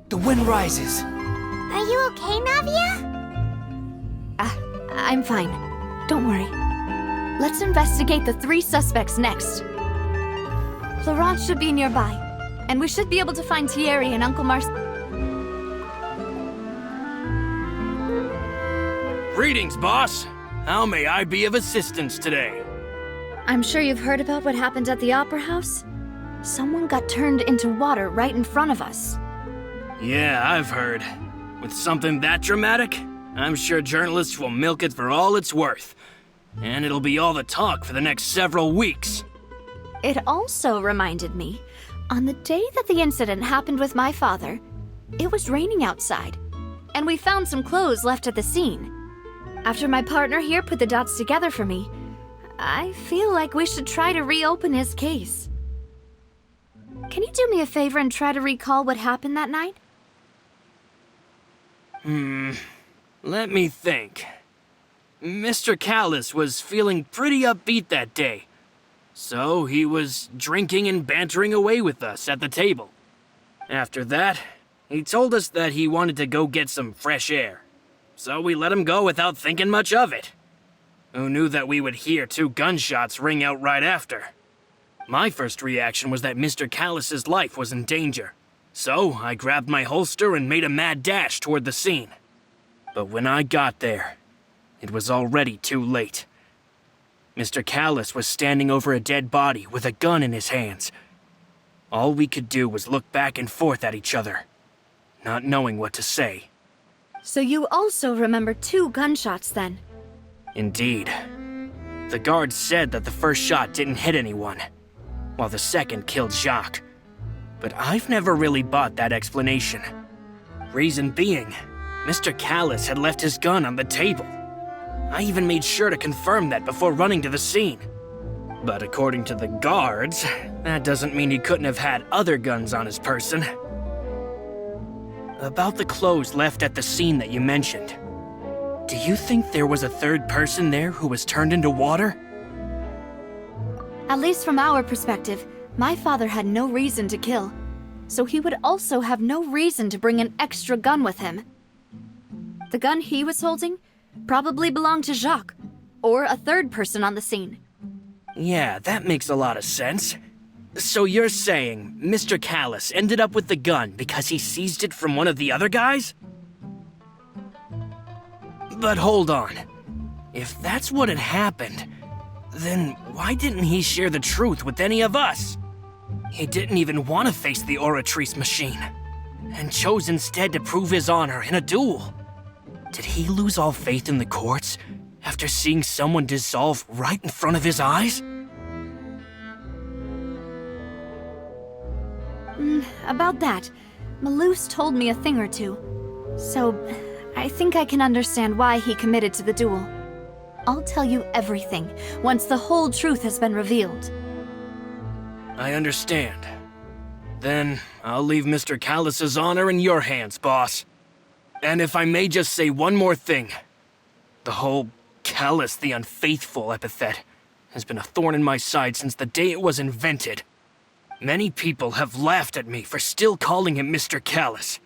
The wind rises. Are you okay, Navia? I'm fine. Don't worry. Let's investigate the 3 suspects next. Florent should be nearby, and we should be able to find Thierry and Uncle Marcel. Greetings, boss. How may I be of assistance today? I'm sure you've heard about what happened at the Opera House. Someone got turned into water right in front of us. Yeah, I've heard. With something that dramatic, I'm sure journalists will milk it for all it's worth. And it'll be all the talk for the next several weeks. It also reminded me, on the day that the incident happened with my father, it was raining outside, and we found some clothes left at the scene. After my partner here put the dots together for me, I feel like we should try to reopen his case. Can you do me a favor and try to recall what happened that night? Let me think. Mr. Callis was feeling pretty upbeat that day. So he was drinking and bantering away with us at the table. After that, he told us that he wanted to go get some fresh air. So we let him go without thinking much of it. Who knew that we would hear 2 gunshots ring out right after? My first reaction was that Mr. Callis's life was in danger. So I grabbed my holster and made a mad dash toward the scene. But when I got there, it was already too late. Mr. Callus was standing over a dead body with a gun in his hands. All we could do was look back and forth at each other, not knowing what to say. So you also remember 2 gunshots then? Indeed. The guard said that the first shot didn't hit anyone, while the second killed Jacques. But I've never really bought that explanation. Reason being, Mr. Callus had left his gun on the table. I even made sure to confirm that before running to the scene. But according to the guards, that doesn't mean he couldn't have had other guns on his person. About the clothes left at the scene that you mentioned, do you think there was a third person there who was turned into water? At least from our perspective, my father had no reason to kill, so he would also have no reason to bring an extra gun with him. The gun he was holding probably belonged to Jacques, or a third person on the scene. Yeah, that makes a lot of sense. So you're saying Mr. Callus ended up with the gun because he seized it from one of the other guys? But hold on. If that's what had happened, then why didn't he share the truth with any of us? He didn't even want to face the Oratrice machine, and chose instead to prove his honor in a duel. Did he lose all faith in the courts after seeing someone dissolve right in front of his eyes? About that, Malus told me a thing or two, so I think I can understand why he committed to the duel. I'll tell you everything once the whole truth has been revealed. I understand. Then I'll leave Mr. Callus's honor in your hands, boss. And if I may just say one more thing. The whole Callus the Unfaithful epithet has been a thorn in my side since the day it was invented. Many people have laughed at me for still calling him Mr. Callus,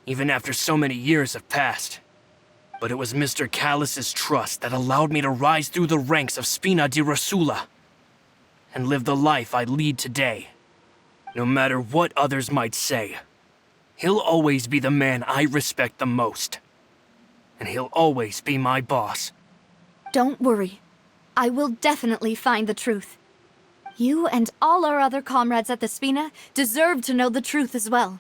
even after so many years have passed. But it was Mr. Callus's trust that allowed me to rise through the ranks of Spina di Rosula and live the life I lead today. No matter what others might say, he'll always be the man I respect the most. And he'll always be my boss. Don't worry. I will definitely find the truth. You and all our other comrades at the Spina deserve to know the truth as well.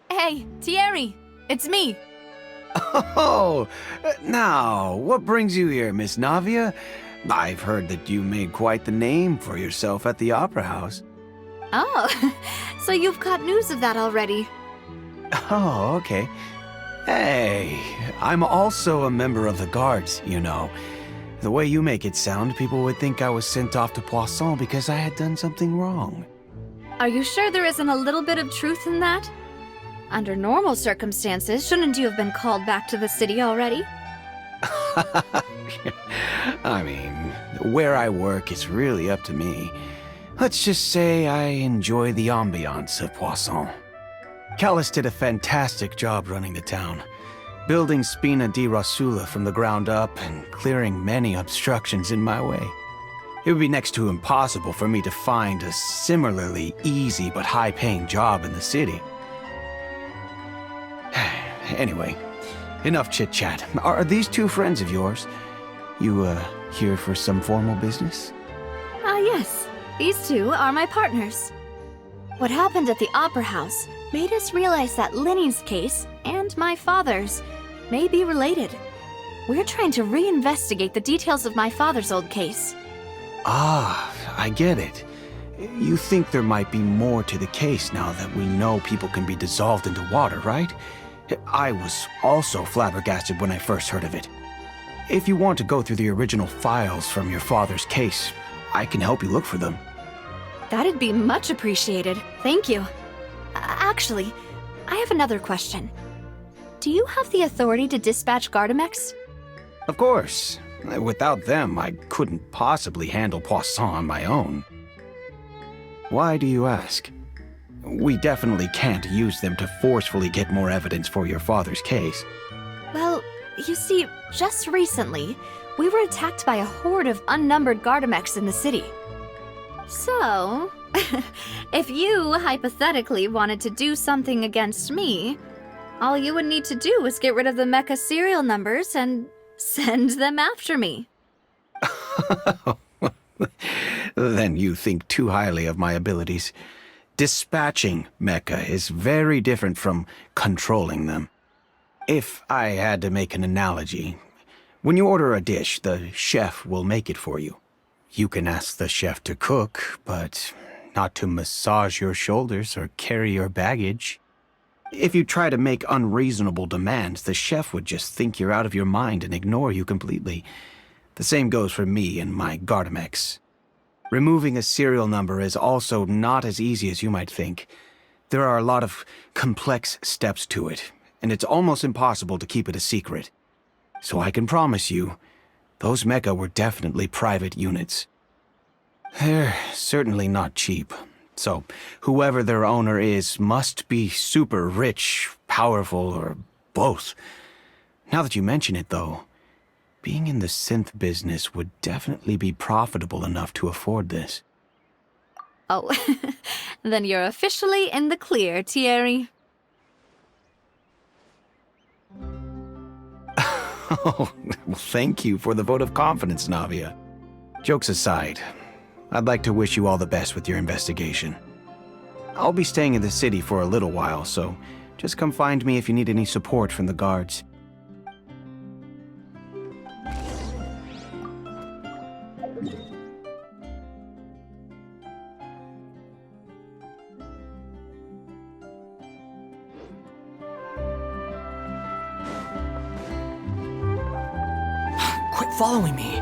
Hey, Thierry! It's me! Oh, now, what brings you here, Miss Navia? I've heard that you made quite the name for yourself at the Opera House. Oh, so you've caught news of that already. Oh, okay. Hey, I'm also a member of the Guards, you know. The way you make it sound, people would think I was sent off to Poisson because I had done something wrong. Are you sure there isn't a little bit of truth in that? Under normal circumstances, shouldn't you have been called back to the city already? I mean, where I work is really up to me. Let's just say I enjoy the ambiance of Poisson. Callus did a fantastic job running the town, building Spina di Rosula from the ground up and clearing many obstructions in my way. It would be next to impossible for me to find a similarly easy but high-paying job in the city. Anyway, enough chit-chat. Are these 2 friends of yours? You, here for some formal business? Yes. These 2 are my partners. What happened at the Opera House made us realize that Lyney's case and my father's may be related. We're trying to reinvestigate the details of my father's old case. Ah, I get it. You think there might be more to the case now that we know people can be dissolved into water, right? I was also flabbergasted when I first heard of it. If you want to go through the original files from your father's case, I can help you look for them. That'd be much appreciated. Thank you. Actually, I have another question. Do you have the authority to dispatch Gardamex? Of course. Without them, I couldn't possibly handle Poisson on my own. Why do you ask? we definitely can't use them to forcefully get more evidence for your father's case. Well, you see, just recently, we were attacked by a horde of unnumbered Gardamex in the city. So, if you hypothetically wanted to do something against me, all you would need to do is get rid of the mecha serial numbers and send them after me. Then you think too highly of my abilities. Dispatching mecha is very different from controlling them. If I had to make an analogy, when you order a dish, the chef will make it for you. You can ask the chef to cook, but not to massage your shoulders or carry your baggage. If you try to make unreasonable demands, the chef would just think you're out of your mind and ignore you completely. The same goes for me and my Gardamex. Removing a serial number is also not as easy as you might think. There are a lot of complex steps to it, and it's almost impossible to keep it a secret. So I can promise you, those mecha were definitely private units. They're certainly not cheap. So, whoever their owner is must be super rich, powerful, or both. Now that you mention it, though, being in the synth business would definitely be profitable enough to afford this. Oh, then you're officially in the clear, Thierry. Oh, well, thank you for the vote of confidence, Navia. Jokes aside, I'd like to wish you all the best with your investigation. I'll be staying in the city for a little while, so just come find me if you need any support from the guards. Quit following me.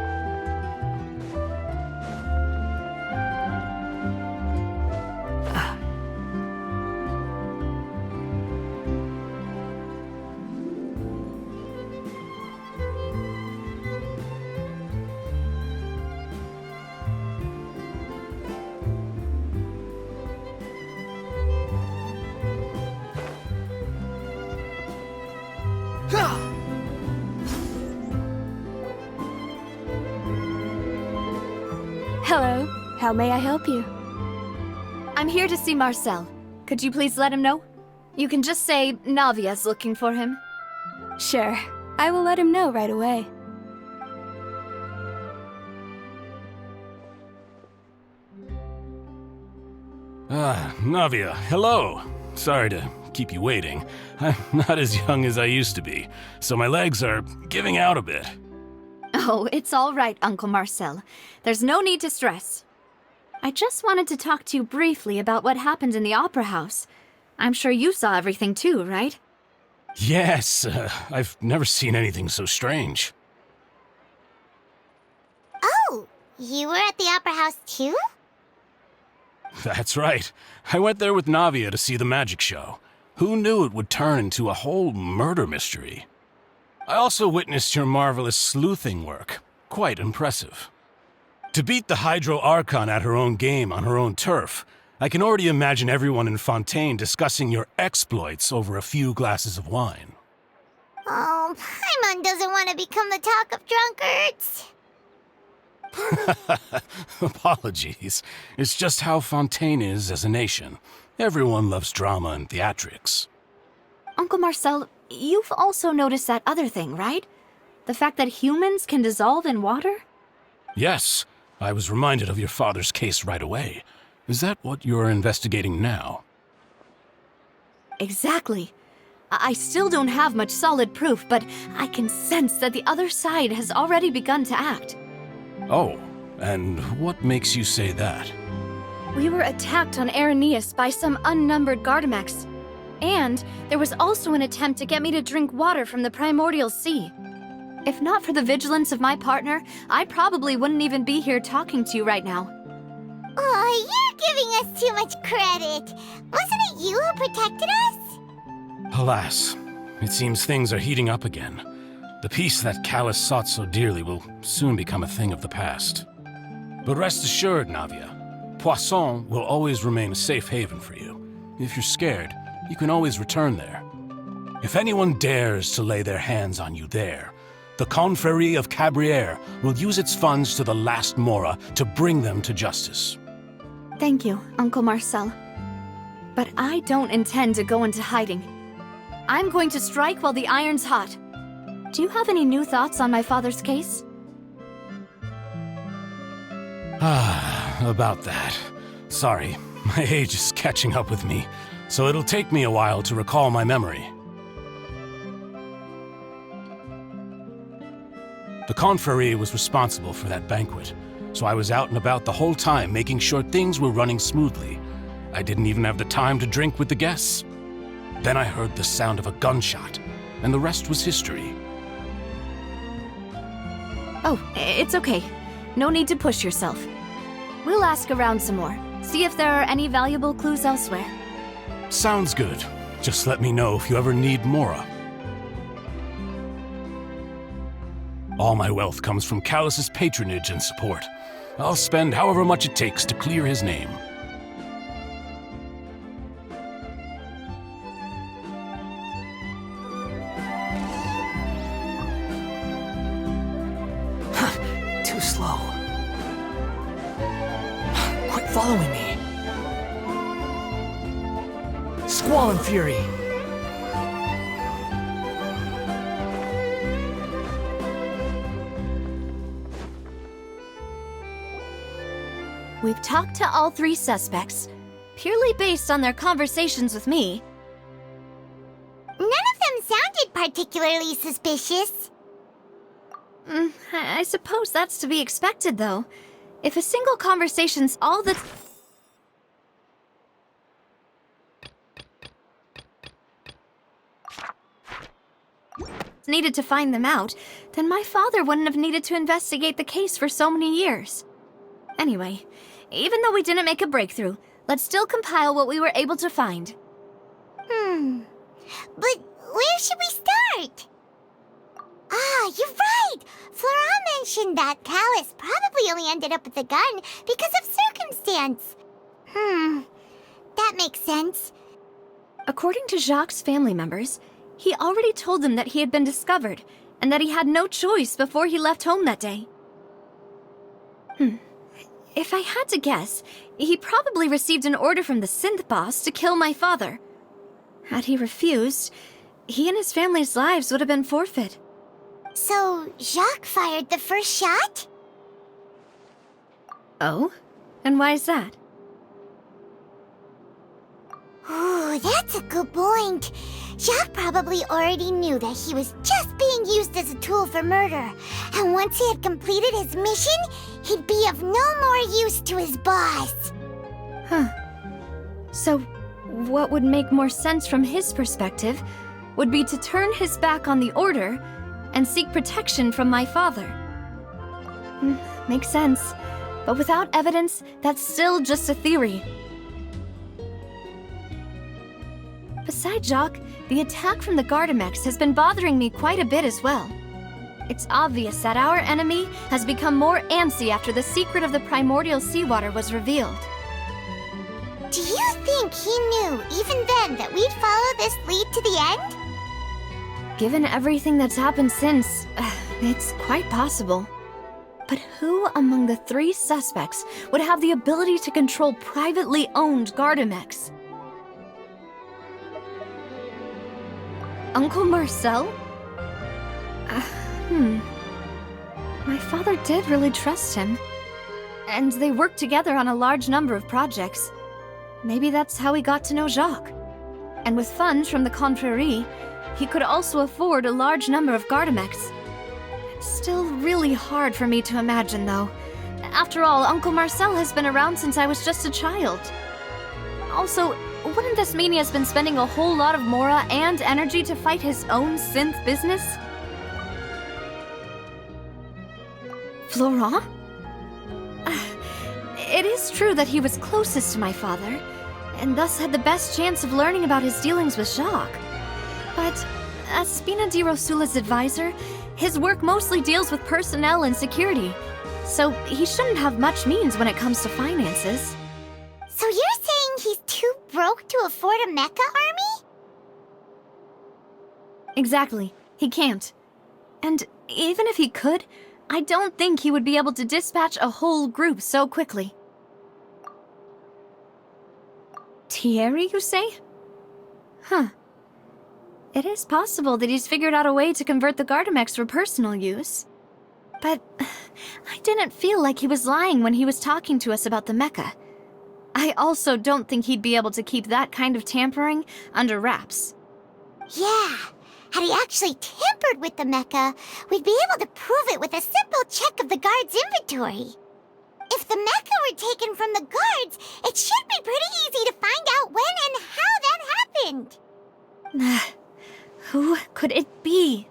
Hello. How may I help you? I'm here to see Marcel. Could you please let him know? You can just say Navia's looking for him. Sure. I will let him know right away. Navia, hello. Sorry to keep you waiting. I'm not as young as I used to be, so my legs are giving out a bit. Oh, it's all right, Uncle Marcel. There's no need to stress. I just wanted to talk to you briefly about what happened in the Opera House. I'm sure you saw everything too, right? Yes, I've never seen anything so strange. Oh, you were at the Opera House too? That's right. I went there with Navia to see the magic show. Who knew it would turn into a whole murder mystery? I also witnessed your marvelous sleuthing work. Quite impressive. To beat the Hydro Archon at her own game on her own turf, I can already imagine everyone in Fontaine discussing your exploits over a few glasses of wine. Oh, Paimon doesn't want to become the talk of drunkards. Apologies. It's just how Fontaine is as a nation. Everyone loves drama and theatrics. Uncle Marcel, you've also noticed that other thing, right? The fact that humans can dissolve in water? Yes, I was reminded of your father's case right away. Is that what you're investigating now? Exactly. I still don't have much solid proof, but I can sense that the other side has already begun to act. Oh, and what makes you say that? We were attacked on Araneus by some unnumbered Gardamex. And there was also an attempt to get me to drink water from the primordial sea. If not for the vigilance of my partner, I probably wouldn't even be here talking to you right now. Oh, you're giving us too much credit. Wasn't it you who protected us? Alas, it seems things are heating up again. The peace that Callus sought so dearly will soon become a thing of the past. But rest assured, Navia, Poisson will always remain a safe haven for you. If you're scared, you can always return there. If anyone dares to lay their hands on you there, the Confrérie of Cabriere will use its funds to the last Mora to bring them to justice. Thank you, Uncle Marcel. But I don't intend to go into hiding. I'm going to strike while the iron's hot. Do you have any new thoughts on my father's case? About that. Sorry, my age is catching up with me, so it'll take me a while to recall my memory. The Confrérie was responsible for that banquet, so I was out and about the whole time making sure things were running smoothly. I didn't even have the time to drink with the guests. Then I heard the sound of a gunshot, and the rest was history. Oh, it's okay. No need to push yourself. We'll ask around some more, see if there are any valuable clues elsewhere. Sounds good. Just let me know if you ever need Mora. All my wealth comes from Callus's patronage and support. I'll spend however much it takes to clear his name. Too slow. Quit following me. Squall and Fury. We've talked to all three suspects, purely based on their conversations with me. None of them sounded particularly suspicious. I suppose that's to be expected, though. If a single conversation's all that's needed to find them out, then my father wouldn't have needed to investigate the case for so many years. Anyway, even though we didn't make a breakthrough, let's still compile what we were able to find. But where should we start? Ah, you're right! Flora mentioned that Callus probably only ended up with the gun because of circumstance. That makes sense. According to Jacques' family members, he already told them that he had been discovered, and that he had no choice before he left home that day. If I had to guess, he probably received an order from the synth boss to kill my father. Had he refused, he and his family's lives would have been forfeit. So, Jacques fired the first shot? Oh? And why is that? Ooh, that's a good point. Jacques probably already knew that he was just being used as a tool for murder. And once he had completed his mission, he'd be of no more use to his boss. So, what would make more sense from his perspective would be to turn his back on the order and seek protection from my father. Makes sense. But without evidence, that's still just a theory. Besides Jacques, the attack from the Gardamex has been bothering me quite a bit as well. It's obvious that our enemy has become more antsy after the secret of the primordial seawater was revealed. Do you think he knew, even then, that we'd follow this lead to the end? Given everything that's happened since, it's quite possible. But who among the three suspects would have the ability to control privately owned Gardamex? Uncle Marcel? My father did really trust him. And they worked together on a large number of projects. Maybe that's how he got to know Jacques. And with funds from the Confrérie, he could also afford a large number of Gardamex. It's still really hard for me to imagine, though. After all, Uncle Marcel has been around since I was just a child. Also, wouldn't this mean he has been spending a whole lot of Mora and energy to fight his own synth business? Florent? It is true that he was closest to my father, and thus had the best chance of learning about his dealings with Jacques. But as Spina di Rosula's advisor, his work mostly deals with personnel and security, so he shouldn't have much means when it comes to finances. So you're saying he's too broke broke to afford a mecha army? Exactly. He can't. And even if he could, I don't think he would be able to dispatch a whole group so quickly. Thierry, you say? Huh. It is possible that he's figured out a way to convert the Gardamex for personal use. But I didn't feel like he was lying when he was talking to us about the mecha. I also don't think he'd be able to keep that kind of tampering under wraps. Yeah, had he actually tampered with the mecha, we'd be able to prove it with a simple check of the guard's inventory. If the mecha were taken from the guards, it should be pretty easy to find out when and how that happened. Who could it be?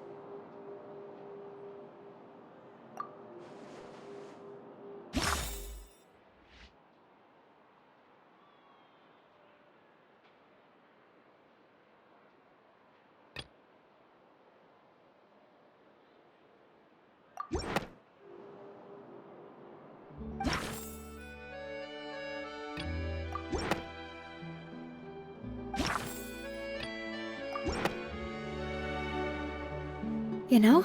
You know,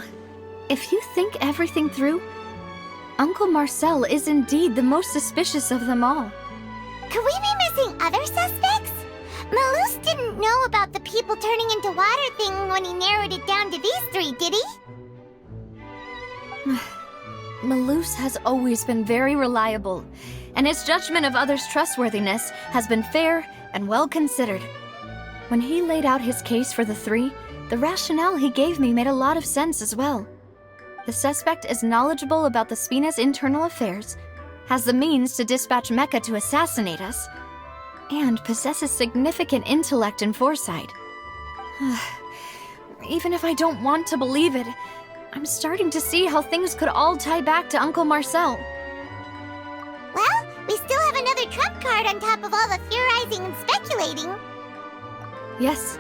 if you think everything through, Uncle Marcel is indeed the most suspicious of them all. Could we be missing other suspects? Malus didn't know about the people turning into water thing when he narrowed it down to these three, did he? Malus has always been very reliable, and his judgment of others' trustworthiness has been fair and well considered. When he laid out his case for the three, the rationale he gave me made a lot of sense as well. The suspect is knowledgeable about the Spina's internal affairs, has the means to dispatch Mecha to assassinate us, and possesses significant intellect and foresight. Even if I don't want to believe it, I'm starting to see how things could all tie back to Uncle Marcel. Well, we still have another trump card on top of all the theorizing and speculating. Yes,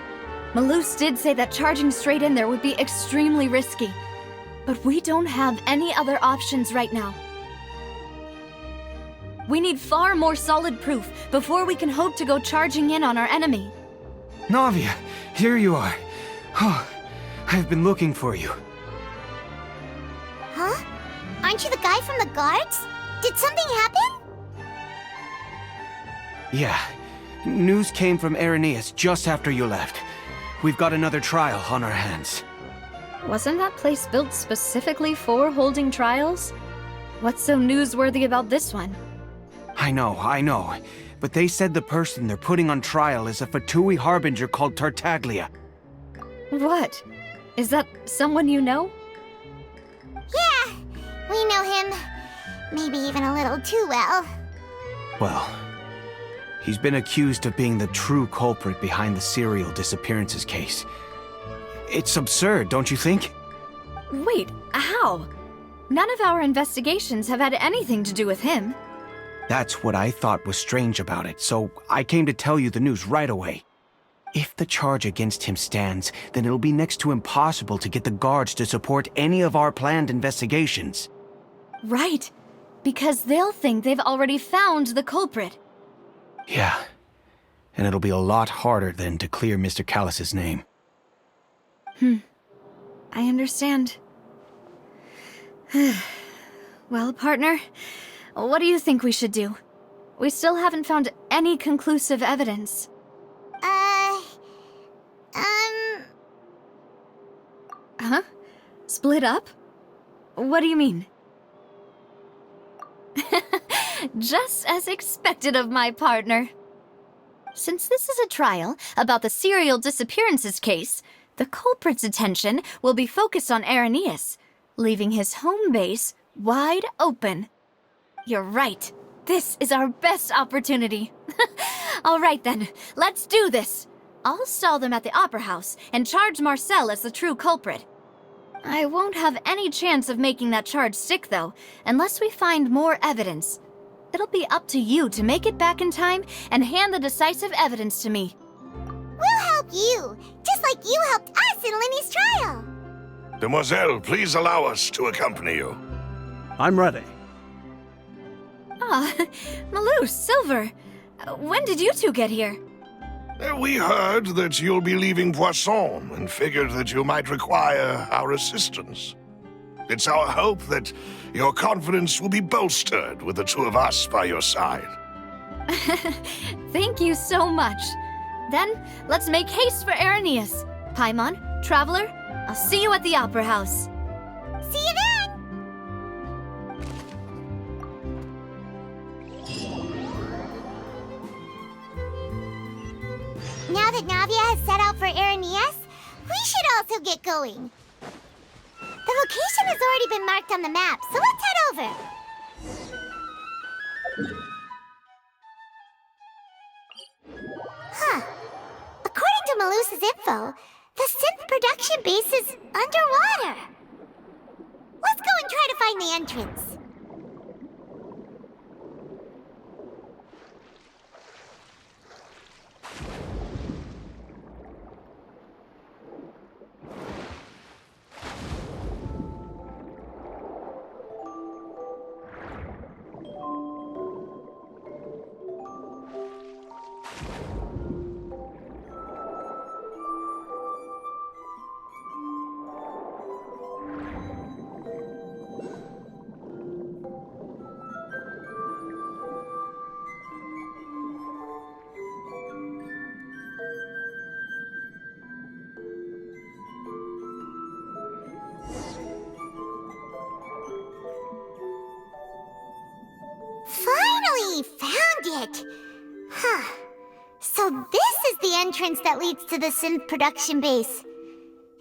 Malus did say that charging straight in there would be extremely risky, but we don't have any other options right now. We need far more solid proof before we can hope to go charging in on our enemy. Navia, here you are. Oh, I've been looking for you. Huh? Aren't you the guy from the guards? Did something happen? Yeah. News came from Irenaeus just after you left. We've got another trial on our hands. Wasn't that place built specifically for holding trials? What's so newsworthy about this one? I know. But they said the person they're putting on trial is a Fatui harbinger called Tartaglia. What? Is that someone you know? Yeah, we know him. Maybe even a little too well. Well, he's been accused of being the true culprit behind the serial disappearances case. It's absurd, don't you think? Wait, how? None of our investigations have had anything to do with him. That's what I thought was strange about it, so I came to tell you the news right away. If the charge against him stands, then it'll be next to impossible to get the guards to support any of our planned investigations. Right, because they'll think they've already found the culprit. Yeah, and it'll be a lot harder then to clear Mr. Callus's name. I understand. Well, partner, what do you think we should do? We still haven't found any conclusive evidence. Huh? Split up? What do you mean? Just as expected of my partner. Since this is a trial about the serial disappearances case, the culprit's attention will be focused on Irenaeus, leaving his home base wide open. You're right. This is our best opportunity. All right then, let's do this. I'll stall them at the Opera House and charge Marcel as the true culprit. I won't have any chance of making that charge stick, though, unless we find more evidence. It'll be up to you to make it back in time and hand the decisive evidence to me. We'll help you, just like you helped us in Lyney's trial. Demoiselle, please allow us to accompany you. I'm ready. Ah, Malus, Silver. When did you two get here? We heard that you'll be leaving Poisson and figured that you might require our assistance. It's our hope that your confidence will be bolstered with the two of us by your side. Thank you so much. Then, let's make haste for Arrhenius. Paimon, Traveler, I'll see you at the Opera House. See you then! Now that Navia has set out for Arrhenius, we should also get going. The location has already been marked on the map, so let's head over. Huh. According to Malusa's info, the synth production base is underwater. Let's go and try to find the entrance. Finally found it! Huh. So this is the entrance that leads to the synth production base.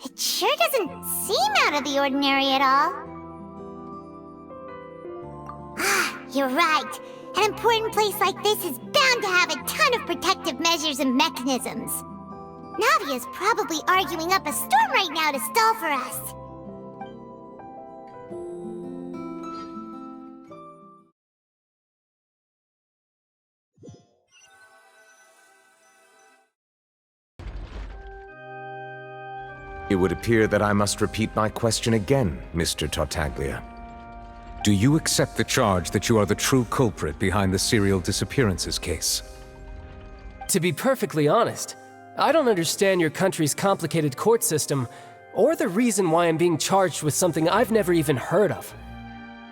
It sure doesn't seem out of the ordinary at all. Ah, you're right. An important place like this is bound to have a ton of protective measures and mechanisms. Navia's probably arguing up a storm right now to stall for us. It would appear that I must repeat my question again, Mr. Tartaglia. Do you accept the charge that you are the true culprit behind the serial disappearances case? To be perfectly honest, I don't understand your country's complicated court system, or the reason why I'm being charged with something I've never even heard of.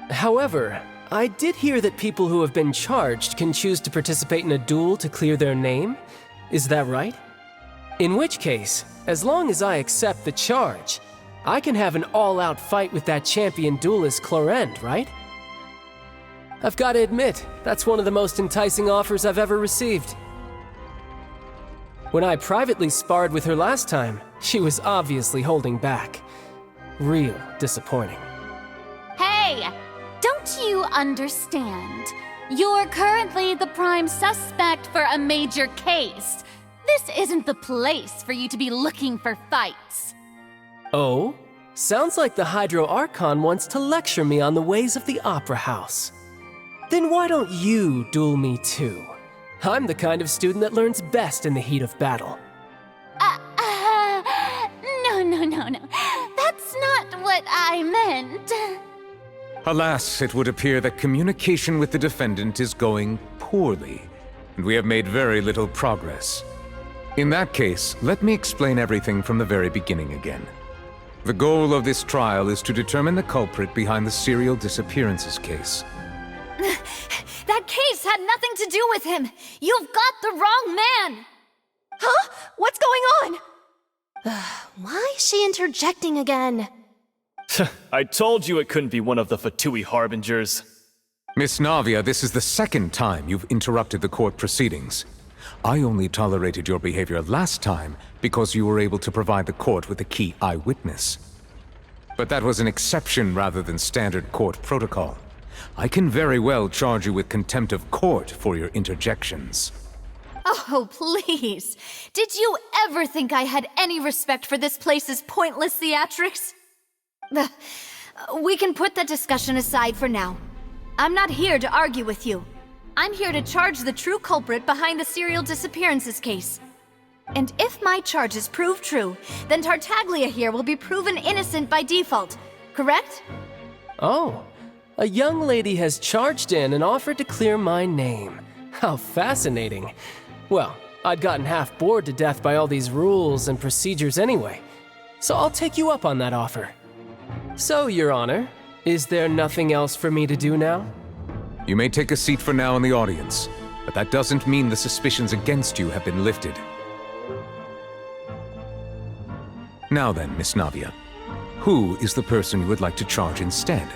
However, I did hear that people who have been charged can choose to participate in a duel to clear their name. Is that right? In which case, as long as I accept the charge, I can have an all-out fight with that champion duelist Clorend, right? I've got to admit, that's one of the most enticing offers I've ever received. When I privately sparred with her last time, she was obviously holding back. Real disappointing. Hey! Don't you understand? You're currently the prime suspect for a major case. This isn't the place for you to be looking for fights. Oh? Sounds like the Hydro Archon wants to lecture me on the ways of the Opera House. Then why don't you duel me too? I'm the kind of student that learns best in the heat of battle. No. That's not what I meant. Alas, it would appear that communication with the defendant is going poorly, and we have made very little progress. In that case, let me explain everything from the very beginning again. The goal of this trial is to determine the culprit behind the serial disappearances case. That case had nothing to do with him! You've got the wrong man! Huh? What's going on? Why is she interjecting again? I told you it couldn't be one of the Fatui Harbingers. Miss Navia, this is the second time you've interrupted the court proceedings. I only tolerated your behavior last time because you were able to provide the court with a key eyewitness. But that was an exception rather than standard court protocol. I can very well charge you with contempt of court for your interjections. Oh, please. Did you ever think I had any respect for this place's pointless theatrics? We can put that discussion aside for now. I'm not here to argue with you. I'm here to charge the true culprit behind the serial disappearances case. And if my charges prove true, then Tartaglia here will be proven innocent by default, correct? Oh, a young lady has charged in and offered to clear my name. How fascinating. Well, I'd gotten half bored to death by all these rules and procedures anyway, so I'll take you up on that offer. So, Your Honor, is there nothing else for me to do now? You may take a seat for now in the audience, but that doesn't mean the suspicions against you have been lifted. Now then, Miss Navia, who is the person you would like to charge instead?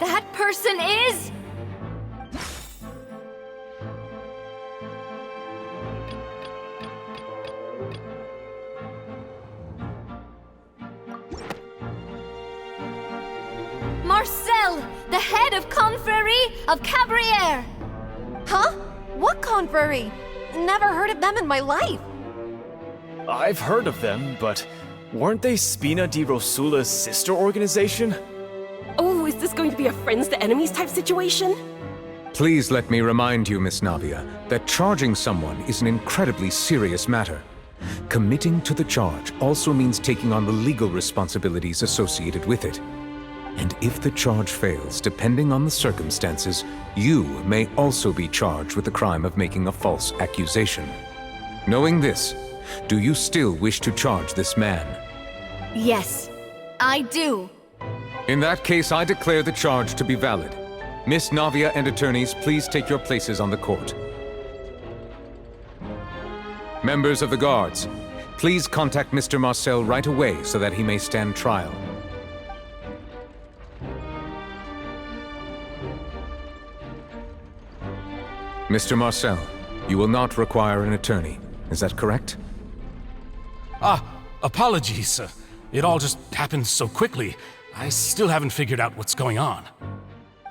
That person is... Marcel, the head of Confrérie of Cabrières! Huh? What confrérie? Never heard of them in my life. I've heard of them, but weren't they Spina di Rosula's sister organization? Oh, is this going to be a friends to enemies type situation? Please let me remind you, Miss Navia, that charging someone is an incredibly serious matter. Committing to the charge also means taking on the legal responsibilities associated with it. And if the charge fails, depending on the circumstances, you may also be charged with the crime of making a false accusation. Knowing this, do you still wish to charge this man? Yes, I do. In that case, I declare the charge to be valid. Miss Navia and attorneys, please take your places on the court. Members of the guards, please contact Mr. Marcel right away so that he may stand trial. Mr. Marcel, you will not require an attorney. Is that correct? Apologies. It all just happened so quickly. I still haven't figured out what's going on.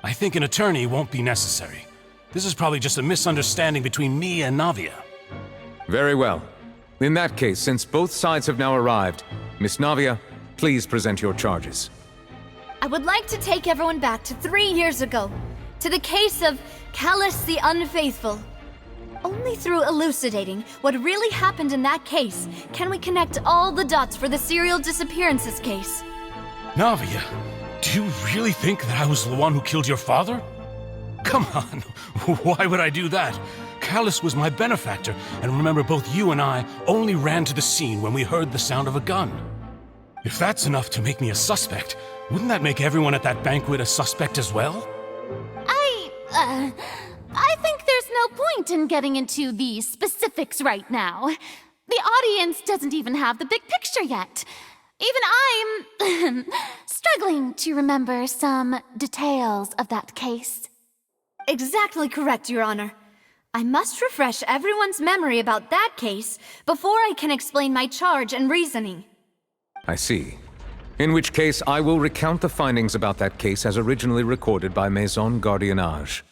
I think an attorney won't be necessary. This is probably just a misunderstanding between me and Navia. Very well. In that case, since both sides have now arrived, Miss Navia, please present your charges. I would like to take everyone back to 3 years ago, to the case of Callus the Unfaithful. Only through elucidating what really happened in that case can we connect all the dots for the serial disappearances case. Navia, do you really think that I was the one who killed your father? Come on, why would I do that? Callus was my benefactor, and remember both you and I only ran to the scene when we heard the sound of a gun. If that's enough to make me a suspect, wouldn't that make everyone at that banquet a suspect as well? I think there's no point in getting into the specifics right now. The audience doesn't even have the big picture yet. Even I'm struggling to remember some details of that case. Exactly correct, Your Honor. I must refresh everyone's memory about that case before I can explain my charge and reasoning. I see. In which case, I will recount the findings about that case as originally recorded by Maison Gardiennage.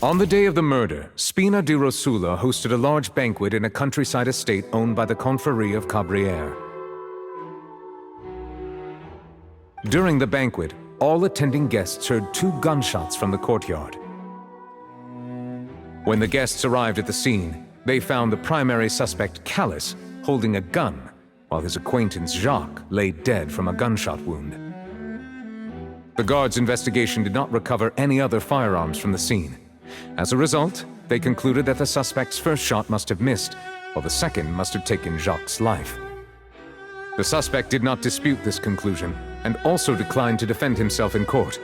On the day of the murder, Spina di Rosula hosted a large banquet in a countryside estate owned by the Confrérie of Cabrières. During the banquet, all attending guests heard 2 gunshots from the courtyard. When the guests arrived at the scene, they found the primary suspect, Callus, holding a gun, while his acquaintance, Jacques, lay dead from a gunshot wound. The guards' investigation did not recover any other firearms from the scene. As a result, they concluded that the suspect's first shot must have missed, while the second must have taken Jacques' life. The suspect did not dispute this conclusion, and also declined to defend himself in court.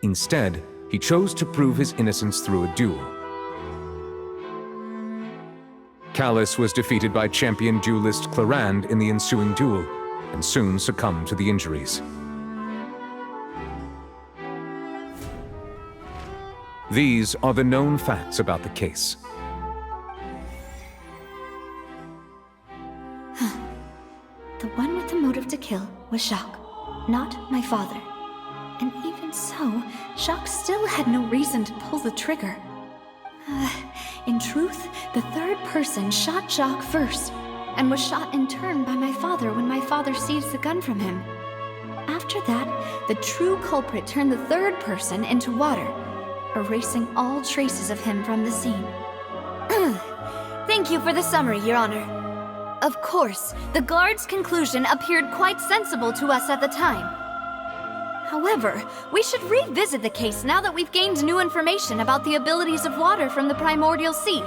Instead, he chose to prove his innocence through a duel. Callus was defeated by champion duelist Clarande in the ensuing duel, and soon succumbed to the injuries. These are the known facts about the case. The one with the motive to kill was Jacques, not my father. And even so, Jacques still had no reason to pull the trigger. In truth, the third person shot Jacques first, and was shot in turn by my father when my father seized the gun from him. After that, the true culprit turned the third person into water, erasing all traces of him from the scene. Thank you for the summary, Your Honor. Of course, the guard's conclusion appeared quite sensible to us at the time. However, we should revisit the case now that we've gained new information about the abilities of water from the primordial sea.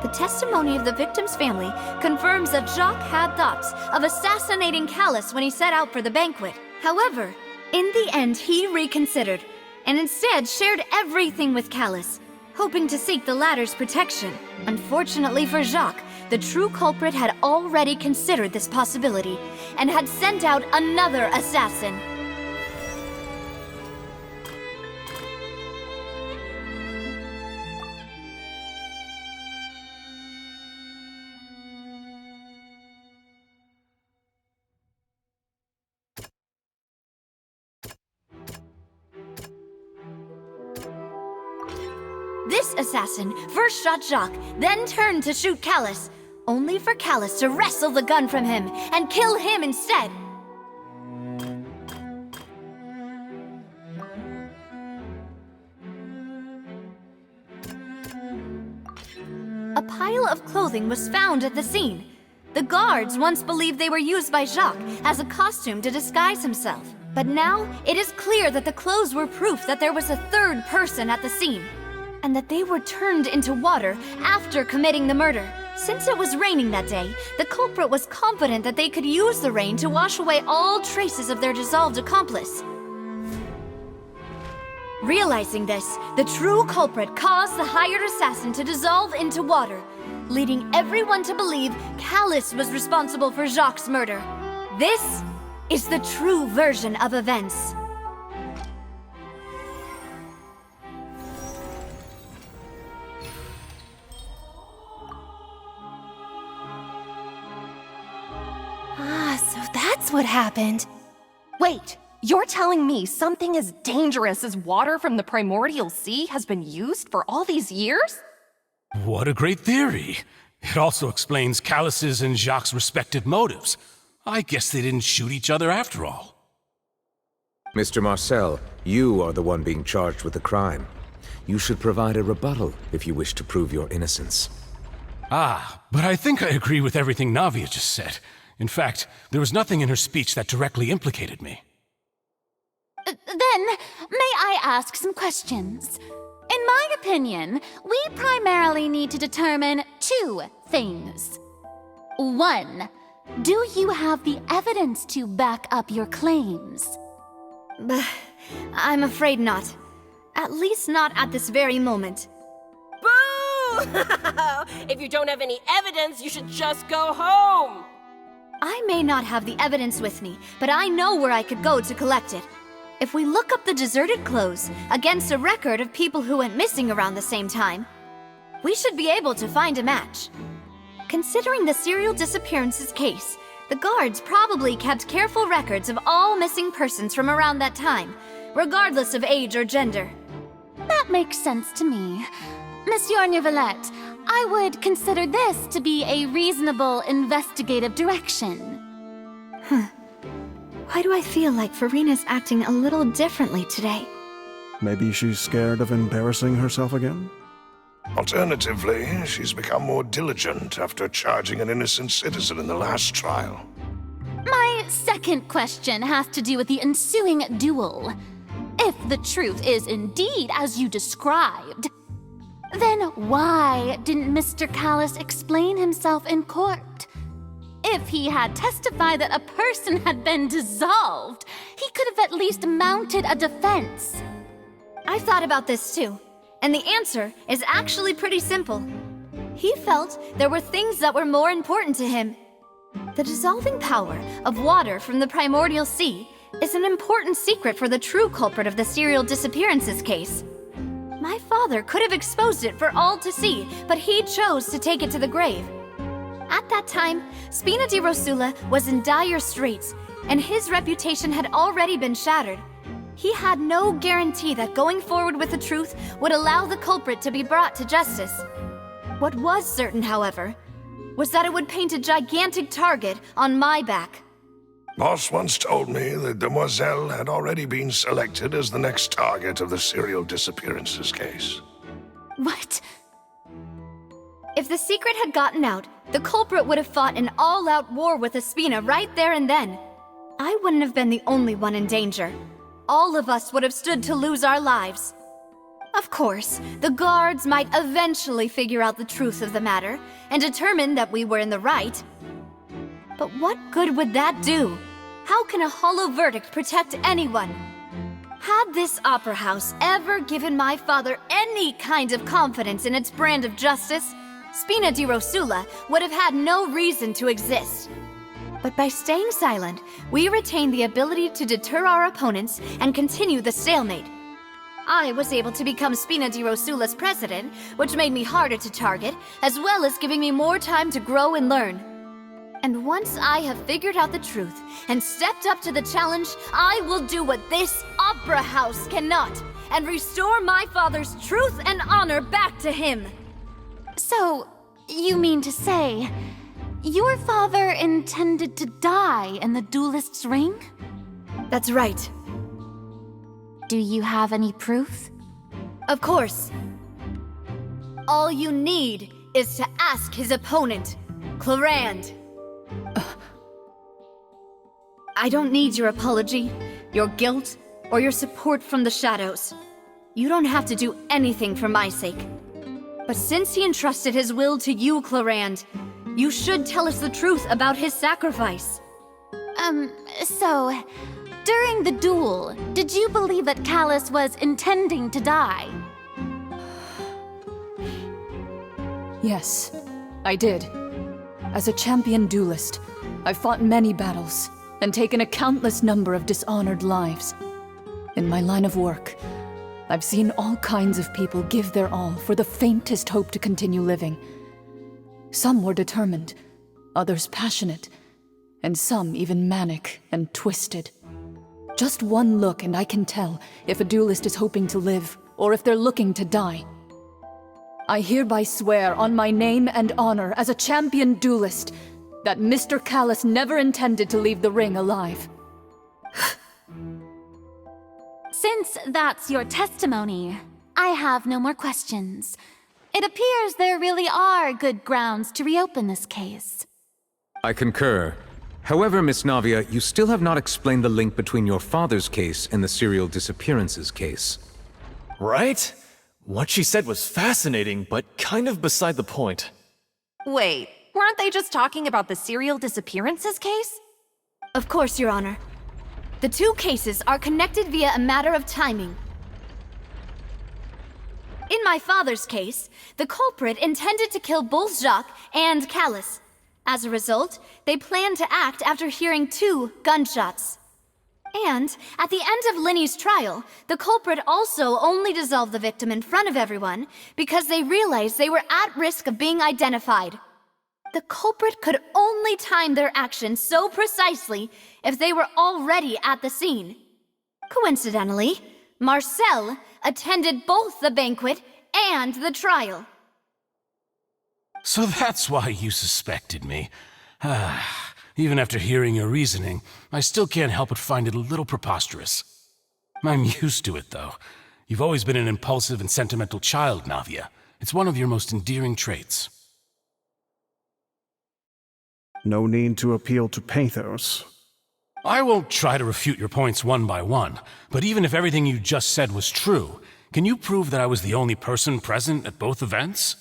The testimony of the victim's family confirms that Jacques had thoughts of assassinating Callus when he set out for the banquet. However, in the end, he reconsidered, and instead shared everything with Callus, hoping to seek the latter's protection. Unfortunately for Jacques, the true culprit had already considered this possibility, and had sent out another assassin. This assassin first shot Jacques, then turned to shoot Callus, only for Callus to wrestle the gun from him and kill him instead. A pile of clothing was found at the scene. The guards once believed they were used by Jacques as a costume to disguise himself. But now, it is clear that the clothes were proof that there was a third person at the scene, and that they were turned into water after committing the murder. Since it was raining that day, the culprit was confident that they could use the rain to wash away all traces of their dissolved accomplice. Realizing this, the true culprit caused the hired assassin to dissolve into water, leading everyone to believe Callus was responsible for Jacques' murder. This is the true version of events. So that's what happened. Wait, you're telling me something as dangerous as water from the primordial sea has been used for all these years? What a great theory. It also explains Callus's and Jacques' respective motives. I guess they didn't shoot each other after all. Mr. Marcel, you are the one being charged with the crime. You should provide a rebuttal if you wish to prove your innocence. But I think I agree with everything Navia just said. In fact, there was nothing in her speech that directly implicated me. Then, may I ask some questions? In my opinion, we primarily need to determine two things. One, do you have the evidence to back up your claims? I'm afraid not. At least not at this very moment. Boo! If you don't have any evidence, you should just go home! I may not have the evidence with me, but I know where I could go to collect it. If we look up the deserted clothes against a record of people who went missing around the same time, we should be able to find a match. Considering the serial disappearances case, the guards probably kept careful records of all missing persons from around that time, regardless of age or gender. That makes sense to me. Monsieur Neuvillette, I would consider this to be a reasonable investigative direction. Why do I feel like Farina's acting a little differently today? Maybe she's scared of embarrassing herself again? Alternatively, she's become more diligent after charging an innocent citizen in the last trial. My second question has to do with the ensuing duel. If the truth is indeed as you described, then why didn't Mr. Callus explain himself in court? If he had testified that a person had been dissolved, he could have at least mounted a defense. I've thought about this too, and the answer is actually pretty simple. He felt there were things that were more important to him. The dissolving power of water from the primordial sea is an important secret for the true culprit of the serial disappearances case. My father could have exposed it for all to see, but he chose to take it to the grave. At that time, Spina di Rosula was in dire straits, and his reputation had already been shattered. He had no guarantee that going forward with the truth would allow the culprit to be brought to justice. What was certain, however, was that it would paint a gigantic target on my back. Boss once told me that Demoiselle had already been selected as the next target of the serial disappearances case. What? If the secret had gotten out, the culprit would have fought an all-out war with Espina right there and then. I wouldn't have been the only one in danger. All of us would have stood to lose our lives. Of course, the guards might eventually figure out the truth of the matter and determine that we were in the right. But what good would that do? How can a hollow verdict protect anyone? Had this opera house ever given my father any kind of confidence in its brand of justice, Spina di Rosula would have had no reason to exist. But by staying silent, we retain the ability to deter our opponents and continue the stalemate. I was able to become Spina di Rosula's president, which made me harder to target, as well as giving me more time to grow and learn. And once I have figured out the truth and stepped up to the challenge, I will do what this opera house cannot, and restore my father's truth and honor back to him. So, you mean to say, your father intended to die in the duelist's ring? That's right. Do you have any proof? Of course. All you need is to ask his opponent, Clarand. I don't need your apology, your guilt, or your support from the shadows. You don't have to do anything for my sake. But since he entrusted his will to you, Clarand, you should tell us the truth about his sacrifice. So, during the duel, did you believe that Callus was intending to die? Yes, I did. As a champion duelist, I've fought many battles and taken a countless number of dishonored lives. In my line of work, I've seen all kinds of people give their all for the faintest hope to continue living. Some were determined, others passionate, and some even manic and twisted. Just one look and I can tell if a duelist is hoping to live or if they're looking to die. I hereby swear on my name and honor as a champion duelist that Mr. Callus never intended to leave the ring alive. Since that's your testimony, I have no more questions. It appears there really are good grounds to reopen this case. I concur. However, Miss Navia, you still have not explained the link between your father's case and the serial disappearances case. Right? What she said was fascinating, but kind of beside the point. Wait, weren't they just talking about the serial disappearances case? Of course, Your Honor. The two cases are connected via a matter of timing. In my father's case, the culprit intended to kill both Jacques and Callus. As a result, they planned to act after hearing 2 gunshots. And at the end of Lyney's trial, the culprit also only dissolved the victim in front of everyone because they realized they were at risk of being identified. The culprit could only time their actions so precisely if they were already at the scene. Coincidentally, Marcel attended both the banquet and the trial. So that's why you suspected me. Even after hearing your reasoning, I still can't help but find it a little preposterous. I'm used to it, though. You've always been an impulsive and sentimental child, Navia. It's one of your most endearing traits. No need to appeal to pathos. I won't try to refute your points one by one, but even if everything you just said was true, can you prove that I was the only person present at both events?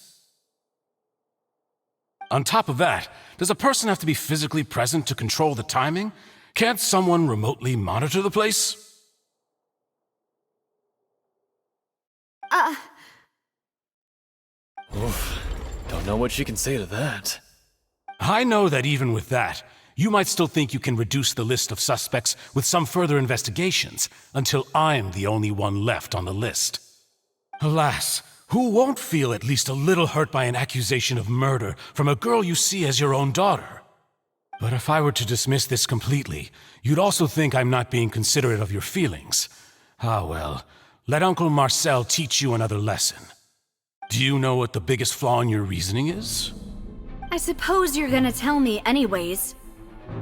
On top of that, does a person have to be physically present to control the timing? Can't someone remotely monitor the place? Oof, don't know what she can say to that. I know that even with that, you might still think you can reduce the list of suspects with some further investigations, until I'm the only one left on the list. Alas, who won't feel at least a little hurt by an accusation of murder from a girl you see as your own daughter? But if I were to dismiss this completely, you'd also think I'm not being considerate of your feelings. Ah well, let Uncle Marcel teach you another lesson. Do you know what the biggest flaw in your reasoning is? I suppose you're gonna tell me anyways.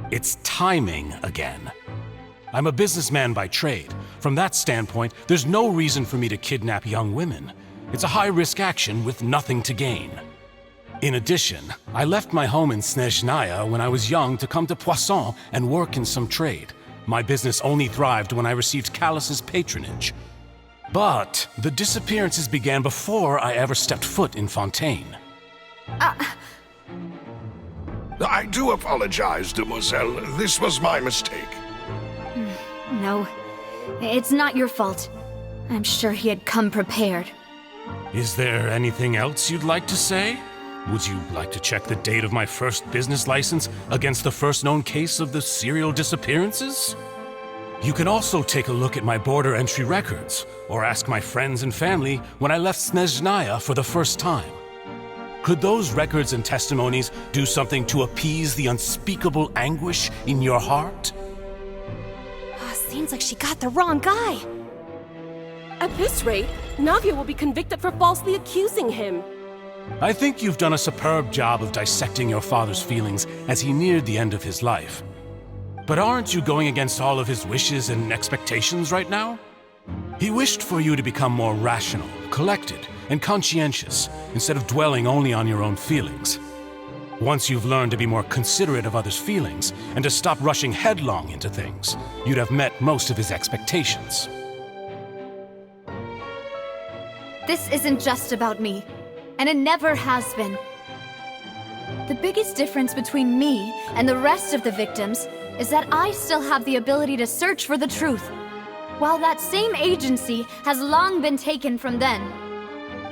It's timing again. I'm a businessman by trade. From that standpoint, there's no reason for me to kidnap young women. It's a high-risk action with nothing to gain. In addition, I left my home in Snezhnaya when I was young to come to Poisson and work in some trade. My business only thrived when I received Callus's patronage. But the disappearances began before I ever stepped foot in Fontaine. I do apologize, demoiselle. This was my mistake. No, it's not your fault. I'm sure he had come prepared. Is there anything else you'd like to say? Would you like to check the date of my first business license against the first known case of the serial disappearances? You can also take a look at my border entry records, or ask my friends and family when I left Snezhnaya for the first time. Could those records and testimonies do something to appease the unspeakable anguish in your heart? Seems like she got the wrong guy. At this rate, Navia will be convicted for falsely accusing him. I think you've done a superb job of dissecting your father's feelings as he neared the end of his life. But aren't you going against all of his wishes and expectations right now? He wished for you to become more rational, collected, and conscientious, instead of dwelling only on your own feelings. Once you've learned to be more considerate of others' feelings, and to stop rushing headlong into things, you'd have met most of his expectations. This isn't just about me, and it never has been. The biggest difference between me and the rest of the victims is that I still have the ability to search for the truth, while that same agency has long been taken from them.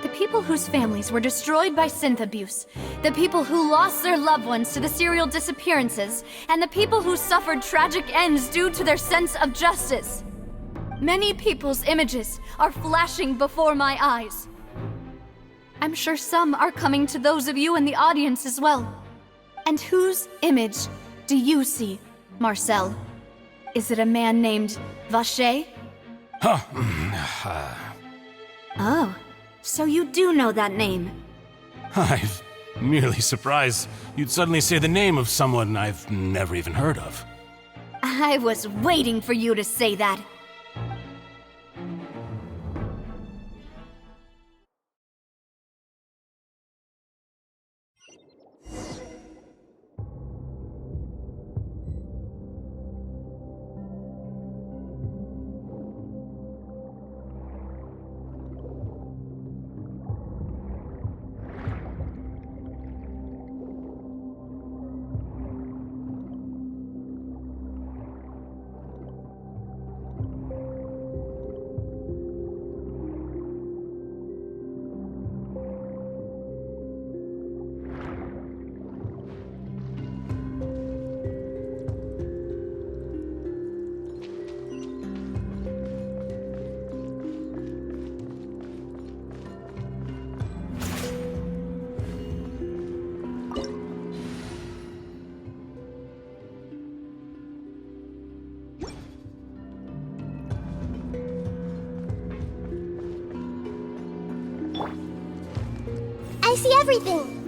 The people whose families were destroyed by synth abuse, the people who lost their loved ones to the serial disappearances, and the people who suffered tragic ends due to their sense of justice. Many people's images are flashing before my eyes. I'm sure some are coming to those of you in the audience as well. And whose image do you see, Marcel? Is it a man named Vacher? Oh, so you do know that name. I'm merely surprised you'd suddenly say the name of someone I've never even heard of. I was waiting for you to say that. I see everything.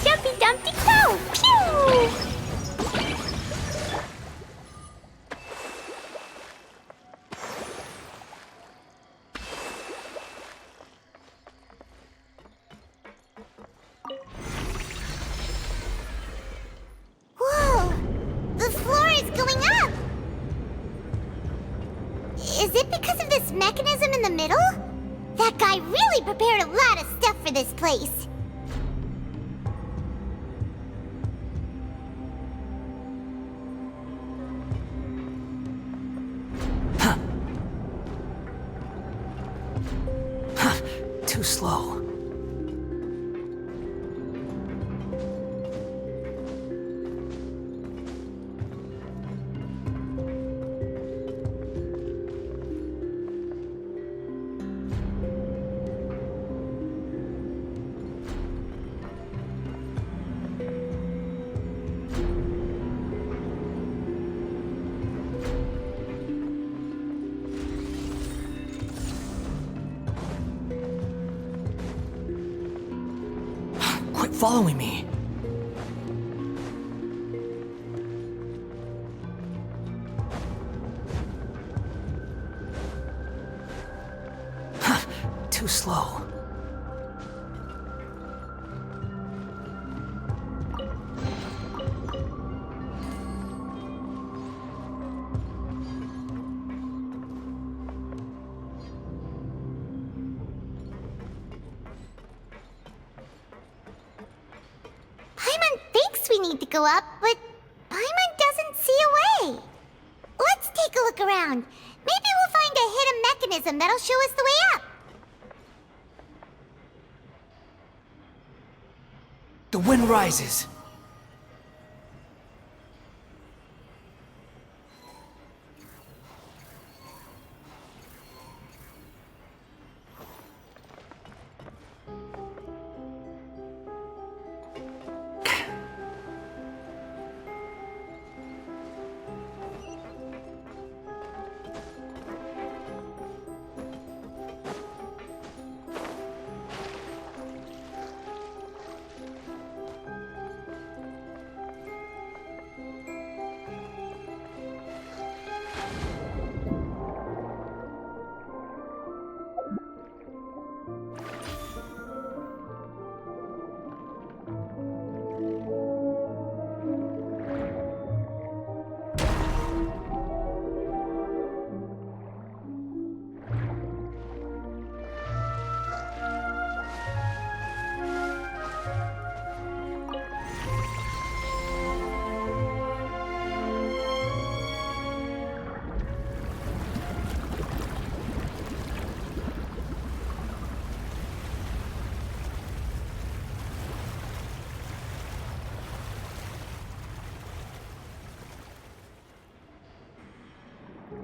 Jumpy Dumpty Go! Pew! Whoa! The floor is going up! Is it because of this mechanism in the middle? That guy really prepared a lot of stuff for this place. Too slow. Quit following me. too slow. Paimon thinks we need to go up, but Paimon doesn't see a way. Let's take a look around. Maybe we'll find a hidden mechanism that'll show us the way up. The wind rises.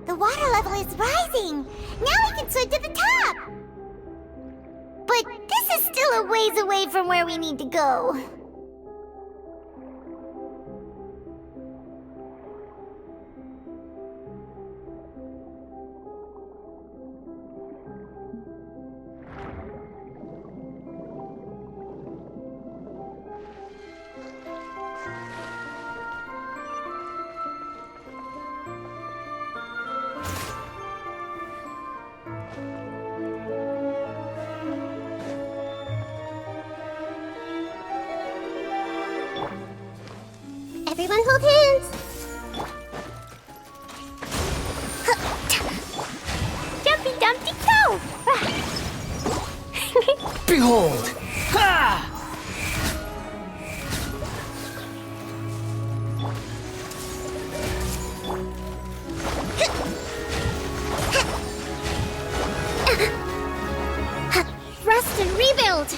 The water level is rising. Now we can swim to the top. But this is still a ways away from where we need to go. Everyone hold hands. Jumpy Dumpty go! Behold! Ha! Rest and rebuild!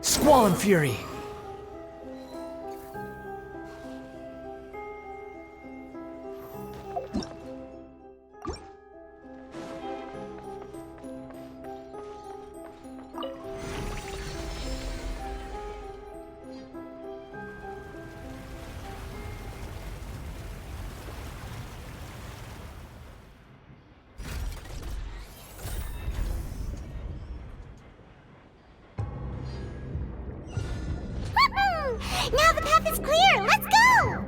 Squall and Fury! Now the path is clear! Let's go!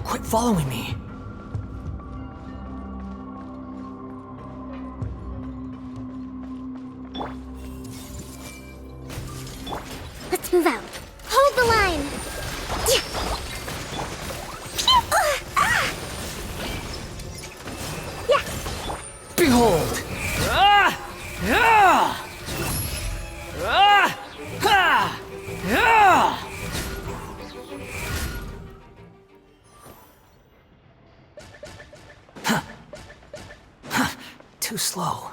Quit following me. Let's move out. Hold the line. Behold! Too slow.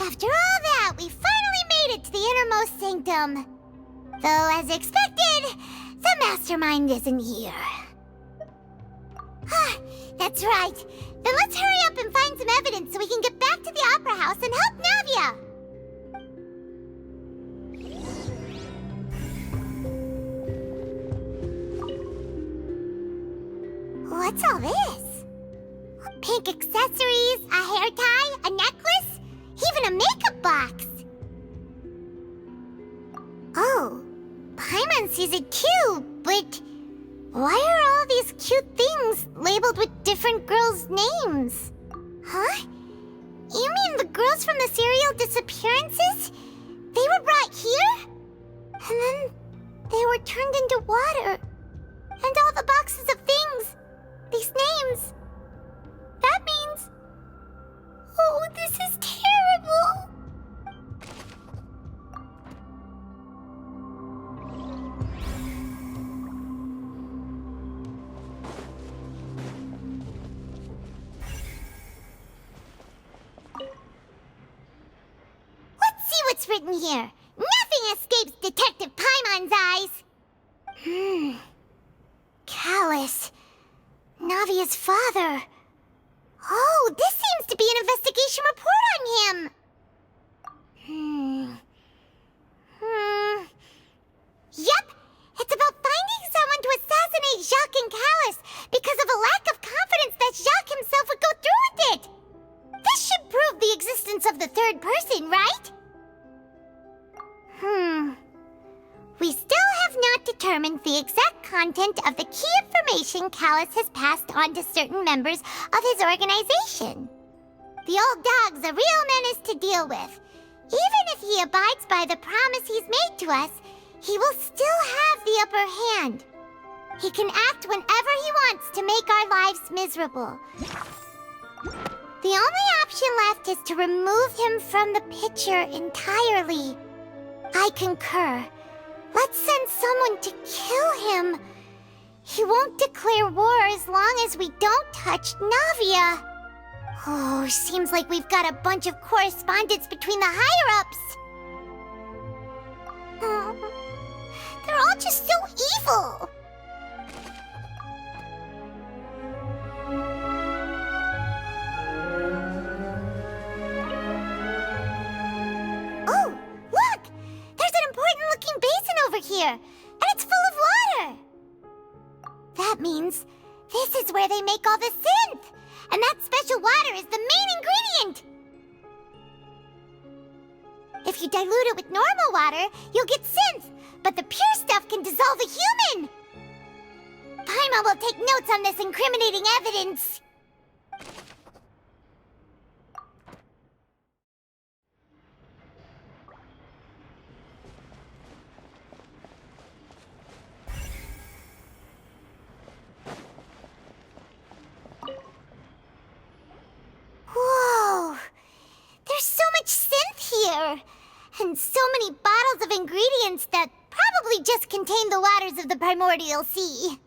After all that, we finally made it to the innermost sanctum. Though, as expected, the mastermind isn't here. That's right. Then let's hurry up and find some evidence so we can get back to the Opera House and help Navia. What's all this? Pink accessories, a hair tie, a necklace, even a makeup box. Oh, Paimon sees it too, but why are all these cute things labeled with different girls' names? Huh? You mean the girls from the serial disappearances? They were brought here? And then they were turned into water. And all the boxes of things, these names. That means... Oh, this is terrible! Let's see what's written here. Nothing escapes Detective Paimon's eyes. Callus. Navia's father. Oh, this seems to be an investigation report on him. Yep, it's about finding someone to assassinate Jacques and Callus because of a lack of confidence that Jacques himself would go through with it. This should prove the existence of the third person, right? We still have not determined the exact content of the key information Callus has passed on to certain members of his organization. The old dog's a real menace to deal with. Even if he abides by the promise he's made to us, he will still have the upper hand. He can act whenever he wants to make our lives miserable. The only option left is to remove him from the picture entirely. I concur. Let's send someone to kill him. He won't declare war as long as we don't touch Navia. Oh, seems like we've got a bunch of correspondence between the higher-ups. They're all just so evil. Oh, look! There's an important-looking basin over here, and it's full of water. That means this is where they make all the synth, and that special water is the main ingredient. If you dilute it with normal water, you'll get synth, but the pure stuff can dissolve a human. Paimon will take notes on this incriminating evidence. Whoa! There's so much synth here! And so many bottles of ingredients that probably just contain the waters of the primordial sea.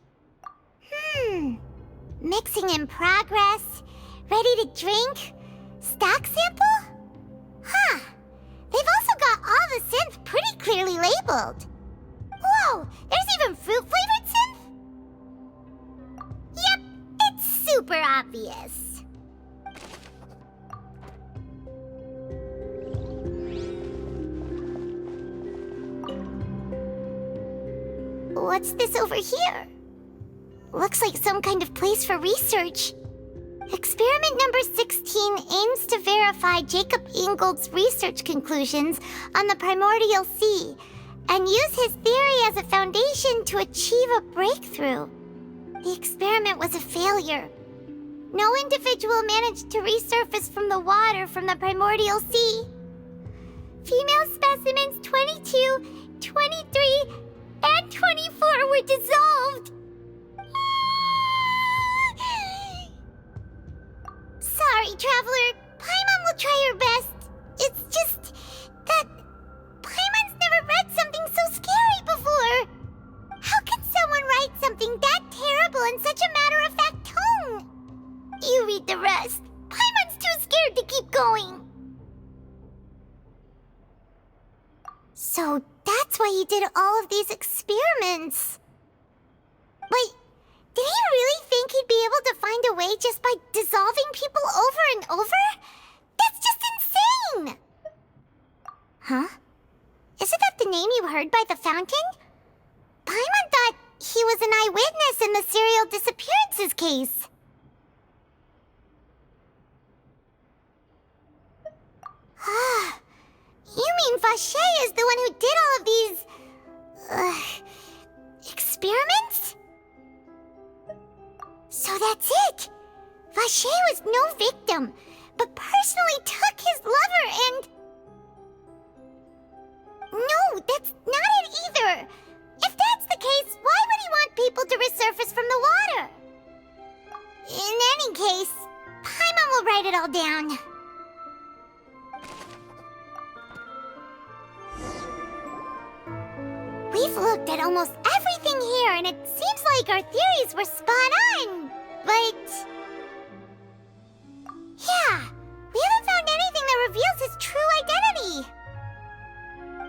Mixing in progress? Ready to drink? Stock sample? Huh. They've also got all the synth pretty clearly labeled. Whoa! There's even fruit-flavored synth? Yep, it's super obvious. What's this over here? Looks like some kind of place for research. Experiment number 16 aims to verify Jacob Ingold's research conclusions on the primordial sea and use his theory as a foundation to achieve a breakthrough. The experiment was a failure. No individual managed to resurface from the water from the primordial sea. Female specimens 22, 23, and 24 were dissolved. Sorry, Traveler. Paimon will try her best. It's just that Paimon's never read something so scary before. How can someone write something that terrible in such a matter-of-fact tone? You read the rest. Paimon's too scared to keep going. So that's why he did all of these experiments. Wait, did he really think he'd be able to find a way just by dissolving people over and over? That's just insane! Huh? Isn't that the name you heard by the fountain? Paimon thought he was an eyewitness in the serial disappearances case. You mean Vacher is the one who did all of these... experiments? So that's it! Vacher was no victim, but personally took his lover and... No, that's not it either! If that's the case, why would he want people to resurface from the water? In any case, Paimon will write it all down. We've looked at almost everything here, and it seems like our theories were spot on. But... yeah, we haven't found anything that reveals his true identity.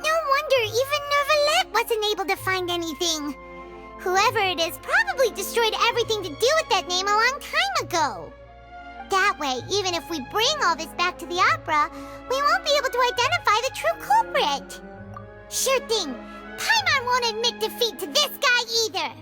No wonder even Neuvillette wasn't able to find anything. Whoever it is probably destroyed everything to do with that name a long time ago. That way, even if we bring all this back to the opera, we won't be able to identify the true culprit. Sure thing. Paimon won't admit defeat to this guy either.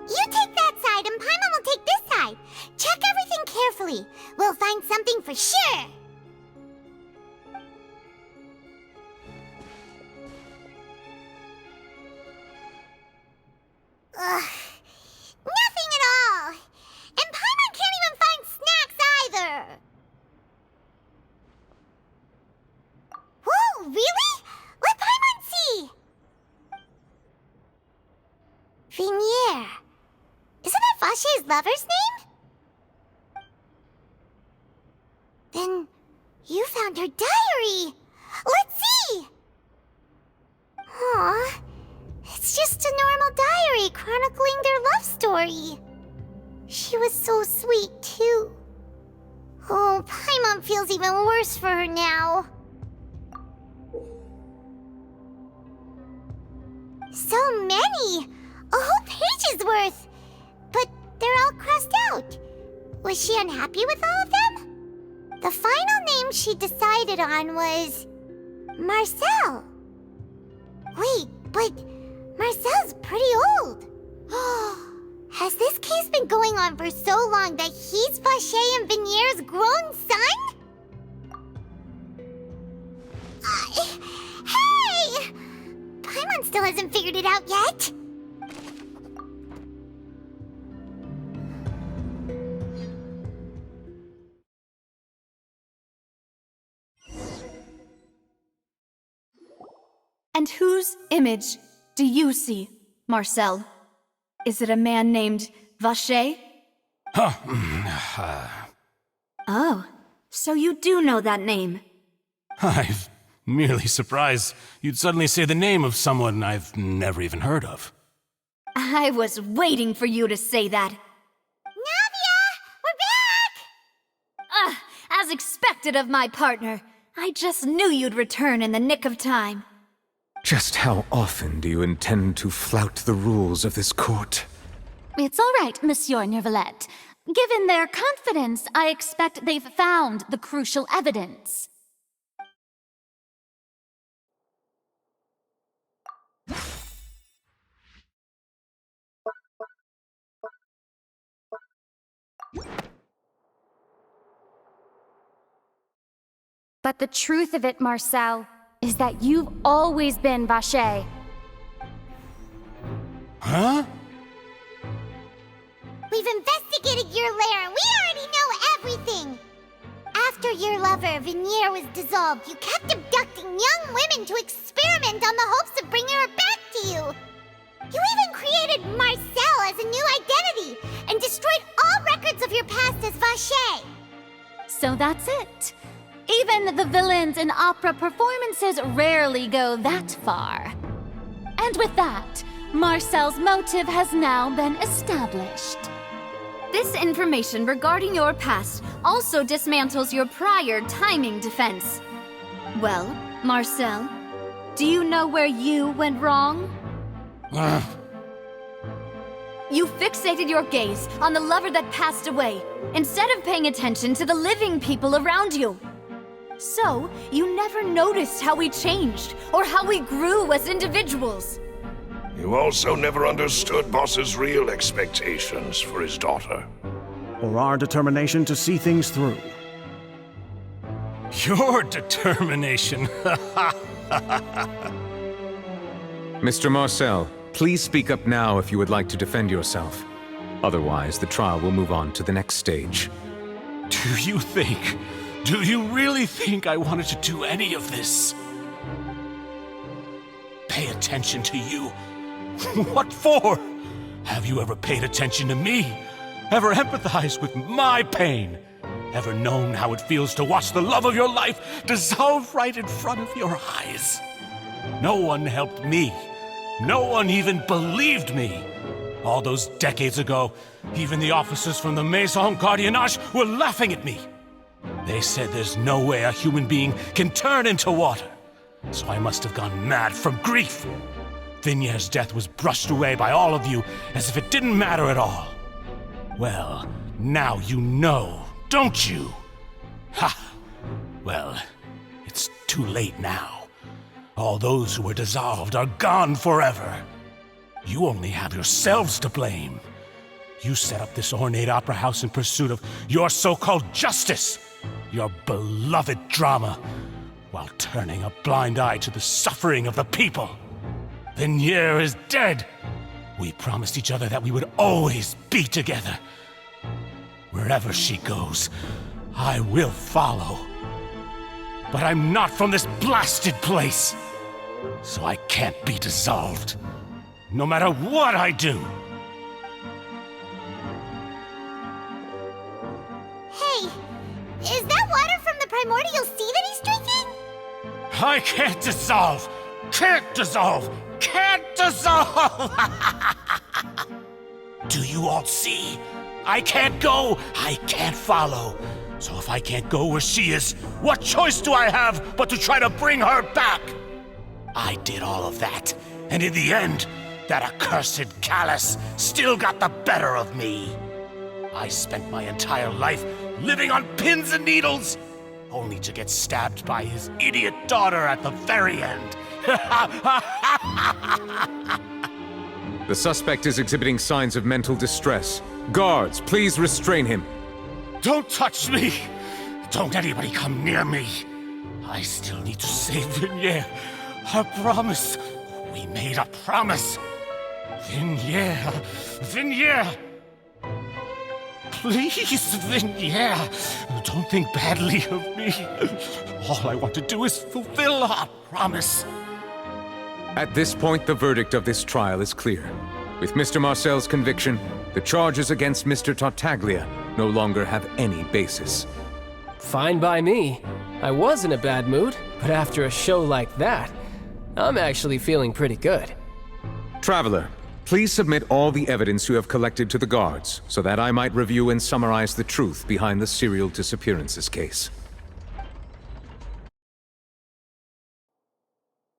You take that side and Paimon will take this side. Check everything carefully. We'll find something for sure. Ugh. Nothing at all. And Paimon can't even find snacks either. Whoa, really? Let Paimon see. Vinier. Isn't that Vacher's lover's name? Then you found her diary. Let's see. Aw, it's just a normal diary chronicling their love story. She was so sweet, too. Oh, Paimon feels even worse for her now. So many! A whole page's worth! But they're all crossed out. Was she unhappy with all of them? The final name she decided on was... Marcel. Wait, but Marcel's pretty old. Has this case been going on for so long that he's Vacher and Vinier's grown son? Hey! Paimon still hasn't figured it out yet. And whose image do you see, Marcel? Is it a man named Vacher? Oh, so you do know that name. I'm merely surprised you'd suddenly say the name of someone I've never even heard of. I was waiting for you to say that. Navia! We're back! As expected of my partner. I just knew you'd return in the nick of time. Just how often do you intend to flout the rules of this court? It's all right, Monsieur Neuvillette. Given their confidence, I expect they've found the crucial evidence. But the truth of it, Marcel, is that you've always been Vache. Huh? We've investigated your lair, and we already know everything! After your lover, Venier, was dissolved, you kept abducting young women to experiment on the hopes of bringing her back to you! You even created Marcel as a new identity, and destroyed all records of your past as Vache! So that's it. Even the villains in opera performances rarely go that far. And with that, Marcel's motive has now been established. This information regarding your past also dismantles your prior timing defense. Well, Marcel, do you know where you went wrong? You fixated your gaze on the lover that passed away, instead of paying attention to the living people around you. So, you never noticed how we changed, or how we grew as individuals. You also never understood Boss's real expectations for his daughter. Or our determination to see things through. Your determination. Mr. Marcel, please speak up now if you would like to defend yourself. Otherwise, the trial will move on to the next stage. Do you really think I wanted to do any of this? Pay attention to you? What for? Have you ever paid attention to me? Ever empathized with my pain? Ever known how it feels to watch the love of your life dissolve right in front of your eyes? No one helped me. No one even believed me. All those decades ago, even the officers from the Maison Gardiennage were laughing at me. They said there's no way a human being can turn into water. So I must have gone mad from grief. Vinier's death was brushed away by all of you as if it didn't matter at all. Well, now you know, don't you? Ha! Well, it's too late now. All those who were dissolved are gone forever. You only have yourselves to blame. You set up this ornate opera house in pursuit of your so-called justice, your beloved drama, while turning a blind eye to the suffering of the people. Venier is dead. We promised each other that we would always be together. Wherever she goes, I will follow. But I'm not from this blasted place, so I can't be dissolved, no matter what I do. Hey, is that water from the primordial sea that he's drinking? I can't dissolve! Can't dissolve! Can't dissolve! Do you all see? I can't go! I can't follow! So if I can't go where she is, what choice do I have but to try to bring her back? I did all of that, and in the end, that accursed Callus still got the better of me. I spent my entire life living on pins and needles, only to get stabbed by his idiot daughter at the very end. The suspect is exhibiting signs of mental distress. Guards, please restrain him. Don't touch me! Don't anybody come near me! I still need to save Venier. A promise. We made a promise. Venier. Venier! Please, Venier, don't think badly of me. All I want to do is fulfill our promise. At this point, the verdict of this trial is clear. With Mr. Marcel's conviction, the charges against Mr. Tartaglia no longer have any basis. Fine by me. I was in a bad mood, but after a show like that, I'm actually feeling pretty good. Traveler, please submit all the evidence you have collected to the guards, so that I might review and summarize the truth behind the serial disappearances case.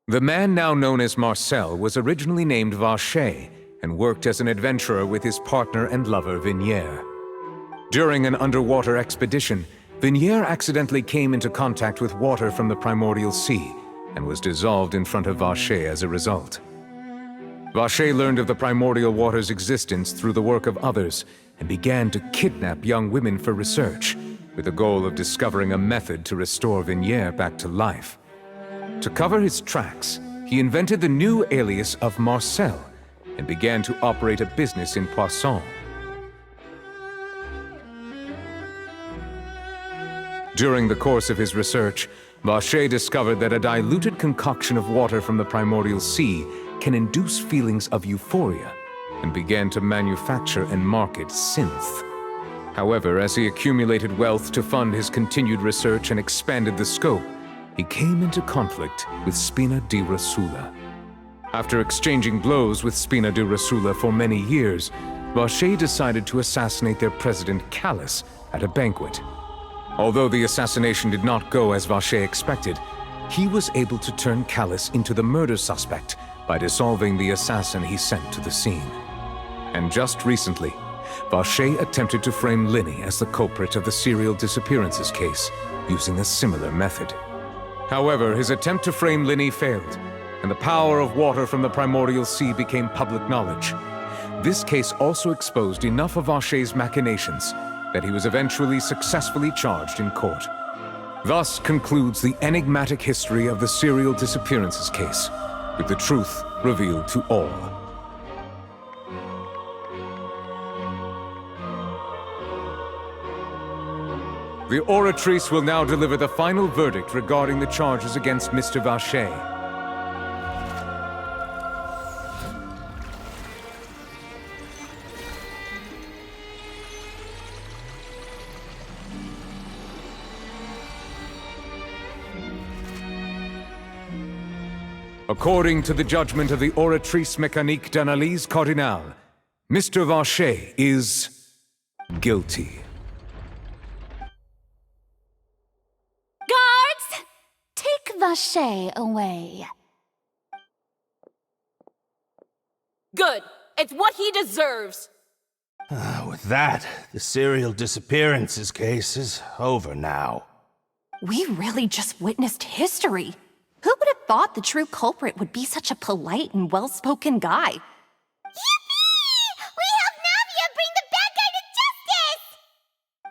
The man now known as Marcel was originally named Vache and worked as an adventurer with his partner and lover Venier. During an underwater expedition, Venier accidentally came into contact with water from the primordial sea and was dissolved in front of Vacher as a result. Vacher learned of the primordial water's existence through the work of others and began to kidnap young women for research, with the goal of discovering a method to restore Venier back to life. To cover his tracks, he invented the new alias of Marcel and began to operate a business in Poisson. During the course of his research, Vacher discovered that a diluted concoction of water from the primordial sea can induce feelings of euphoria, and began to manufacture and market synth. However, as he accumulated wealth to fund his continued research and expanded the scope, he came into conflict with Spina di Rosula. After exchanging blows with Spina di Rosula for many years, Vacher decided to assassinate their president Callus at a banquet. Although the assassination did not go as Vacher expected, he was able to turn Callus into the murder suspect by dissolving the assassin he sent to the scene. And just recently, Vacher attempted to frame Lyney as the culprit of the serial disappearances case, using a similar method. However, his attempt to frame Lyney failed, and the power of water from the primordial sea became public knowledge. This case also exposed enough of Vacher's machinations that he was eventually successfully charged in court. Thus concludes the enigmatic history of the serial disappearances case, with the truth revealed to all. The Oratrice will now deliver the final verdict regarding the charges against Mr. Vacher. According to the judgment of the Oratrice Mécanique d'Analyse Cardinale, Mr. Vacher is guilty. Guards! Take Vacher away. Good. It's what he deserves. With that, the serial disappearances case is over now. We really just witnessed history. Who would have thought the true culprit would be such a polite and well-spoken guy? Yippee! We helped Navia bring the bad guy to justice!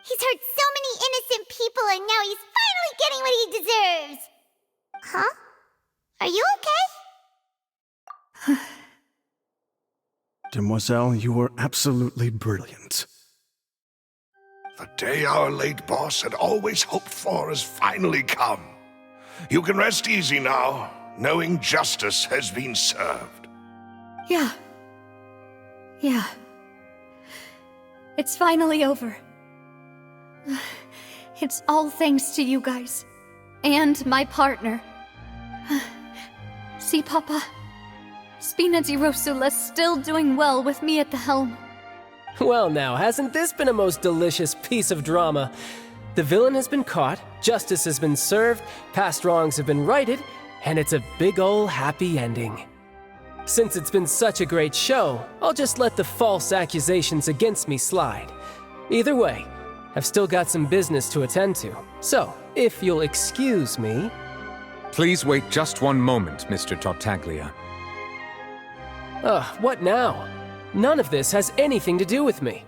He's hurt so many innocent people and now he's finally getting what he deserves! Huh? Are you okay? Demoiselle, you were absolutely brilliant. The day our late boss had always hoped for has finally come. You can rest easy now, knowing justice has been served. Yeah. It's finally over. It's all thanks to you guys. And my partner. See, Papa? Spina di Rosula's still doing well with me at the helm. Well now, hasn't this been a most delicious piece of drama? The villain has been caught, justice has been served, past wrongs have been righted, and it's a big ol' happy ending. Since it's been such a great show, I'll just let the false accusations against me slide. Either way, I've still got some business to attend to, so if you'll excuse me... Please wait just one moment, Mr. Tartaglia. What now? None of this has anything to do with me.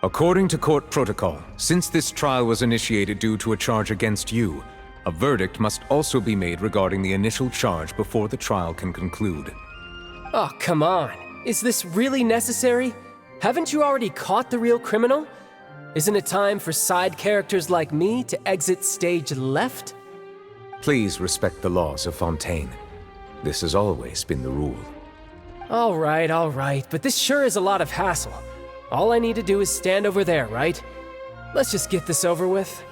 According to court protocol, since this trial was initiated due to a charge against you, a verdict must also be made regarding the initial charge before the trial can conclude. Oh, come on. Is this really necessary? Haven't you already caught the real criminal? Isn't it time for side characters like me to exit stage left? Please respect the laws of Fontaine. This has always been the rule. All right, but this sure is a lot of hassle. All I need to do is stand over there, right? Let's just get this over with.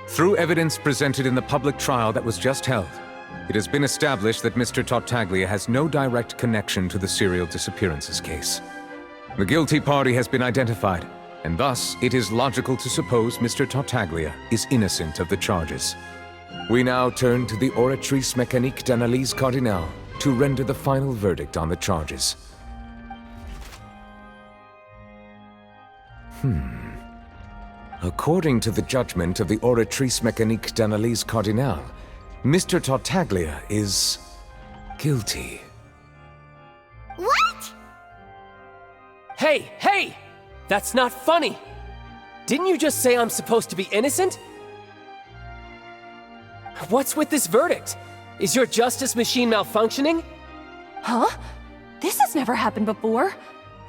Through evidence presented in the public trial that was just held, it has been established that Mr. Tartaglia has no direct connection to the serial disappearances case. The guilty party has been identified, and thus it is logical to suppose Mr. Tartaglia is innocent of the charges. We now turn to the Oratrice Mécanique d'Analyse Cardinale to render the final verdict on the charges. According to the judgment of the Oratrice Mécanique d'Analyse Cardinale, Mr. Tartaglia is guilty. What? Hey! That's not funny! Didn't you just say I'm supposed to be innocent? What's with this verdict? Is your justice machine malfunctioning? Huh? This has never happened before.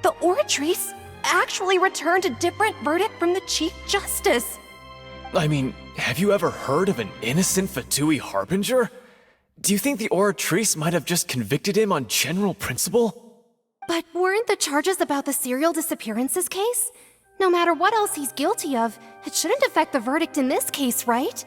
The Oratrice actually returned a different verdict from the Chief Justice. I mean, have you ever heard of an innocent Fatui Harbinger? Do you think the Oratrice might have just convicted him on general principle? But weren't the charges about the serial disappearances case? No matter what else he's guilty of, it shouldn't affect the verdict in this case, right?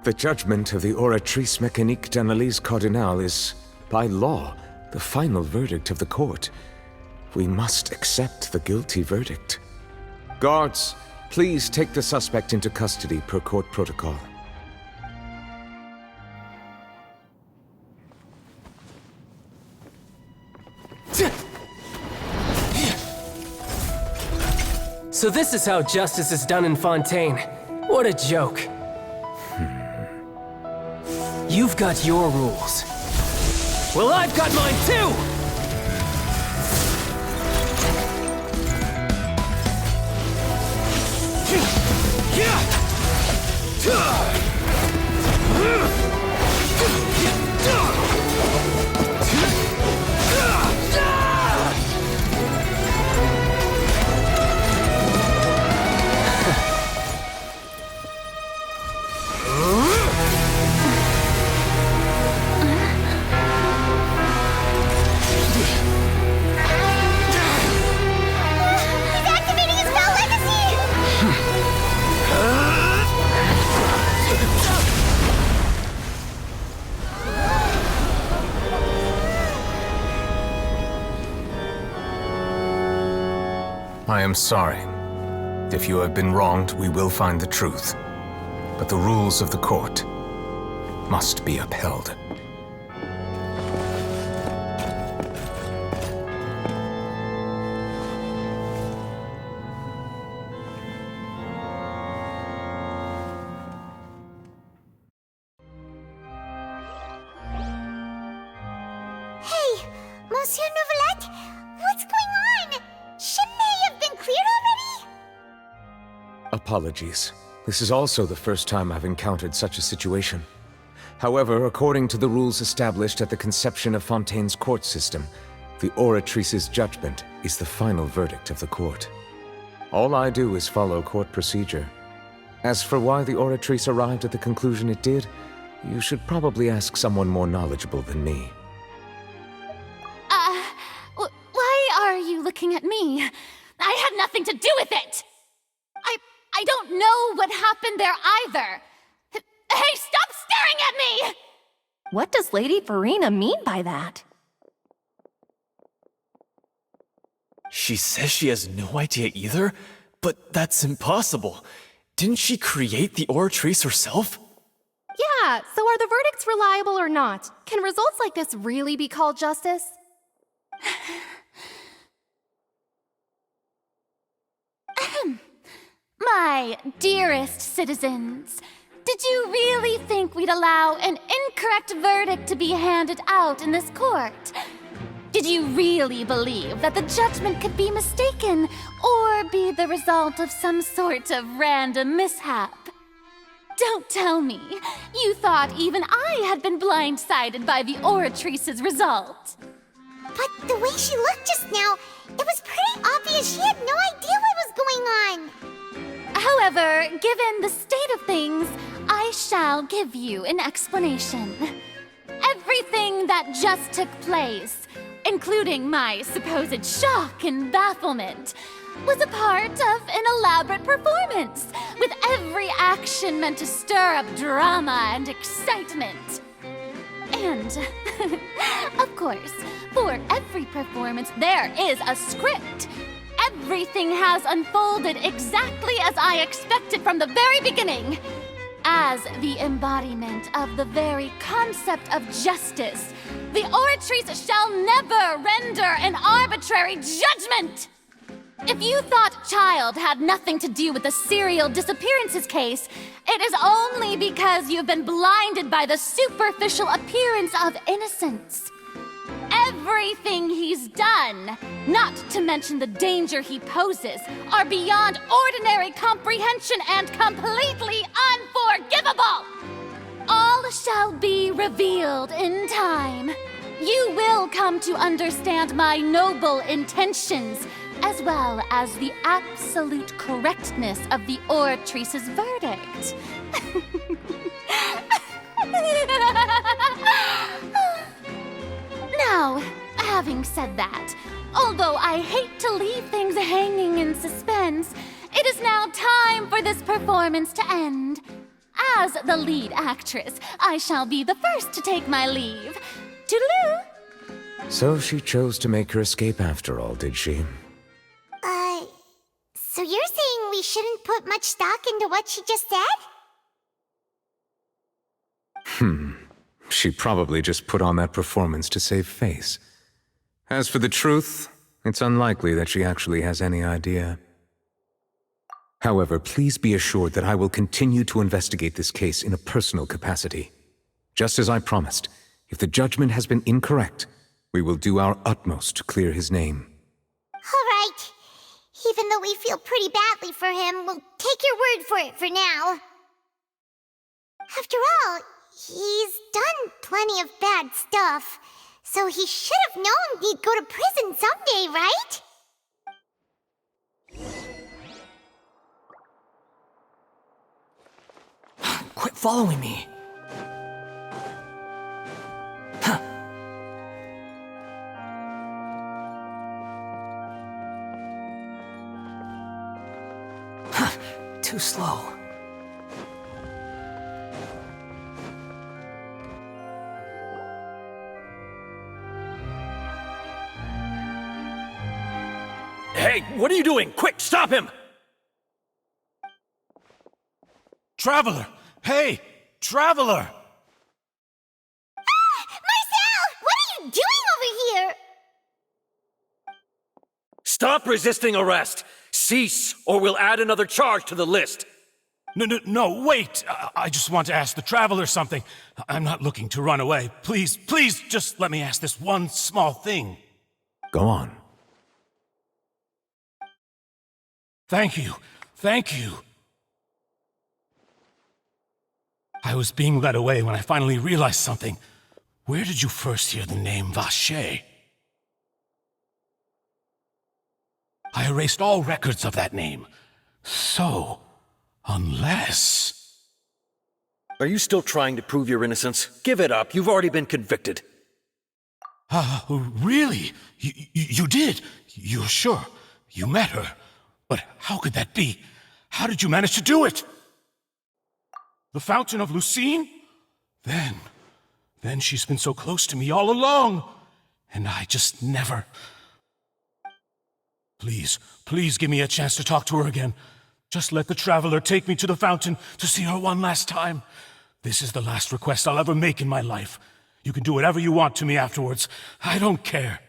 The judgment of the Oratrice Mécanique d'Analyse Cardinale is, by law, the final verdict of the court. We must accept the guilty verdict. Guards, please take the suspect into custody per court protocol. So this is how justice is done in Fontaine. What a joke. You've got your rules. Well, I've got mine too! I am sorry. If you have been wronged, we will find the truth. But the rules of the court must be upheld. Hey, Monsieur Nouvelette, what's going on? Shouldn't they have been cleared already? Apologies. This is also the first time I've encountered such a situation. However, according to the rules established at the conception of Fontaine's court system, the Oratrice's judgment is the final verdict of the court. All I do is follow court procedure. As for why the Oratrice arrived at the conclusion it did, you should probably ask someone more knowledgeable than me. Why are you looking at me? I had nothing to do with it! I don't know what happened there either! Hey, stop staring at me! What does Lady Farina mean by that? She says she has no idea either, but that's impossible. Didn't she create the Oratrice herself? Yeah, so are the verdicts reliable or not? Can results like this really be called justice? My dearest citizens, did you really think we'd allow an incorrect verdict to be handed out in this court? Did you really believe that the judgment could be mistaken or be the result of some sort of random mishap? Don't tell me you thought even I had been blindsided by the Oratrice's result. But the way she looked just now, it was pretty obvious she had no idea what was going on. However, given the state of things, I shall give you an explanation. Everything that just took place, including my supposed shock and bafflement, was a part of an elaborate performance, with every action meant to stir up drama and excitement. And, of course, for every performance there is a script. Everything has unfolded exactly as I expected from the very beginning. As the embodiment of the very concept of justice, The Oratrice shall never render an arbitrary judgment! If you thought Childe had nothing to do with the serial disappearances case, it is only because you've been blinded by the superficial appearance of innocence. Everything he's done, not to mention the danger he poses, are beyond ordinary comprehension and completely unforgivable! All shall be revealed in time. You will come to understand my noble intentions, as well as the absolute correctness of the Oratrice's verdict. Now, having said that, although I hate to leave things hanging in suspense, it is now time for this performance to end. As the lead actress, I shall be the first to take my leave. Toodaloo! So she chose to make her escape after all, did she? So you're saying we shouldn't put much stock into what she just said? She probably just put on that performance to save face. As for the truth, it's unlikely that she actually has any idea. However, please be assured that I will continue to investigate this case in a personal capacity. Just as I promised, if the judgment has been incorrect, we will do our utmost to clear his name. All right. Even though we feel pretty badly for him, we'll take your word for it for now. After all, he's done plenty of bad stuff, so he should have known he'd go to prison someday, right? Quit following me. Too slow. Hey, what are you doing? Quick, stop him! Traveler! Hey! Traveler! Marcel! What are you doing over here? Stop resisting arrest! Cease, or we'll add another charge to the list! No, wait! I just want to ask the Traveler something. I'm not looking to run away. Please, just let me ask this one small thing. Go on. Thank you. I was being led away when I finally realized something. Where did you first hear the name Vacher? I erased all records of that name. So, unless... Are you still trying to prove your innocence? Give it up. You've already been convicted. Really? You did? You're sure? You met her? But how could that be? How did you manage to do it? The Fountain of Lucine? Then she's been so close to me all along. And I just never... Please give me a chance to talk to her again. Just let the Traveler take me to the fountain to see her one last time. This is the last request I'll ever make in my life. You can do whatever you want to me afterwards. I don't care.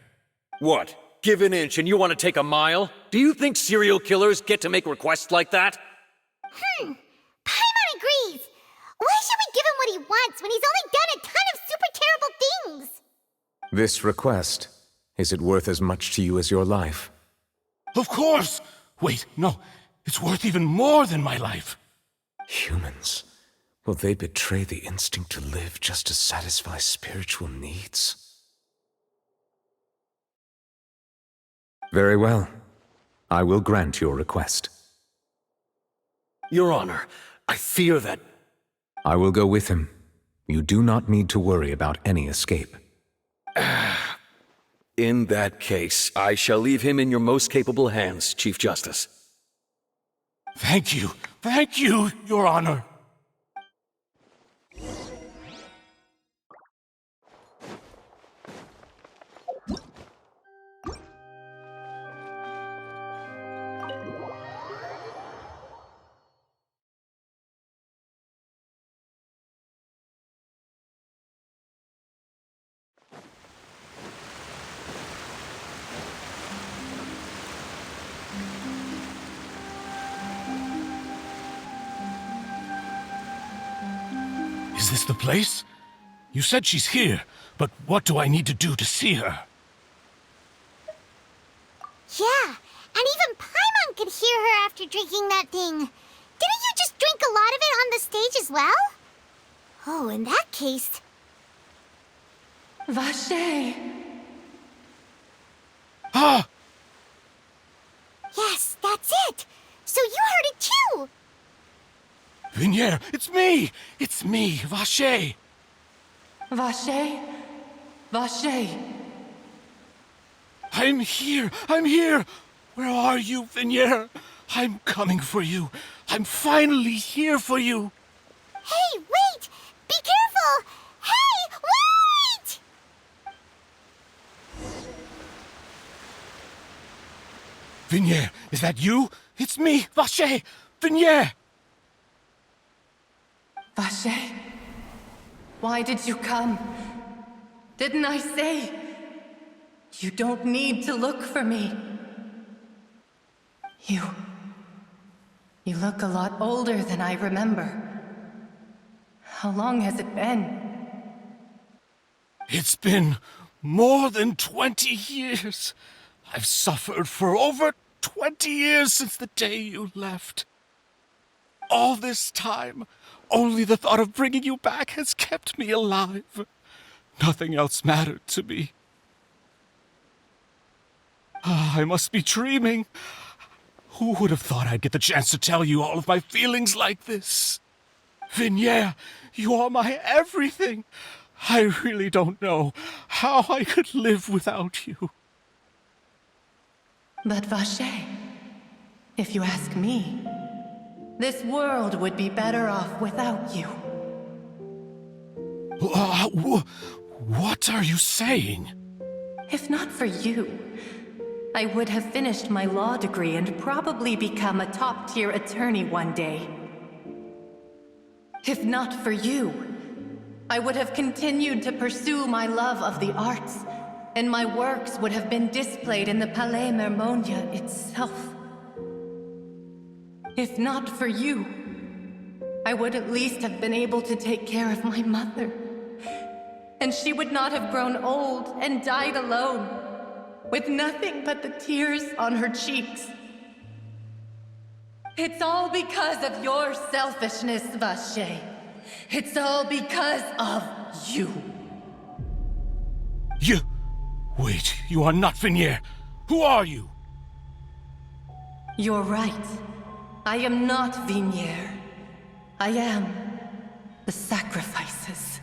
What? Give an inch and you want to take a mile? Do you think serial killers get to make requests like that? Paimon agrees. Why should we give him what he wants when he's only done a ton of super terrible things? This request, is it worth as much to you as your life? Of course! Wait, no. It's worth even more than my life. Humans. Will they betray the instinct to live just to satisfy spiritual needs? Very well. I will grant your request. Your Honor, I fear that... I will go with him. You do not need to worry about any escape. In that case, I shall leave him in your most capable hands, Chief Justice. Thank you, Your Honor. Is this the place? You said she's here, but what do I need to do to see her? Yeah, and even Paimon could hear her after drinking that thing. Didn't you just drink a lot of it on the stage as well? Oh, in that case... Vache! Ah! Yes, that's it! So you heard it too! Vinier, it's me! It's me, Vache! Vache? Vache! I'm here! I'm here! Where are you, Vinier? I'm coming for you. I'm finally here for you. Hey, wait! Be careful! Hey, wait! Vinier, is that you? It's me, Vache! Vinier! Vache? Why did you come? Didn't I say? You don't need to look for me. You look a lot older than I remember. How long has it been? It's been more than 20 years. I've suffered for over 20 years since the day you left. All this time, only the thought of bringing you back has kept me alive. Nothing else mattered to me. I must be dreaming. Who would have thought I'd get the chance to tell you all of my feelings like this? Vinier, you are my everything. I really don't know how I could live without you. But Vache, if you ask me, this world would be better off without you. What are you saying? If not for you, I would have finished my law degree and probably become a top-tier attorney one day. If not for you, I would have continued to pursue my love of the arts, and my works would have been displayed in the Palais Mermonia itself. If not for you, I would at least have been able to take care of my mother. And she would not have grown old and died alone, with nothing but the tears on her cheeks. It's all because of your selfishness, Vache. It's all because of you. Wait, you are not Vinier. Who are you? You're right. I am not Vinier. I am the sacrifices.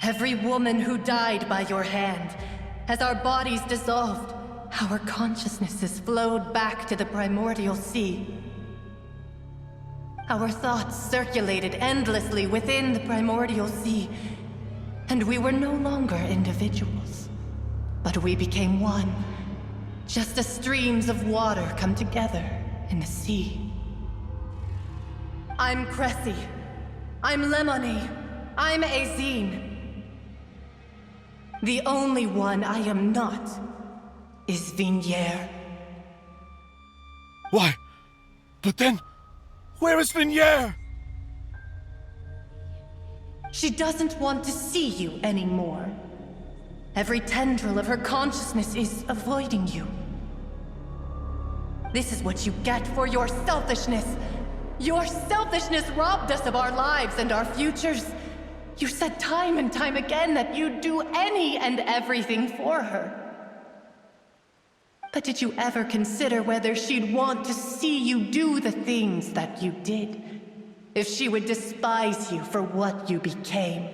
Every woman who died by your hand, as our bodies dissolved, our consciousnesses flowed back to the primordial sea. Our thoughts circulated endlessly within the primordial sea, and we were no longer individuals, but we became one, just as streams of water come together in the sea. I'm Cressy. I'm Lemony. I'm Azine. The only one I am not is Vinier. Why? But then, where is Vinier? She doesn't want to see you anymore. Every tendril of her consciousness is avoiding you. This is what you get for your selfishness. Your selfishness robbed us of our lives and our futures. You said time and time again that you'd do any and everything for her. But did you ever consider whether she'd want to see you do the things that you did? If she would despise you for what you became?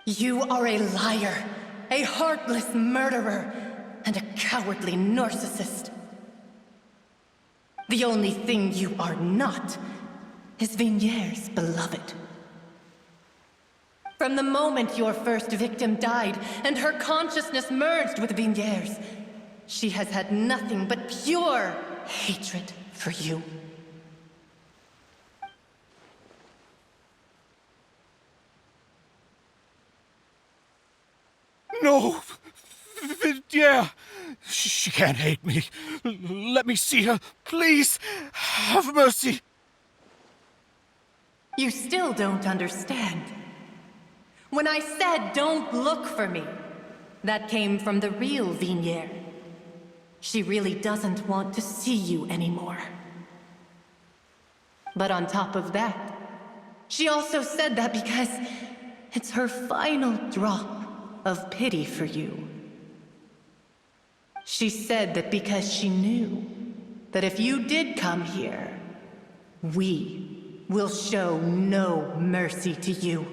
You are a liar, a heartless murderer, and a cowardly narcissist. The only thing you are not is Vinier's beloved. From the moment your first victim died and her consciousness merged with Vinier's, she has had nothing but pure hatred for you. No! Vinier! She can't hate me. Let me see her, please. Have mercy. You still don't understand. When I said don't look for me, that came from the real Vignier. She really doesn't want to see you anymore. But on top of that, she also said that because it's her final drop of pity for you. She said that because she knew that if you did come here, we will show no mercy to you.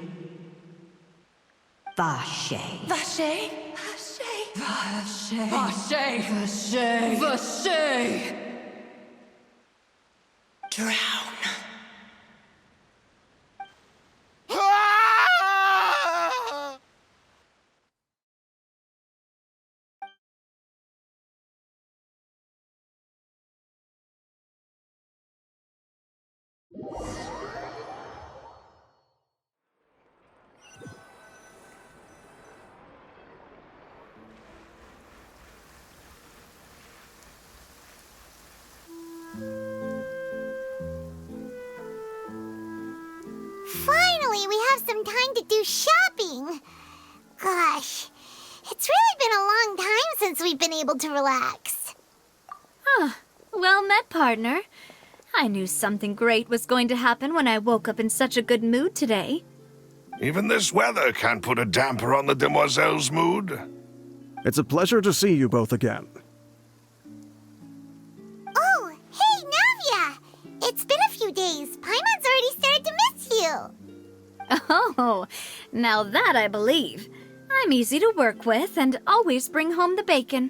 Vache. Vache? Vache? Vache? Vache? Vache? Vache? Drown. Finally, we have some time to do shopping. Gosh, it's really been a long time since we've been able to relax. Well met, partner. I knew something great was going to happen when I woke up in such a good mood today. Even this weather can't put a damper on the demoiselle's mood. It's a pleasure to see you both again. Oh, hey, Navia! It's been a few days. Paimon's already started to miss you. Oh, now that I believe. I'm easy to work with and always bring home the bacon.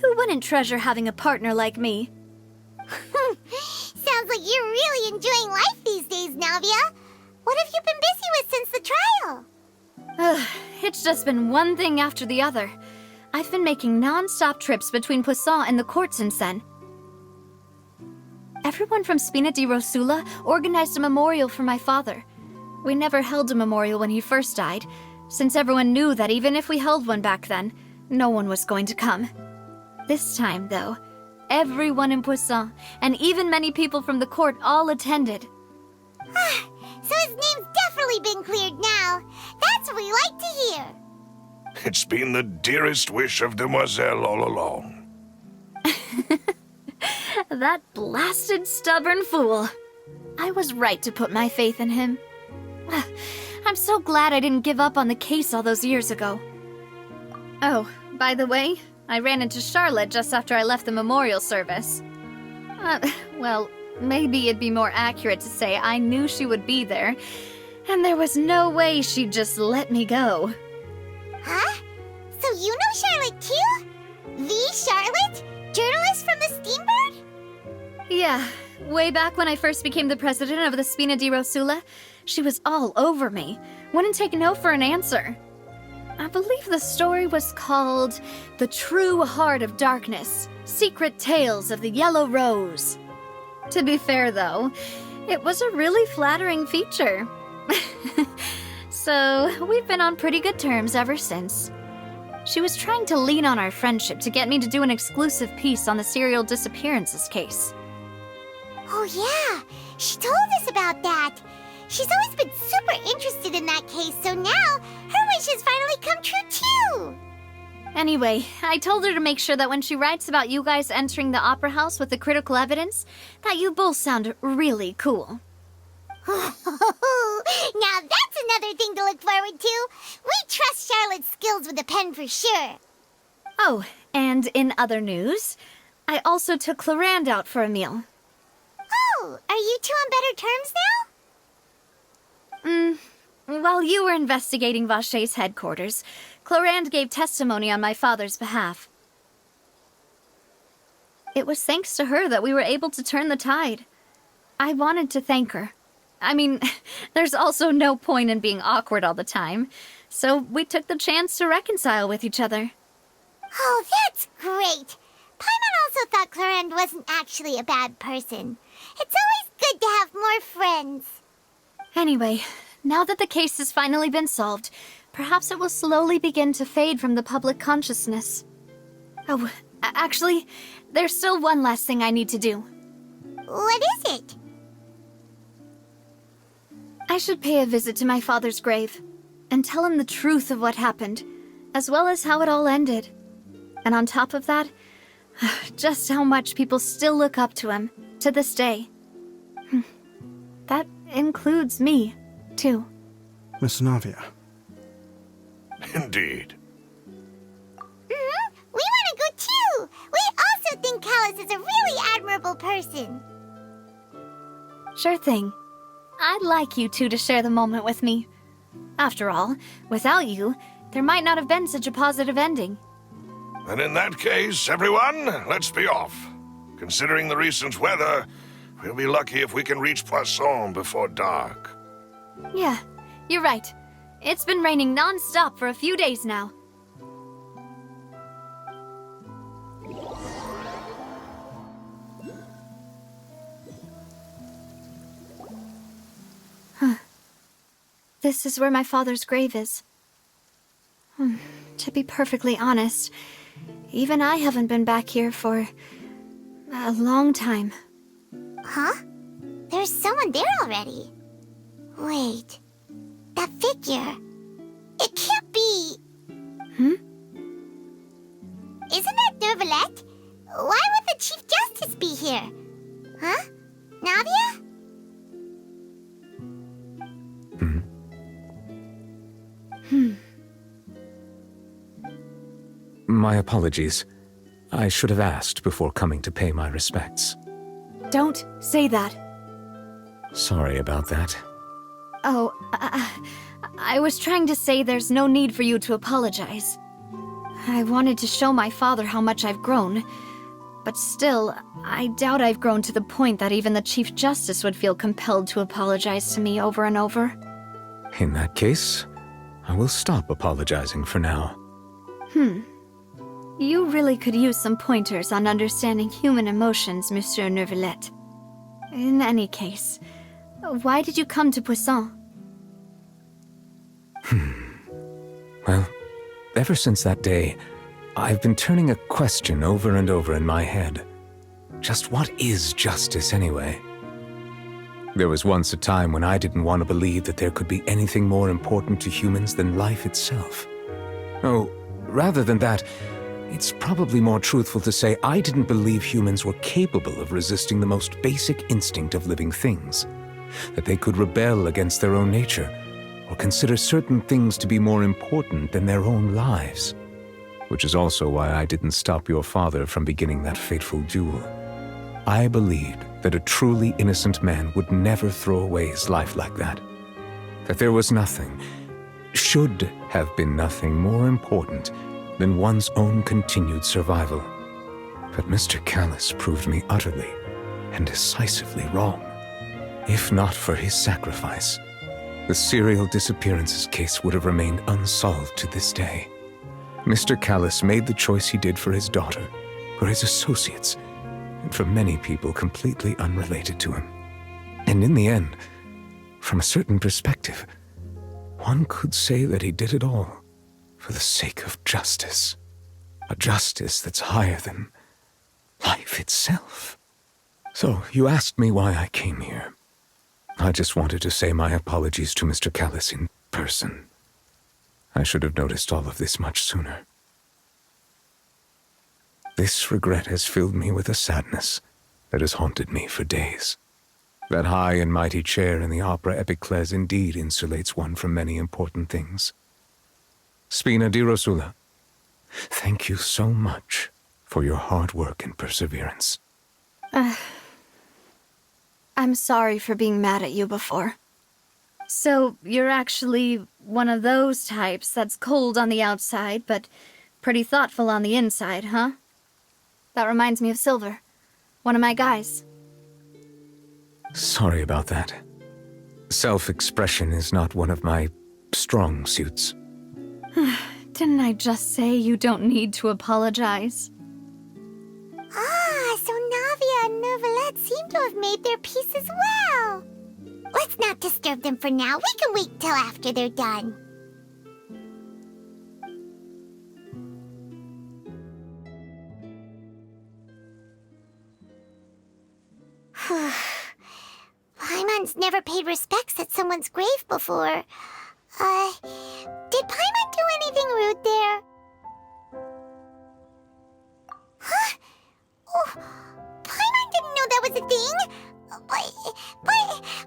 Who wouldn't treasure having a partner like me? Sounds like you're really enjoying life these days, Navia. What have you been busy with since the trial? It's just been one thing after the other. I've been making non-stop trips between Poisson and the court since then. Everyone from Spina di Rosula organized a memorial for my father. We never held a memorial when he first died, since everyone knew that even if we held one back then, no one was going to come. This time, though, everyone in Poisson, and even many people from the court, all attended. So his name's definitely been cleared now. That's what we like to hear. It's been the dearest wish of Demoiselle all along. That blasted stubborn fool. I was right to put my faith in him. I'm so glad I didn't give up on the case all those years ago. Oh, by the way, I ran into Charlotte just after I left the memorial service. Well, maybe it'd be more accurate to say I knew she would be there, and there was no way she'd just let me go. Huh? So you know Charlotte too? The Charlotte? Journalist from the Steambird? Yeah, way back when I first became the president of the Spina di Rosula, she was all over me. Wouldn't take no for an answer. I believe the story was called The True Heart of Darkness, Secret Tales of the Yellow Rose. To be fair, though, it was a really flattering feature. So, we've been on pretty good terms ever since. She was trying to lean on our friendship to get me to do an exclusive piece on the serial disappearances case. Oh yeah, she told us about that. She's always been super interested in that case, so now her wish has finally come true too. Anyway, I told her to make sure that when she writes about you guys entering the opera house with the critical evidence, that you both sound really cool. Now that's another thing to look forward to. We trust Charlotte's skills with a pen for sure. Oh, and in other news, I also took Clarand out for a meal. Oh, are you two on better terms now? While you were investigating Vache's headquarters, Clarand gave testimony on my father's behalf. It was thanks to her that we were able to turn the tide. I wanted to thank her. I mean, there's also no point in being awkward all the time, so we took the chance to reconcile with each other. Oh, that's great. Paimon also thought Clarand wasn't actually a bad person. It's always good to have more friends. Anyway, now that the case has finally been solved, perhaps it will slowly begin to fade from the public consciousness. Oh, Actually, there's still one last thing I need to do. What is it? I should pay a visit to my father's grave and tell him the truth of what happened, as well as how it all ended. And on top of that, just how much people still look up to him to this day. That includes me, too. Miss Navia. Indeed. We want to go too! We also think Callus is a really admirable person. Sure thing. I'd like you two to share the moment with me. After all, without you, there might not have been such a positive ending. And in that case, everyone, let's be off. Considering the recent weather, we'll be lucky if we can reach Poisson before dark. Yeah, you're right. It's been raining non-stop for a few days now. This is where my father's grave is. To be perfectly honest, even I haven't been back here for a long time. Huh? There's someone there already. Wait, that figure. It can't be. Isn't that Neuvillette? Why would the Chief Justice be here? Huh? Navia? My apologies. I should have asked before coming to pay my respects. Don't say that. Sorry about that. Oh, I was trying to say there's no need for you to apologize. I wanted to show my father how much I've grown, but still, I doubt I've grown to the point that even the Chief Justice would feel compelled to apologize to me over and over. In that case, I will stop apologizing for now. You really could use some pointers on understanding human emotions, Monsieur Neuvillette. In any case, why did you come to Poisson? Well, ever since that day, I've been turning a question over and over in my head. Just what is justice anyway? There was once a time when I didn't want to believe that there could be anything more important to humans than life itself. Oh, rather than that, it's probably more truthful to say I didn't believe humans were capable of resisting the most basic instinct of living things. That they could rebel against their own nature, or consider certain things to be more important than their own lives. Which is also why I didn't stop your father from beginning that fateful duel. I believed that a truly innocent man would never throw away his life like that. That there was nothing, should have been nothing more important than one's own continued survival. But Mr. Callus proved me utterly and decisively wrong. If not for his sacrifice, the serial disappearances case would have remained unsolved to this day. Mr. Callus made the choice he did for his daughter, for his associates, and for many people completely unrelated to him. And in the end, from a certain perspective, one could say that he did it all for the sake of justice. A justice that's higher than life itself. So, you asked me why I came here. I just wanted to say my apologies to Mr. Callus in person. I should have noticed all of this much sooner. This regret has filled me with a sadness that has haunted me for days. That high and mighty chair in the Opera Epiclese indeed insulates one from many important things. Spina di Rosula, thank you so much for your hard work and perseverance. I'm sorry for being mad at you before. So, you're actually one of those types that's cold on the outside, but pretty thoughtful on the inside, huh? That reminds me of Silver, one of my guys. Sorry about that. Self-expression is not one of my strong suits. Didn't I just say you don't need to apologize? Ah, so Navia and Neuvillette seem to have made their peace as well. Let's not disturb them for now. We can wait till after they're done. Archon's never paid respects at someone's grave before. Did Paimon do anything rude there? Huh? Oh, Paimon didn't know that was a thing! But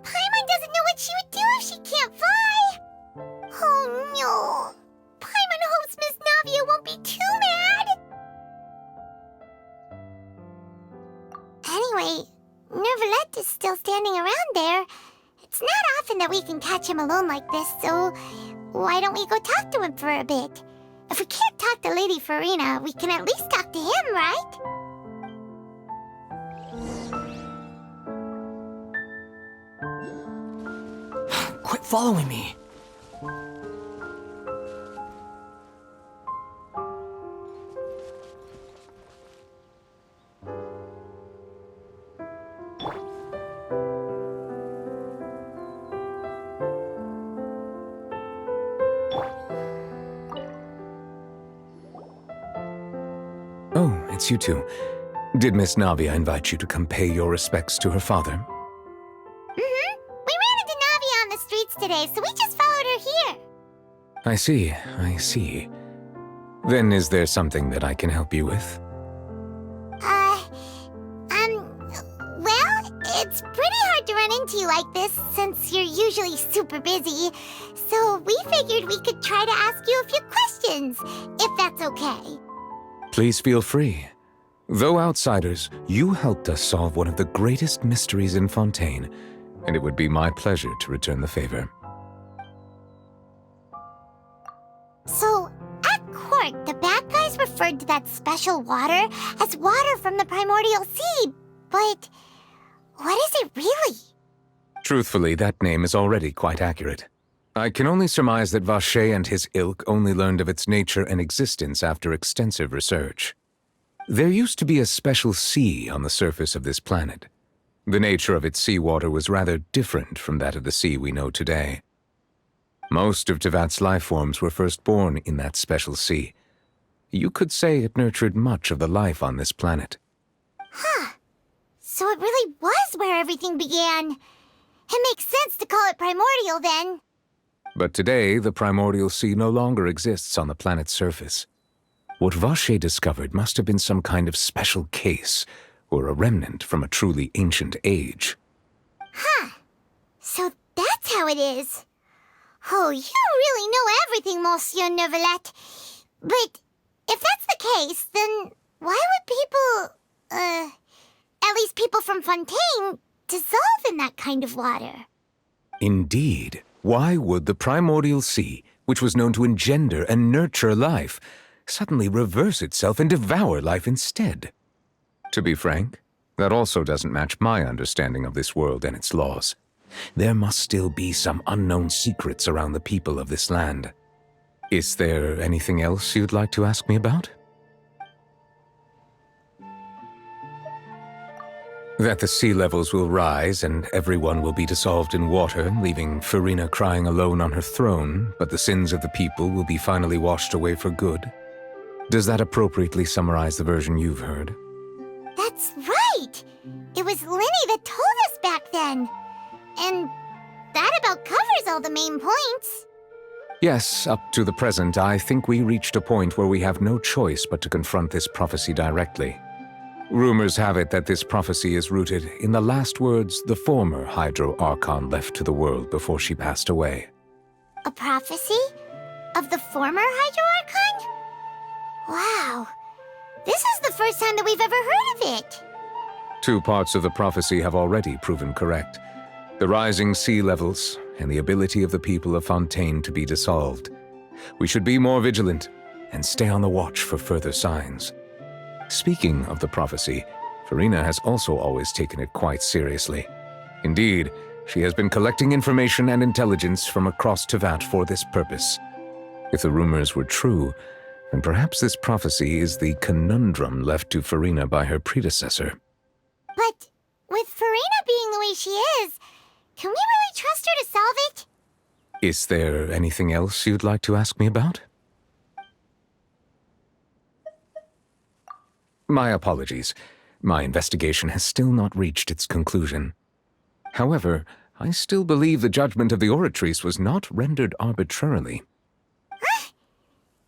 Paimon doesn't know what she would do if she can't fly! Oh no! Paimon hopes Miss Navia won't be too mad! Anyway, Nervalette is still standing around there. It's not often that we can catch him alone like this, so why don't we go talk to him for a bit? If we can't talk to Lady Farina, we can at least talk to him, right? Quit following me. Oh, it's you two. Did Miss Navia invite you to come pay your respects to her father? Mm-hmm. We ran into Navia on the streets today, so we just followed her here. I see. Then is there something that I can help you with? Well, it's pretty hard to run into you like this since you're usually super busy. So we figured we could try to ask you a few questions, if that's okay. Please feel free. Though outsiders, you helped us solve one of the greatest mysteries in Fontaine, and it would be my pleasure to return the favor. So, at court, the bad guys referred to that special water as water from the primordial sea, but what is it really? Truthfully, that name is already quite accurate. I can only surmise that Vacher and his ilk only learned of its nature and existence after extensive research. There used to be a special sea on the surface of this planet. The nature of its seawater was rather different from that of the sea we know today. Most of Tevat's life forms were first born in that special sea. You could say it nurtured much of the life on this planet. Huh. So it really was where everything began. It makes sense to call it primordial then. But today, the primordial sea no longer exists on the planet's surface. What Vacher discovered must have been some kind of special case, or a remnant from a truly ancient age. Huh. So that's how it is. Oh, you really know everything, Monsieur Nervalette. But if that's the case, then why would people, at least people from Fontaine, dissolve in that kind of water? Indeed. Why would the primordial sea, which was known to engender and nurture life, suddenly reverse itself and devour life instead? To be frank, that also doesn't match my understanding of this world and its laws. There must still be some unknown secrets around the people of this land. Is there anything else you'd like to ask me about? That the sea levels will rise and everyone will be dissolved in water, leaving Farina crying alone on her throne, but the sins of the people will be finally washed away for good. Does that appropriately summarize the version you've heard? That's right! It was Lyney that told us back then. And that about covers all the main points. Yes, up to the present, I think we reached a point where we have no choice but to confront this prophecy directly. Rumors have it that this prophecy is rooted in the last words the former Hydro Archon left to the world before she passed away. A prophecy? Of the former Hydro Archon? Wow. This is the first time that we've ever heard of it. Two parts of the prophecy have already proven correct. The rising sea levels and the ability of the people of Fontaine to be dissolved. We should be more vigilant and stay on the watch for further signs. Speaking of the prophecy, Farina has also always taken it quite seriously. Indeed, she has been collecting information and intelligence from across Tevat for this purpose. If the rumors were true, then perhaps this prophecy is the conundrum left to Farina by her predecessor. But with Farina being the way she is, can we really trust her to solve it? Is there anything else you'd like to ask me about? My apologies. My investigation has still not reached its conclusion. However, I still believe the judgment of the Oratrice was not rendered arbitrarily.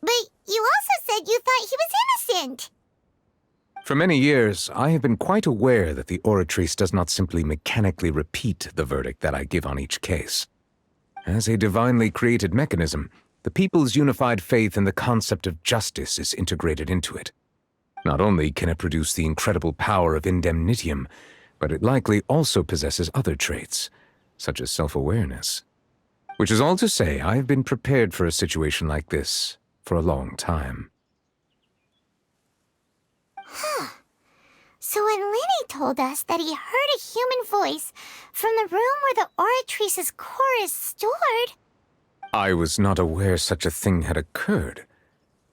But you also said you thought he was innocent. For many years, I have been quite aware that the Oratrice does not simply mechanically repeat the verdict that I give on each case. As a divinely created mechanism, the people's unified faith in the concept of justice is integrated into it. Not only can it produce the incredible power of indemnitium, but it likely also possesses other traits, such as self-awareness. Which is all to say, I have been prepared for a situation like this for a long time. So when Lyney told us that he heard a human voice from the room where the Oratrice's core is stored... I was not aware such a thing had occurred.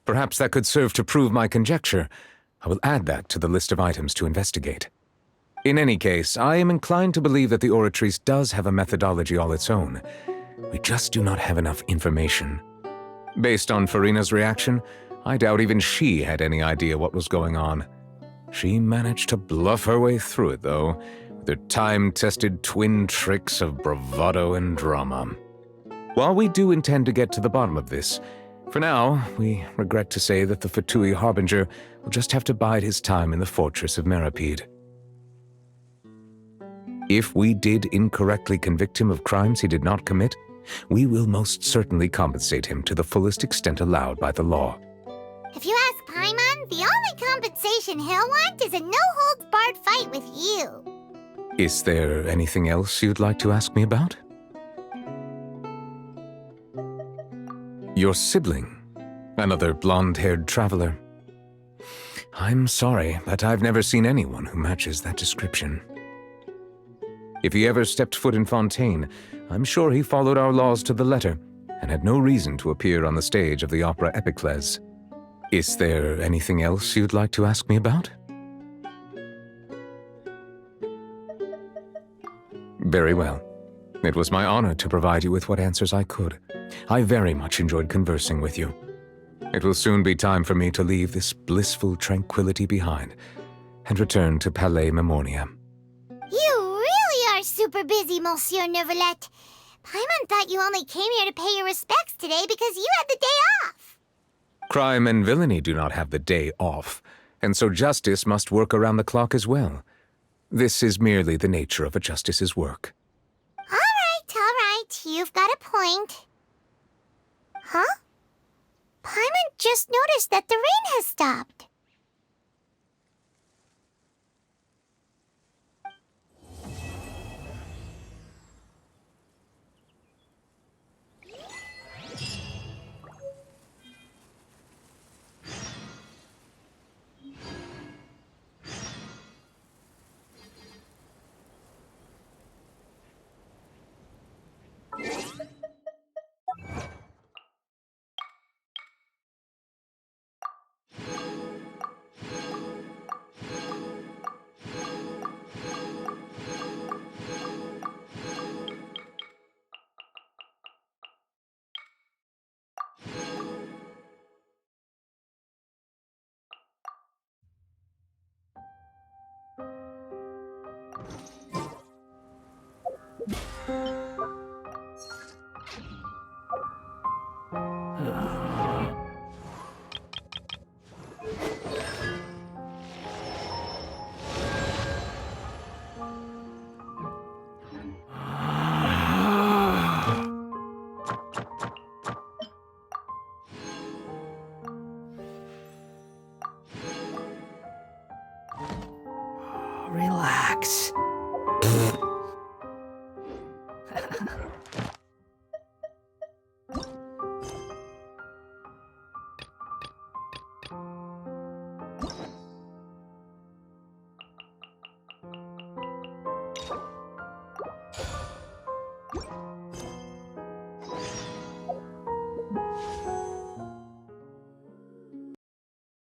Perhaps that could serve to prove my conjecture. I will add that to the list of items to investigate. In any case, I am inclined to believe that the Oratrice does have a methodology all its own. We just do not have enough information. Based on Farina's reaction, I doubt even she had any idea what was going on. She managed to bluff her way through it, though, with her time-tested twin tricks of bravado and drama. While we do intend to get to the bottom of this, for now, we regret to say that the Fatui Harbinger will just have to bide his time in the fortress of Meripede. If we did incorrectly convict him of crimes he did not commit, we will most certainly compensate him to the fullest extent allowed by the law. If you ask Paimon, the only compensation he'll want is a no-holds-barred fight with you. Is there anything else you'd like to ask me about? Your sibling, another blonde-haired traveler. I'm sorry, but I've never seen anyone who matches that description. If he ever stepped foot in Fontaine, I'm sure he followed our laws to the letter and had no reason to appear on the stage of the opera Epiclese. Is there anything else you'd like to ask me about? Very well. It was my honor to provide you with what answers I could. I very much enjoyed conversing with you. It will soon be time for me to leave this blissful tranquility behind and return to Palais Memornia. You really are super busy, Monsieur Neuvillette. Paimon thought you only came here to pay your respects today because you had the day off. Crime and villainy do not have the day off, and so justice must work around the clock as well. This is merely the nature of a justice's work. All right, you've got a point. Huh? Paimon just noticed that the rain has stopped. Relax.